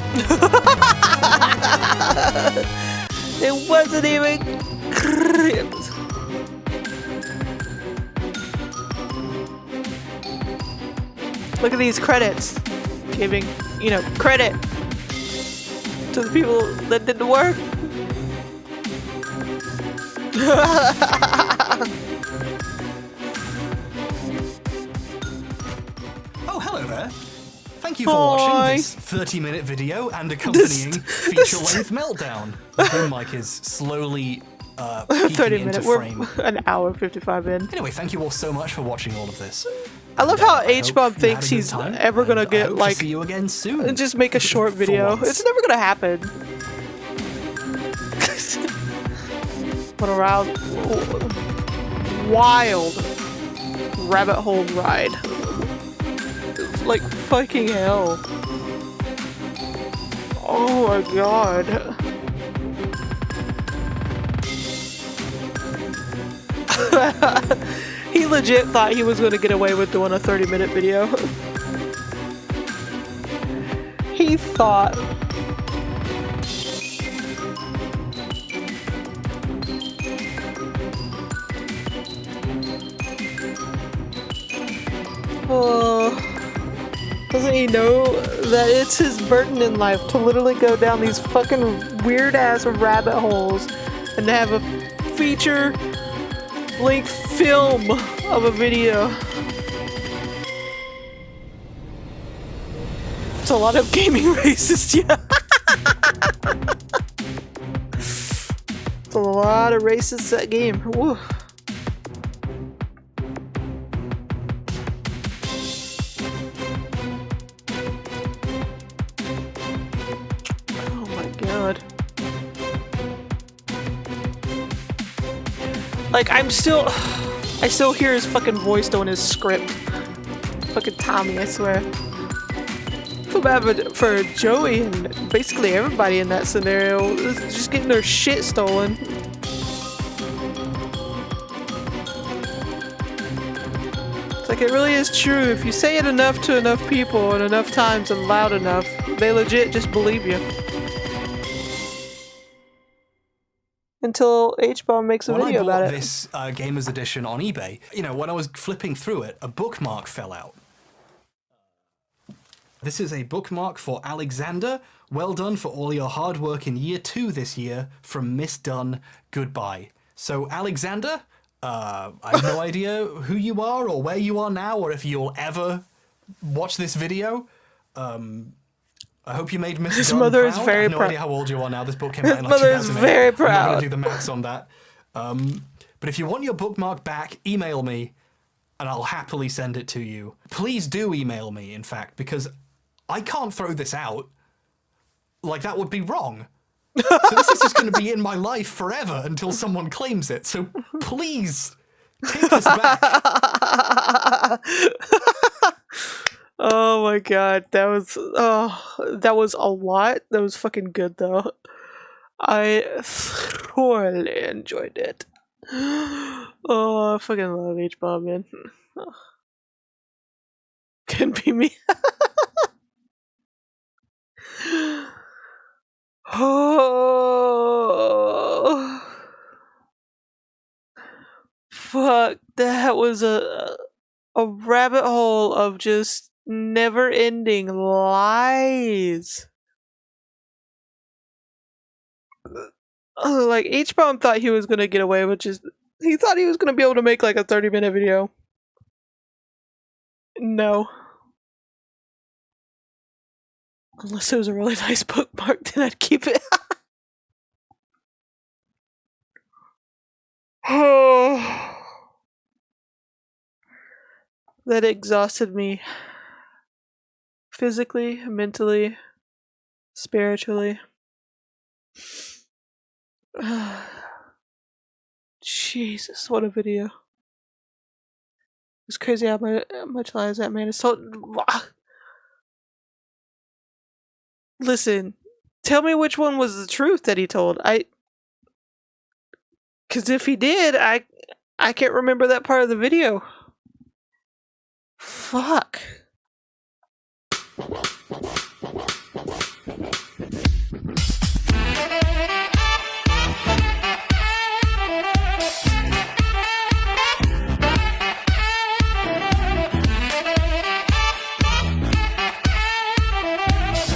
It wasn't even Cribs. Look at these credits. Giving, credit to the people that did the work. Oh, hello there. Thank you for watching this 30-minute video and accompanying feature-length meltdown. The boom mic is slowly 30 minutes. We're frame. an hour 55 in. Anyway, thank you all so much for watching all of this. I love how hbomb thinks he's ever gonna get like see you again soon. And just make a short video. It's never gonna happen. What a wild rabbit hole ride. Like fucking hell. Oh my god. He legit thought he was going to get away with doing a 30-minute video. He thought. Doesn't he know that it's his burden in life to literally go down these fucking weird-ass rabbit holes and to have a feature-length film of a video? It's a lot of gaming racist, yeah. It's a lot of racists that game. Woo. Like, I still hear his fucking voice though in his script. Fucking Tommy, I swear. I feel bad for Joey and basically everybody in that scenario. Just getting their shit stolen. It's like, it really is true. If you say it enough to enough people and enough times and loud enough, they legit just believe you. Until hbomb makes a video about it. When I bought this Gamers Edition on eBay, you know, when I was flipping through it, a bookmark fell out. This is a bookmark for Alexander. Well done for all your hard work in year 2 this year. From Miss Dunn, goodbye. So Alexander, I have no idea who you are or where you are now or if you'll ever watch this video. I hope you made Miss His Dunn mother proud. is very I have no proud. idea how old you are now. This book came out in like His mother is 2008. very I'm not proud. going to do the maths on that. But if you want your bookmark back, email me and I'll happily send it to you. Please do email me, in fact, because I can't throw this out. Like, that would be wrong. So this is just going to be in my life forever until someone claims it. So please, take this back. Oh my god, that was a lot. That was fucking good though. I thoroughly enjoyed it. Oh, I fucking love hbomb, man. Couldn't be me. Oh, fuck, that was a rabbit hole of just never-ending lies. Like, hbomb thought he was gonna get away with he thought he was gonna be able to make like a 30-minute video. No. Unless it was a really nice bookmark, then I'd keep it. Oh. That exhausted me. Physically, mentally, spiritually. Jesus, what a video. It's crazy how much lies that man is told. Listen, tell me which one was the truth that he told. Because if he did, I can't remember that part of the video. Fuck.